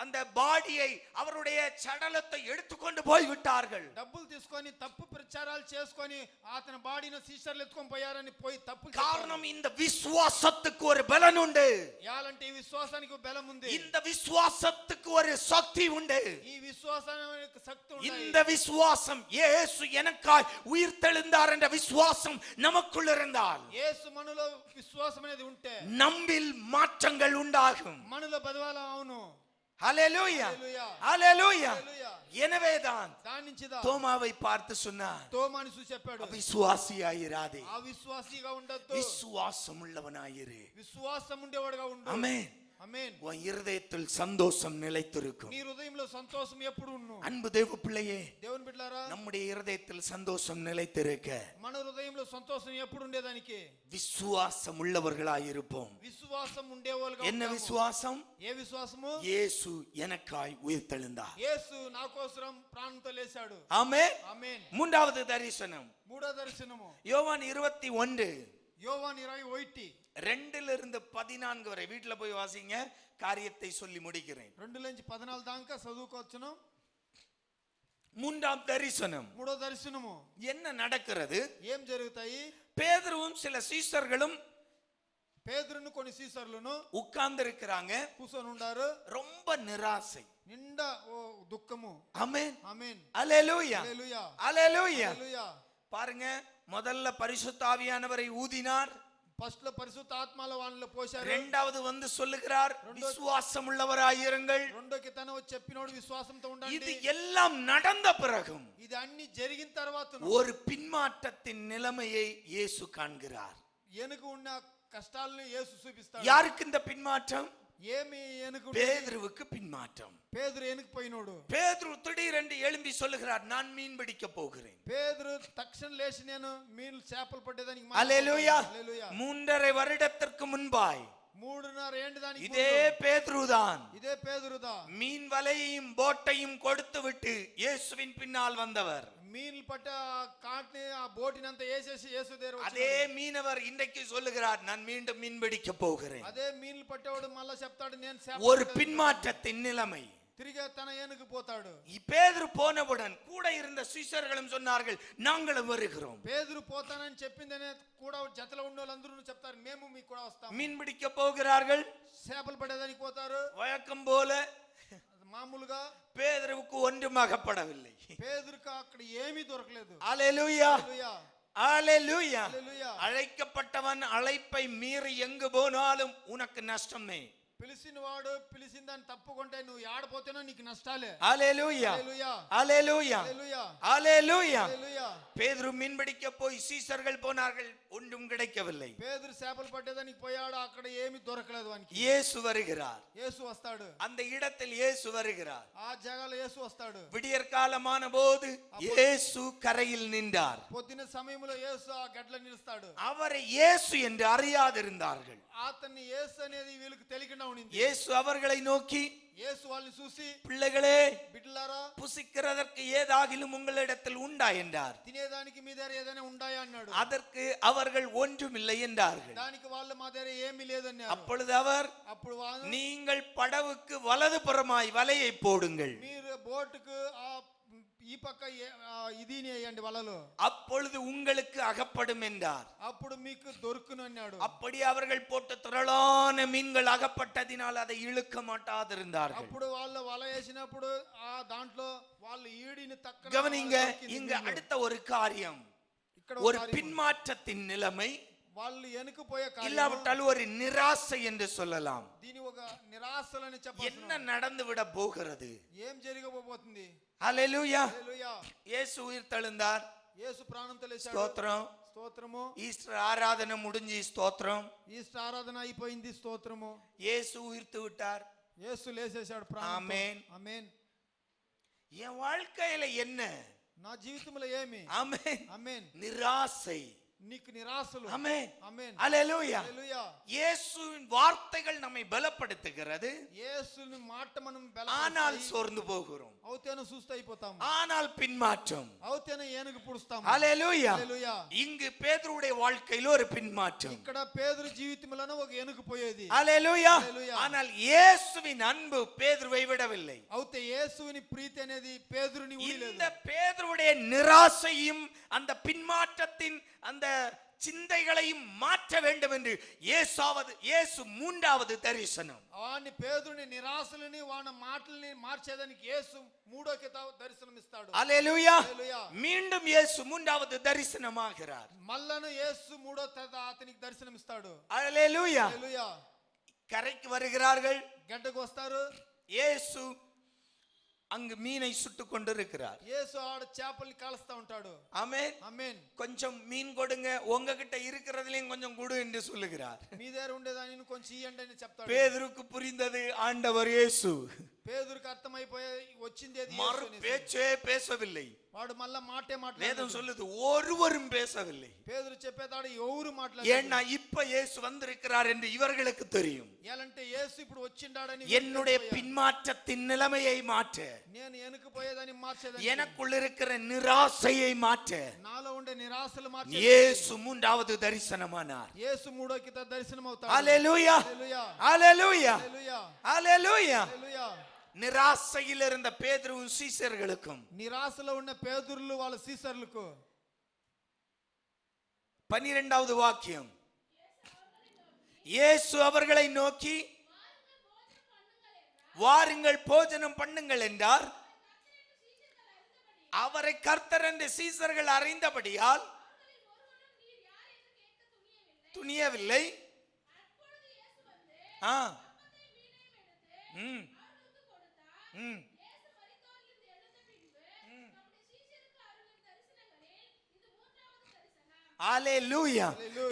அந்த பாடியை, அவருடைய சடலத்தை எடுத்துக்கொண்டு போய் விட்டார்கள். డబ్బులు తీసుకొని తప్పు ప్రచారాలు చేసుకొని అతని బాడీని సీసర్లు ఎత్తుకొని పోయారని పోయి తప్పు. காரணம், இந்த விசுவாசத்துக்கு ஒரு பலன் உண்டு. యాలంటే ఈ విశ్వాసానికి బలం ఉంది. இந்த விசுவாசத்துக்கு ஒரு சக்தி உண்டு. ఈ విశ్వాసానికి శక్తి ఉంది. இந்த விசுவாசம், இயேசு எனக்காய் உயிர்த்தெழுந்தார் என்ற விசுவாசம் நமக்குள் இருந்தால், యేసు మనలో విశ్వాసం అనేది ఉంటే நம்மில் மாற்றங்கள் உண்டாகும். మనలో బదలాలు అవును. ஹalleluya. హల్లెలూయా. ஹalleluya. హల్లెలూయా. எனவேதான் దాని నుంచిదా தோமாவை பார்த்து சொன்னார், తోమాని చూసి చెప్పాడు, விசுவாசியாயிராதே, అవిశ్వాసిగా ఉండొద్దు, விசுவாசம் உள்ளவனாயிரு. విశ్వాసం ఉండేవాడుగా ఉండు. ஆமென். ఆమేన్. உன் இருதயத்தில் சந்தோஷம் நிலைத்திருக்கும். నీ హృదయంలో సంతోషం ఎప్పుడు ఉన్ను. அன்பு தேவ பிள்ளையே, దేవుని బిడ్డలారా, நம்முடைய இருதயத்தில் சந்தோஷம் நிலைத்திருக்க మన హృదయంలో సంతోషం ఎప్పుడు ఉండేదానికి விசுவாசம் உள்ளவர்களாய் இருப்போம். విశ్వాసం ఉండేవాళ్ళుగా என்ன ఉంటాము. விசுவாசம்? ఏ విశ్వాసము? இயேசு எனக்காய் உயிர்த்தெழுந்தார். యేసు నా కోసం ప్రాణంతో లేచాడు. ஆமென். ఆమేన్. மூன்றாவது தரிசனம் మూడో దర్శనము யோவான் 21 యోవాను 21 2 14 வரை வீட்டுல போய் வாசிங்க. காரியத்தை சொல்லி முடிக்கிறேன். 2-14 దాకా చదువుకోవచ్చును. மூன்றாம் தரிசனம். మూడో దర్శనము என்ன நடக்கிறது? ఏం జరుగుతాయి? பேதுருவும் சில சீஷர்களும் పేతురును కొన్ని సీసర్లను உட்கார்ந்து இருக்கிறாங்க. కూర్చొని ఉండారు. ரொம்ப నిరాசை. నిండా ఓ దుఃఖము. ஆமென். ఆమేన్. அல்லேலூயா. హల్లెలూయా. அல்லேலூயா. హల్లెలూయా. பாருங்க, முதல்ல பரிசுத்த ஆவியானவரை ஊதினார். ఫస్ట్ లో పరిశుద్ధ ఆత్మల వానిలో పోశారు. இரண்டாவது வந்து சொல்லுகிறார், விசுவாசம் உள்ளவராயிருங்கள். రెండోకి తన వచ్చి చెప్పినోడు విశ్వాసంతో ఉండండి. இது எல்லாம் நடந்த பிறகும் ఇది అన్ని జరిగిన తర్వాత ஒரு பின்மாற்றத்தின் நிலைமையை இயேசு காண்கிறார். ఏనుగు ఉన్న కష్టాలను యేసు చూపిస్తాడు. யாருக்கு இந்த பின்மாற்றம்? ఏమి ఏనుగు? பேதுருவுக்கு பின்மாற்றம். పేతురు ఏనుగు పోయినోడు. பேதுரு திடீரென்று எழும்பி சொல்லுகிறார், நான் மீன் பிடிக்க போகிறேன். పేతురు తక్షణ లేచి నేను మీన్ చేపలు పట్టేదానికి அல்லேலூயா. హల్లెలూయా. 3.5 வருடத்திற்கு முன்பாய் 3.5 ఏంటి దానికి இதே பேதுருதான் ఇదే పేతురుదా மீன் வலையையும் போட்டையும் கொடுத்து விட்டு இயேசுவின் பின்னால் வந்தவர். మీన్లు పట్ట కాట్ని ఆ బోటినంతా వేసేసి యేసు దగ్గర వచ్చాడు. அதே மீனவர் இன்றைக்கு சொல்லுகிறார், நான் மீண்டும் மீன் பிடிக்க போகிறேன். అదే మీన్లు పట్టేవాడు మళ్ళా చెప్తాడు, నేను ஒரு பின்மாற்றத்தின் நிலைமை. తిరిగి తన ఏనుగు పోతాడు. பேதுரு போனவுடன் கூட இருந்த சீஷர்களும் சொன்னார்கள் நாங்களும் வருகிறோம். పేతురు పోతానని చెప్పిందనే కూడా జతలో ఉన్న వాళ్ళందరూ చెప్తారు మేము మీకు కూడా వస్తాం. மீன் பிடிக்க போகிறார்கள். చేపలు పడేదానికి పోతారు. வழக்கம் போல మామూలుగా பேதுருவுக்கு ஒன்றும் அகப்படவில்லை. పేతురుకు అక్కడ ఏమీ దొరకలేదు. அல்லேலூயா, హల్లెలూయా, அல்லேலூயா. హల్లెలూయా. அழைக்கப்பட்டவன் அழைப்பை மீறி எங்கு போனாலும் உனக்கு நஷ்டமே. పిలిచిన వాడు పిలిచిన దాన్ని తప్పుకుంటే నువ్వు ఆడపోతేనో నీకు నష్టాలే. அல்லேலூயா, హల్లెలూయా, அல்லேலூயா, హల్లెలూయా, அல்லேலூயா. హల్లెలూయా. பேதுரு மீன் பிடிக்க போய் சீஷர்கள் போனார்கள், ஒன்றும் கிடைக்கவில்லை. పేతురు చేపలు పట్టేదానికి పోయాడు, అక్కడ ఏమీ దొరకలేదు వానికి. இயேசு வருகிறார். యేసు వస్తాడు. அந்த இடத்தில் இயேசு வருகிறார். ఆ జగలో యేసు వస్తాడు. விடியற் காலமான போது இயேசு கரையில் நின்றார். పొద్దున సమయంలో యేసు ఆ గడ్ల నిలుస్తాడు. அவரை இயேசு என்று அறியாதிருந்தார்கள். అతన్ని యేసు అనేది వీళ్ళకి తెలియకుండా ఉండింది. இயேசு அவர்களை நோக்கி, యేసు వాళ్ళని చూసి பிள்ளைகளே, బిడ్డలారా புசிக்கிறதற்கு ஏதாகிலும் உங்களிடத்தில் உண்டா என்றார். తినేదానికి మీ దగ్గర ఏదైనా ఉండాయా అన్నాడు. அதற்கு அவர்கள் ஒன்றுமில்லை என்றார்கள். దానికి వాళ్ళు మా దగ్గర ఏమీ లేదన్నారు. அப்பொழுது அவர், అప్పుడు వాళ్ళు நீங்கள் పడவுக்கு வலது புறமாய் வலையை போடுங்கள், మీరు బోటుకు ఈ పక్క ఇది వేయండి వలలు, அப்பொழுது உங்களுக்கு அகப்படும் என்றார். అప్పుడు మీకు దొరుకును అన్నాడు. அப்படி அவர்கள் போட்ட திரளான மீன்கள் அகப்பட்டதினால் அதை இழுக்க மாட்டாதிருந்தார்கள். అప్పుడు వాళ్ళు వల వేసినప్పుడు ఆ దాంట్లో వాళ్ళు ఈడిని తక్కువ கவனிங்க, இங்க அடுத்த ஒரு காரியம், ఇక్కడ ஒரு பின்மாற்றத்தின் நிலைமை, వాళ్ళు వెనుకపోయే இல்லாவிட்டால் ஒரு நிராசை என்று சொல்லலாம். దీని ఒక నిరాశలని చెప్పాలి. என்ன நடந்து விட போகிறது? ఏం జరగబోతుంది? ஹல்லேலூயா. హల్లెలూయా. இயேசு உயிர்த்தெழுந்தார். యేసు ప్రాణంతో లేచాడు. స్తోత్రం. స్తోత్రము. ஈஸ்டர் ஆராதனை முடிஞ்சு, స్తోత్రం. ఈస్టర్ ఆరాధన అయిపోయింది. స్తోత్రము. இயேசு உயிர்த்து விட்டார். యేసు లేచేశాడు ప్రాణంతో. ఆమేన్. ఆమేన్. என் வாழ்க்கையில என்ன? నా జీవితంలో ఏమి? ஆமென். ఆమేన్. நிராசை. నీకు నిరాశలు. ஆமென். ఆమేన్. ஹல்லேலூயா. హల్లెలూయా. இயேசுவின் வார்த்தைகள் நம்மை பலப்படுத்துகிறது. యేసుని మాట మనం ஆனால் சோர்ந்து போகிறோம். అవుతేనో సుస్థ అయిపోతాం. ஆனால் பின்மாற்றம். అవుతేనో ఏనుగు పుడుస్తాం. ஹல்லேலூயா. హల్లెలూయా. இங்கு பேதுருவுடைய வாழ்க்கையில் ஒரு பின்மாற்றம். ఇక్కడ పేతురు జీవితంలోనే ఒక ఏనుగు పోయేది. ஹல்லேலூயா. హల్లెలూయా. ஆனால் இயேசுவின் அன்பு பேதுருவை விடவில்லை. అవుతే యేసుని ప్రీతి అనేది పేతురుని இந்த ఊడిలేదు. பேதுருவுடைய நிராசையும் அந்த பின்மாற்றத்தின் அந்த சிந்தைகளையும் மாற்ற வேண்டும் என்று இயேசு மூன்றாவது தரிசனம். వాని పేతురుని నిరాశలని వాని మాటల్ని మార్చేదానికి యేసు మూడో దర్శనం ఇస్తాడు. அல்லேலூயா. హల్లెలూయా. மீண்டும் இயேசு மூன்றாவது தரிசனமாகிறார். మళ్ళను యేసు మూడో అతనికి దర్శనం ఇస్తాడు. அல்லேலூயா. హల్లెలూయా. கரைக்கு வருகிறார்கள். గడ్డకు వస్తారు. இயேசு அங்கு மீனை சுட்டுக் கொண்டிருக்கிறார். యేసు ఆడ చేపల్ని కాలుస్తా ఉంటాడు. ஆமென். ఆమేన్. கொஞ்சம் மீன் கொடுங்க, உங்ககிட்ட இருக்கிறதுலயும் கொஞ்சம் கொடு என்று சொல்லுகிறார். మీ దగ్గర ఉండేదాన్ని కొంచెం ఇయ్యండి అని చెప్తాడు. பேதுருக்கு புரிந்தது ஆண்டவர் இயேசு. పేతురుకి అర్థమైపోయి వచ్చింది ఏది மறு యేసు అనేసి. பேச்சே பேசவில்லை. వాడు మళ్ళా మాటే வேதம் మాట్లాడలేదు. சொல்லுது ஒருவரும் பேசவில்லை. పేతురు చెప్పేదాడు ఎవరు మాట్లాడలేదు. ஏன்னா இப்ப இயேசு வந்திருக்கிறார் என்று இவர்களுக்கு தெரியும். ఏలంటే యేసు ఇప్పుడు వచ్చిండాడని என்னுடைய பின்மாற்றத்தின் நிலைமையை மாற்ற, నేను వెనుక పోయేదాన్ని మార్చేదాన్ని, எனக்குள் இருக்கிற நிராசையை மாற்ற నాలో ఉండే నిరాశలు మార్చే இயேசு மூன்றாவது தரிசனமானார். యేసు మూడో దర్శనం అవుతాడు. அல்லேலூயா. హల్లెలూయా. அல்லேலூயா. హల్లెలూయా. அல்லேலூயா. హల్లెలూయా. நிராசையில் இருந்த பேதுருவும் சீஷர்களுக்கும் నిరాశలో ఉన్న పేతురులు వాళ్ళ సీసర్లకు 12வது வாக்கியம், இயேசு அவர்களை நோக்கி வாருங்கள் போஜனம் பண்ணுங்கள் என்றார். அவரை கர்த்தர் என்று சீசர்கள் அறிந்தபடியால் துணியவில்லை. ஹல்லேலூயா.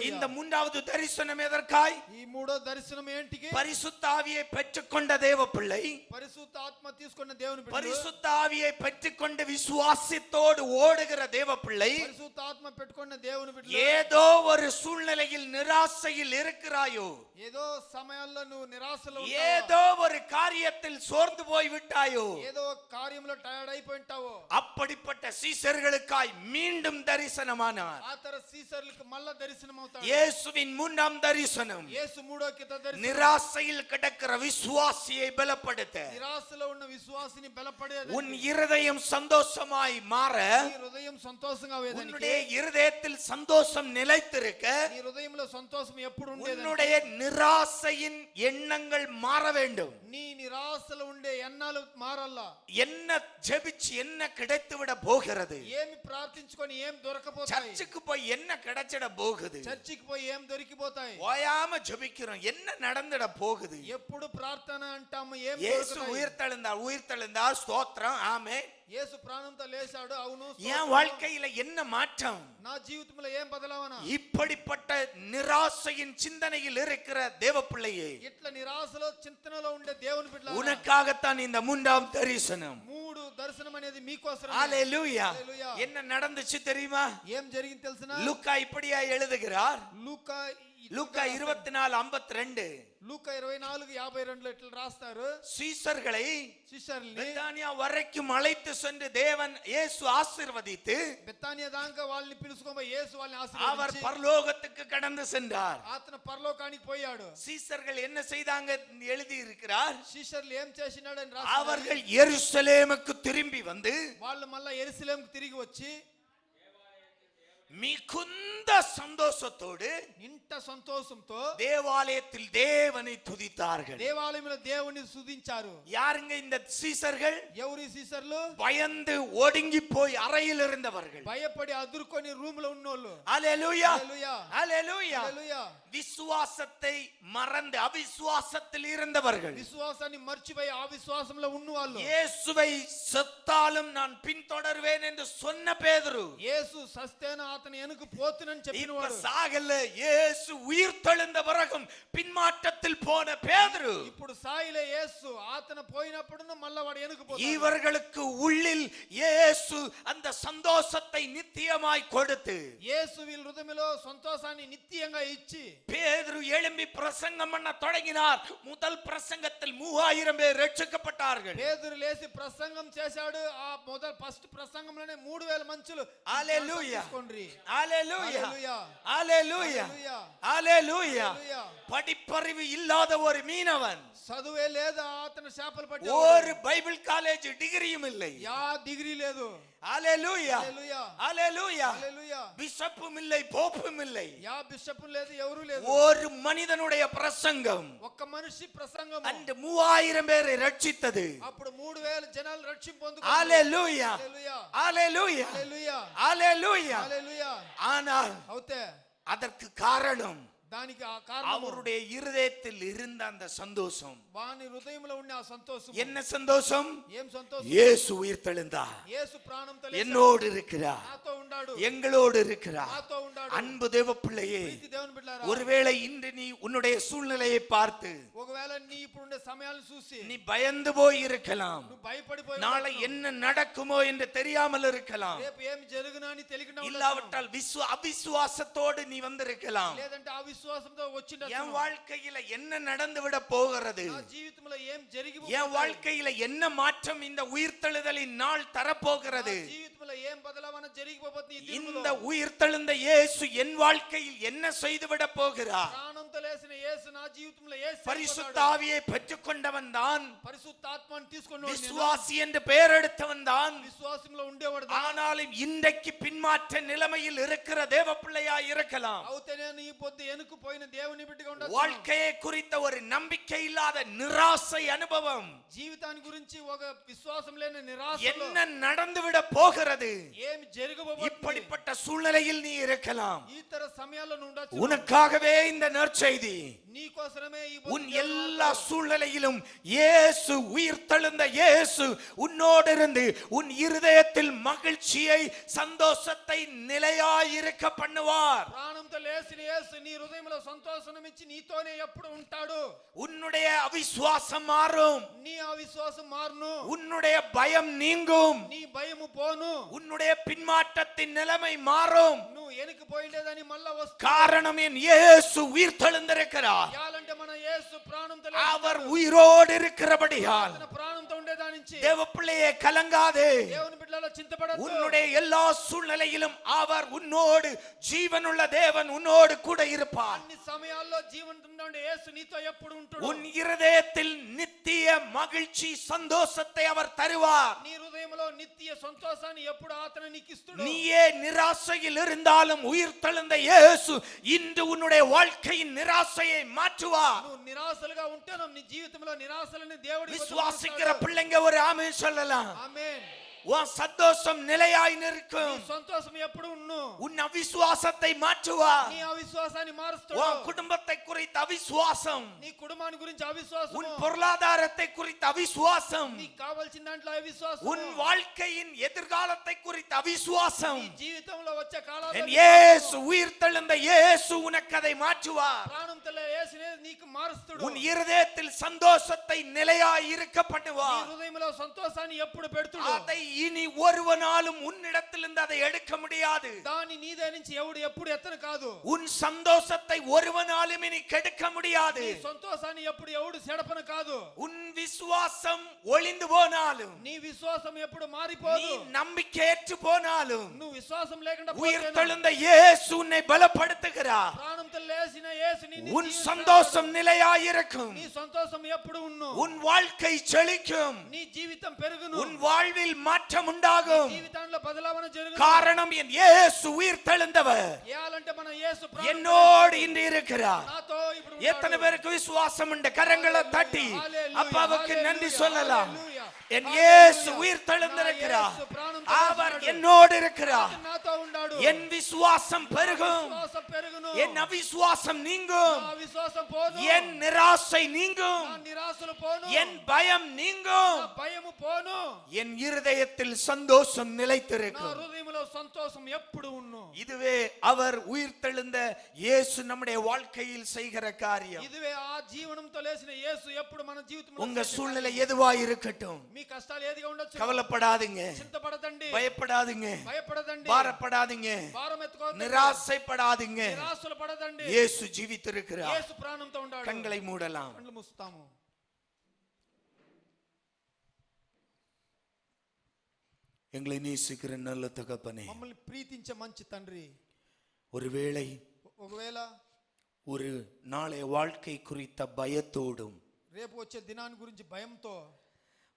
இந்த மூன்றாவது தரிசனம் எதற்காய்? ఈ మూడో దర్శనం ఏంటికి? பரிசுத்த ஆவியை பெற்றுக்கொண்ட தேவ பிள்ளை, పరిశుద్ధ ఆత్మ తీసుకున్న దేవుని బిడ్డలు, பரிசுத்த ஆவியை பெற்றுக்கொண்டு விசுவாசத்தோடு ஓடுகிற தேவ பிள்ளை, పరిశుద్ధ ఆత్మ పెట్టుకున్న దేవుని బిడ్డలు, ஏதோ ஒரு சூழ்நிலையில் நிராசையில் இருக்கிறாயோ, ఏదో సమయాల్లో నువ్వు నిరాశలో ஏதோ ஒரு காரியத்தில் சோர்ந்து போய் விட்டாயோ, ఏదో కార్యంలో టైర్డ్ అయిపోయి ఉంటావో, அப்படிப்பட்ட சீசர்களுக்காய் மீண்டும் தரிசனமானார். ఆ తర సీసర్లకు మళ్ళా దర్శనం అవుతాడు. இயேசுவின் மூன்றாம் தரிசனம் యేసు మూడో కిత దర్శనం நிராசையில் கிடக்கிற விசுவாசியை பலப்படுத்த, నిరాశలో ఉన్న విశ్వాసిని బలపడేది. உன் இருதயம் சந்தோஷமாய் மாற, నీ హృదయం సంతోషంగా వేదానికి, உன்னுடைய இருதயத்தில் சந்தோஷம் நிலைத்திருக்க, నీ హృదయంలో సంతోషం ఎప్పుడు ఉండేది. உன்னுடைய நிராசையின் எண்ணங்கள் மாற வேண்டும். నీ నిరాశలో ఉండే ఎన్నాలు మారల్లా. என்ன ஜெபிச்சு என்ன கிடைத்து விட போகிறது? ఏమి ప్రార్థించుకొని ఏం దొరకపోతాయి. சர்ச்சுக்கு போய் என்ன கிடைச்சிட போகுது? చర్చికి పోయి ఏం దొరికిపోతాయి. ஓயாம ஜெபிக்கிறோம், என்ன நடந்துட போகுது? ఎప్పుడు ప్రార్థన అంటాము, ఏం இயேசு దొరుకుతాయి. உயிர்த்தெழுந்தார், ஸ்தோத்திரம், ஆமென். యేసు ప్రాణంతో లేచాడు, అవును. என் வாழ்க்கையில என்ன மாற்றம்? నా జీవితంలో ఏం బదలావనా? இப்படிப்பட்ட நிராசையின் சிந்தனையில் இருக்கிற தேவ பிள்ளையே, ఇట్లా నిరాశలో చింతనలో ఉండే దేవుని బిడ్డలారా, உனக்காகத்தான் இந்த மூன்றாம் தரிசனம். మూడు దర్శనం అనేది మీకోసం. ஹalleluya. హల్లెలూయా. என்ன நடந்துச்சு தெரியுமா? ఏం జరిగింది తెలుసునా? லூக்கா இப்படியா எழுதுகிறார். లూకా லூக்கா 24:52 లూకా 24:52 ఇట్లా రాస్తారు. சீசர்களை శిష్యుల్ని பெத்தானியா வரைக்கும் அழைத்து சென்று தேவன் இயேசு ஆசீர்வதித்து, బెతానియా దాకా వాళ్ళని పిలుచుకోబోయి యేసు వాళ్ళని அவர் ఆశీర్వదించి பரலோகத்துக்கு கடந்து சென்றார். అతను పరలోకానికి పోయాడు. சீசர்கள் என்ன செய்தாங்க எழுதி இருக்கிறார். శిష్యులు ఏం చేసినాడు అని రాస్తారు. அவர்கள் எருசலேமுக்கு திரும்பி வந்து వాళ్ళు మళ్ళా యెరూషలేముకు తిరిగి వచ్చి மிகுந்த சந்தோஷத்தோடு ఇంట సంతోషంతో தேவாலயத்தில் தேவனை துதித்தார்கள். దేవాలయంలో దేవుని స్తుతించారు. யாருங்க இந்த சீசர்கள்? ఎవరి శిష్యులు? பயந்து ஒடுங்கி போய் அறையில் இருந்தவர்கள். భయపడి అదురుకొని రూమ్ లో ఉన్నోళ్ళు. ஹalleluya, హల్లెలూయా, ஹalleluya. హల్లెలూయా. விசுவாசத்தை மறந்து அவிசுவாசத்தில் இருந்தவர்கள், విశ్వాసాన్ని మర్చిపోయి అవిశ్వాసంలో ఉన్నవాళ్ళు, இயேசுவை செத்தாலும் நான் பின்தொடர்வேன் என்று சொன்ன பேதுரு, యేసు సస్తేన అతను వెనుక పోతునని இப்ப చెప్పినవాడు. சாகல, இயேசு உயிர்த்தெழுந்த பிறகும் பின்மாற்றத்தில் போன பேதுரு, ఇప్పుడు సాయిలే యేసు అతను పోయినప్పుడు మళ్ళా వాడు వెనుక పోతాడు. இவர்களுக்கு உள்ளில் இயேசு அந்த சந்தோஷத்தை நித்தியமாய் கொடுத்து, యేసు వీళ్ళ హృదయంలో సంతోషాన్ని నిత్యంగా ఇచ్చి பேதுரு எழும்பி பிரசங்கம் பண்ண தொடங்கினார். முதல் பிரசங்கத்தில் 3000 பேர் ரட்சிக்கப்பட்டார்கள். పేతురు లేచి ప్రసంగం చేశాడు. ఆ ఫస్ట్ ప్రసంగంలోనే 3000 మనుషులు హల్లెలూయా, తీసుకోండి. ஹalleluya, హల్లెలూయా, ஹalleluya, హల్లెలూయా, ஹalleluya. హల్లెలూయా. படிப்பறிவு இல்லாத ஒரு மீனவன், చదువే లేదా అతను చేపలు పట్టే ஒரு பைபிள் காலேஜ் டிகிரியும் இல்லை. యా డిగ్రీ లేదు. ஹalleluya, హల్లెలూయా, ஹalleluya. హల్లెలూయా. பிஷப்பும் இல்லை, போப்பும் இல்லை. యా బిషప్ లేదు, ఎవరు లేదు. ஒரு மனிதனுடைய பிரசங்கம் ఒక్క మనిషి ప్రసంగం அந்த 3000 பேரை ரட்சித்தது. అప్పుడు 3000 జనాలు రక్షణ పొందుకున్నారు. ஹalleluya, హల్లెలూయా, ஹalleluya, హల్లెలూయా, ஹalleluya. హల్లెలూయా. ஆனால் అవుతే அதற்கு காரணம் దానికి ఆ కారణం அவருடைய இருதயத்தில் இருந்த அந்த சந்தோஷம். వాని హృదయంలో ఉన్న ఆ సంతోషం. என்ன சந்தோஷம்? ఏం సంతోషం? இயேசு உயிர்த்தெழுந்தார், యేసు ప్రాణంతో என்னோடு இருக்கிறார், నాతో ఉన్నాడు, எங்களோடு இருக்கிறார். నాతో ఉన్నాడు. அன்பு தேவ பிள்ளையே, ప్రీతి దేవుని బిడ్డలారా, ஒருவேளை இன்று நீ உன்னுடைய சூழ்நிலையை பார்த்து ఒకవేళ నీ ఇప్పుడు ఉండే సమయాలను చూసి நீ பயந்து போய் இருக்கலாம். నువ్వు భయపడిపోయి நாளை என்ன நடக்குமோ என்று தெரியாமல் இருக்கலாம். రేపు ఏం జరుగునా అని తెలియకుండా ఉండొచ్చు. இல்லாவிட்டால் அவிசுவாசத்தோடு நீ வந்திருக்கலாம். లేదంటే అవిశ్వాసంతో వచ్చిండొచ్చు. என் வாழ்க்கையில என்ன நடந்து விட போகிறது? నా జీవితంలో ఏం జరిగి என் வாழ்க்கையில என்ன மாற்றம் இந்த உயிர்த்தெழுதலின் நாள் தரப்போகிறது? జీవితంలో ఏం బదలావన జరిగిపోతుంది ఈ దినములో. இந்த உயிர்த்தெழுந்த இயேசு என் வாழ்க்கையில் என்ன செய்துவிட போகிறார்? ప్రాణంతో లేచిన యేసు నా జీవితంలో యేసు பரிசுத்த ஆவியை பெற்றுக்கொண்டவன் தான், పరిశుద్ధాత్మని తీసుకున్నాడు. விசுவாசி என்று பெயர் எடுத்தவன் தான். విశ్వాసంలో ఉండేవాడు. ஆனாலும் இன்றைக்கு பின்மாற்ற நிலைமையில் இருக்கிற தேவ பிள்ளையாய் இருக்கலாம். అవుతే నేను ఈ పొద్దు ఎనుకు పోయిన దేవుని బిడ్డగా ఉండొచ్చు. வாழ்க்கையை குறித்த ஒரு நம்பிக்கை இல்லாத நிராசை அனுபவம், జీవితాన్ని గురించి ఒక విశ్వాసం లేని నిరాశ, என்ன நடந்துவிட போகிறது? ఏమి జరగబోతుంది இப்படிப்பட்ட சூழ்நிலையில் நீ இருக்கலாம். ఈ తర సమయాల్లో నువ్వు ఉండొచ్చు. உனக்காகவே இந்த நற்செய்தி. నీ కోసమే ఈ உன் எல்லா சூழ்நிலையிலும் இயேசு, உயிர்த்தெழுந்த இயேசு உன்னோடு இருந்து உன் இருதயத்தில் மகிழ்ச்சியை, சந்தோஷத்தை நிலையாயிருக்க பண்ணுவார். ప్రాణంతో లేచిన యేసు నీ హృదయంలో సంతోషం ఇచ్చి నీతోనే ఎప్పుడు ఉంటాడు. உன்னுடைய அவிசுவாசம் மாறும், నీ అవిశ్వాసం మారును, உன்னுடைய பயம் நீங்கும், నీ భయము పోను, உன்னுடைய பின்மாற்றத்தின் நிலைமை மாறும். నువ్వు వెనుక పోయిండేదని మళ్ళా వస్తుంది. காரணம் என் இயேசு உயிர்த்தெழுந்திருக்கிறார். యాలంటే మన యేసు ప్రాణంతో அவர் உயிரோடு இருக்கிறபடியால் తన ప్రాణంతో ఉండేదాని నుంచి தேவ பிள்ளையே கலங்காதே. దేవుని బిడ్డలలో చింతపడద్దు. உன்னுடைய எல்லா சூழ்நிலையிலும் அவர் உன்னோடு ஜீவனுள்ள தேவன் உன்னோடு கூட இருப்பார். అన్ని సమయాల్లో జీవంతో ఉండే యేసు నీతో ఎప్పుడు ఉంటాడు. உன் இருதயத்தில் நித்திய மகிழ்ச்சி சந்தோஷத்தை அவர் தருவார். నీ హృదయంలో నిత్య సంతోషాన్ని ఎప్పుడు అతను నీకు ఇస్తాడు. நீயே நிராசையில் இருந்தாலும் உயிர்த்தெழுந்த இயேசு இன்று உன்னுடைய வாழ்க்கையின் நிராசையை மாற்றுவார். నువ్వు నిరాశలుగా ఉంటేను నీ జీవితంలో నిరాశలని దేవుడు விசுவாசிக்கிற பிள்ளைங்க ஒரு ஆமென் சொல்லலாம். ఆమేన్. உன் சந்தோஷம் நிலையாய் நிற்கும். నీ సంతోషం ఎప్పుడు ఉన్ను. உன் அவிசுவாசத்தை மாற்றுவார். నీ అవిశ్వాసాన్ని మారుస్తాడు. உன் குடும்பத்தை குறித்த அவிசுவாசம், నీ కుటుంబాన్ని గురించి అవిశ్వాసం, உன் பொருளாதாரத்தை குறித்த அவிசுவாசம், నీకు కావాల్సిన దాంట్లో అవిశ్వాసం, உன் வாழ்க்கையின் எதிர்காலத்தை குறித்த அவிசுவாசம், నీ జీవితంలో వచ్చే కాలాల్లో என் இயேசு உயிர்த்தெழுந்த இயேசு உனக்கு அதை மாற்றுவார். ప్రాణంతో యేసునే నీకు మారుస్తాడు. உன் இருதயத்தில் சந்தோஷத்தை நிலையாய் இருக்க నీ பண்ணுவார். హృదయంలో సంతోషాన్ని ఎప్పుడు పెడుతాడు. அதை இனி ஒருவனாலும் உன்னிடத்திலிருந்து அதை எடுக்க முடியாது. దాని నీదే నుంచి ఎవడు ఎప్పుడు ఎత్తను కాదు. உன் சந்தோஷத்தை ஒருவனாலும் இனி கெடுக்க முடியாது. నీ సంతోషాన్ని ఎప్పుడు ఎవడు సెడపను కాదు. உன் விசுவாசம் ஒளிந்து போனாலும், నీ విశ్వాసం ఎప్పుడు நீ మారిపోదు. நம்பிக்கையற்று போனாலும், నువ్వు విశ్వాసం లేకుండా உயிர்த்தெழுந்த இயேசு உன்னை பலப்படுத்துகிறார். ప్రాణంతో లేచిన యేసు உன் சந்தோஷம் நிலையாயிருக்கும். నీ సంతోషం ఎప్పుడు ఉన్ను. உன் வாழ்க்கை செழிக்கும். నీ జీవితం పెరుగును. உன் வாழ்வில் மாற்றம் உண்டாகும். జీవితంలో బదలావన జరుగును. காரணம் என் இயேசு உயிர்த்தெழுந்தவர் ఏయాలంటే మన యేసు என்னோடு இன்று இருக்கிறார். నాతో ఇప్పుడు எத்தனை பேருக்கு விசுவாசம் உண்டு? கரங்களை தட்டி அப்பாவுக்கு நன்றி சொல்லலாம். என் இயேசு உயிர்த்தெழுந்திருக்கிறார். அவர் என்னோடு இருக்கிறார். నాతో ఉన్నాడు. என் விசுவாசம் பெருகும். విశ్వాసం పెరుగును. என் அவிசுவாசம் நீங்கும். నా విశ్వాసం పోను. என் நிராசை நீங்கும். నా నిరాశలు పోను. என் பயம் நீங்கும். నా భయము పోను. என் இருதயத்தில் சந்தோஷம் నా நிலைத்திருக்கும். హృదయంలో సంతోషం ఎప్పుడు ఉన్ను. இதுவே அவர் உயிர்த்தெழுந்த இயேசு நம்முடைய வாழ்க்கையில் செய்கிற காரியம். ఇదివే ఆ జీవనంతో లేచిన యేసు ఎప్పుడు మన జీవితంలో உங்க சூழ்நிலை எதுவா இருக்கட்டும், మీ కష్టాలు ఏదిగా ఉండొచ్చు. கவலைப்படாதீங்க, చింతపడదండి. பயப்படாதீங்க, భయపడదండి. பாரப்படாதீங்க, భారం ఎత్తుకోవద్దండి. நிராசைப்படாதீங்க. నిరాశలు పడదండి. இயேசு ஜீவித்திருக்கிறார். యేసు ప్రాణంతో ఉన్నాడు. கண்களை மூடலாம். కళ్ళు మూస్తాము. எங்களை நேசிக்கிற நல்ல தகப்பனே, మమ్మల్ని ప్రీతించే మంచి తండ్రి, ஒருவேளை ఒకవేళ ஒரு நாளை வாழ்க்கை குறித்த பயத்தோடும், రేపు వచ్చే దినాన్ని గురించి భయంతో,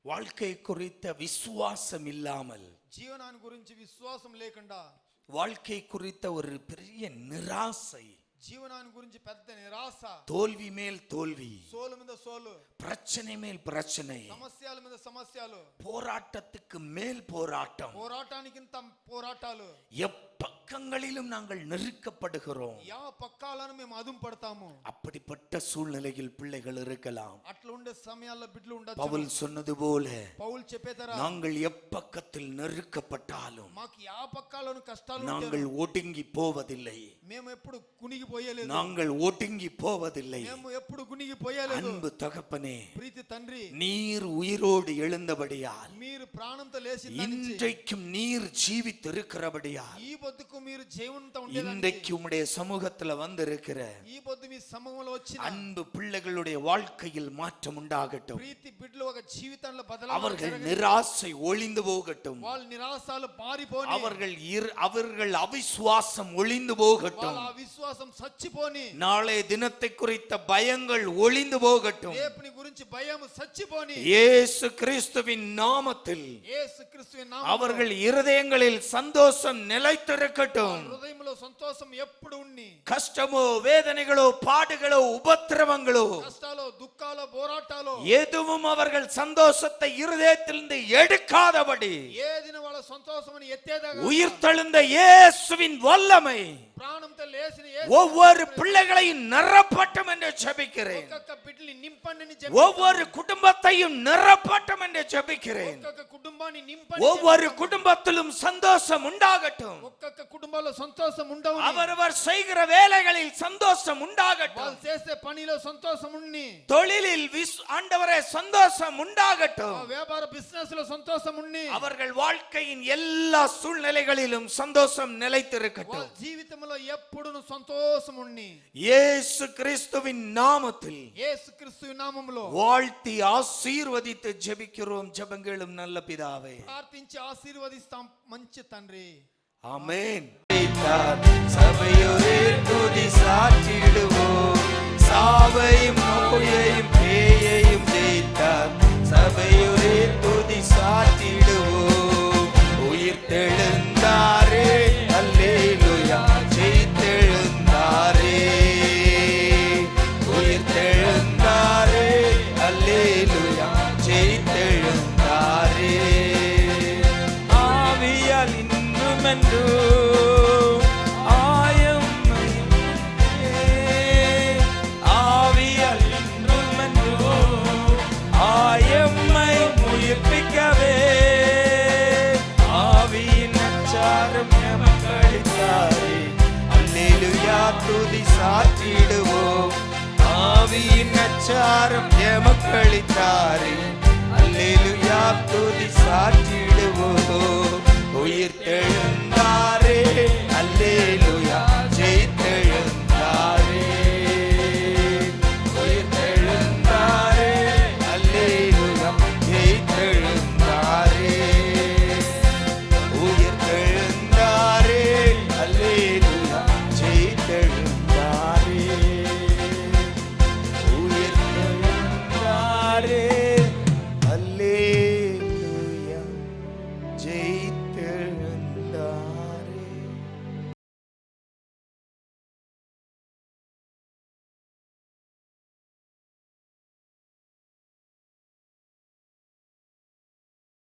வாழ்க்கை குறித்த விசுவாசம் இல்லாமல், జీవనాన్ని గురించి విశ్వాసం లేకుండా, வாழ்க்கை குறித்த ஒரு பெரிய நிராசை, జీవనాన్ని గురించి పెద్ద నిరాశ, தோல்வி மேல் தோல்வி, సోలు మీద సోలు, பிரச்சனை மேல் பிரச்சனை, సమస్యల మీద సమస్యలు, போராட்டத்துக்கு மேல் போராட்டம், పోరాటానికింత పోరాటాలు, எப்பக்கங்களிலும் நாங்கள் நெருக்கப்படுகிறோம். యా పక్కాలను మేము అదుం పడతాము. அப்படிப்பட்ட சூழ்நிலையில் பிள்ளைகள் இருக்கலாம். అట్లా ఉండే సమయాల్లో బిడ్డలు ఉండొచ్చు. பவுல் சொன்னது போல పౌలు చెప్పేదరా, நாங்கள் எப்பக்கத்தில் நெருக்கப்பட்டாலும் మాకు యా పక్కాలను కష్టాలు நாங்கள் ஒடுங்கி போவதில்லை. మేము ఎప్పుడు కునిగిపోయలేదు. நாங்கள் ஒடுங்கி போவதில்லை. మేము ఎప్పుడు కునిగిపోయలేదు. அன்பு தகப்பனே, ప్రీతి తండ్రి, நீர் உயிரோடு எழுந்தபடியால், మీరు ప్రాణంతో లేచి இன்றைக்கும் நீர் ஜீவித்திருக்கிறபடியால், ఈ పొద్దుకు మీరు జీవనంతో ఉండేదానికి, இன்றைக்கு உம்முடைய சமூகத்துல வந்திருக்கிற ఈ పొద్దు మీ సమూహంలో వచ్చిన அன்பு பிள்ளைகளுடைய வாழ்க்கையில் மாற்றம் உண்டாகட்டும். ప్రీతి బిడ్డలు ఒక జీవితంలో அவர்கள் బదలావన, நிராசை ஒளிந்து போகட்டும். వాళ్ళ నిరాశాలు పారిపోని, அவர்கள் அவிசுவாசம் ஒளிந்து போகட்டும். వాళ్ళ అవిశ్వాసం చచ్చిపోని, நாளை தினத்தை குறித்த பயங்கள் ஒளிந்து போகட்டும். రేపుని గురించి భయం చచ్చిపోని, இயேசு கிறிஸ்துவின் நாமத்தில் యేసుక్రీస్తు నామములో அவர்கள் இருதயங்களில் சந்தோஷம் நிலைத்திருக்கட்டும். హృదయంలో సంతోషం ఎప్పుడు ఉన్ని, கஷ்டமோ வேதனைகளோ பாடுகளோ உபத்திரவங்களோ కష్టాలు దుఃఖాలు పోరాటాలు எதுவும் அவர்கள் சந்தோஷத்தை இருதயத்திலிருந்து எடுக்காதபடி ఏదిన వాళ్ళ సంతోషం అని ఎత్తేదాగా உயிர்த்தெழுந்த இயேசுவின் வல்லமை ప్రాణంతో లేచిన ஒவ்வொரு பிள்ளைகளையும் நிரப்பட்டும் என்று ஜெபிக்கிறேன். ఒక్కొక్క బిడ్డని నింపండి అని ஒவ்வொரு குடும்பத்தையும் நிரப்பட்டும் என்று ஜெபிக்கிறேன். ఒక్కొక్క కుటుంబాన్ని నింపండి, ஒவ்வொரு குடும்பத்திலும் சந்தோஷம் உண்டாகட்டும். ఒక్కొక్క కుటుంబాల్లో సంతోషం ఉండవు அவரவர் செய்கிற வேலைகளில் சந்தோஷம் உண்டாகட்டும் వాళ్ళు చేసే పనిలో సంతోషం ఉండి தொழிலில் ஆண்டவரே சந்தோஷம் உண்டாகட்டும் వ్యాపార బిజినెస్ లో సంతోషం ఉండి அவர்கள் வாழ்க்கையின் எல்லா சூழ்நிலைகளிலும் சந்தோஷம் நிலைத்திருக்கட்டும் జీవితంలో ఎప్పుడూ సంతోషం ఉండి இயேசு கிறிஸ்துவின் நாமத்தில் యేసు క్రీస్తు నామములో வாழ்த்தி ஆசீர்வதித்து ஜெபிக்கிறோம் ஜெபங்களும் நல்ல பிதாவே ప్రార్థించి ఆశీర్వదిస్తాం మంచి తండ్రి ஆமென் சபையோரே துதி சாற்றிடுவோம் சாவையும் நோயையும் பேயையும் ஜெயித்தார் சபையோரே துதி சாற்றிடுவோம் உயிர்த்தெழுந்தாரே அல்லேலூயா ஜெயித்தெழுந்தாரே உயிர்த்தெழுந்தாரே அல்லேலூயா ஜெயித்தெழுந்தாரே ஆவியால் இன்னுமென்று ஆவியால் இன்னுமென்று ஆயம்மை உயிர்ப்பிக்கவே ஆவியின் அச்சாரம் எமக்களித்தாரே அல்லேலூயா துதி சாற்றிடுவோம் ஆவியின் அச்சாரம் எமக்களித்தாரே அல்லேலூயா துதி சாற்றிடுவோம் உயிர்த்தெழுந்தார்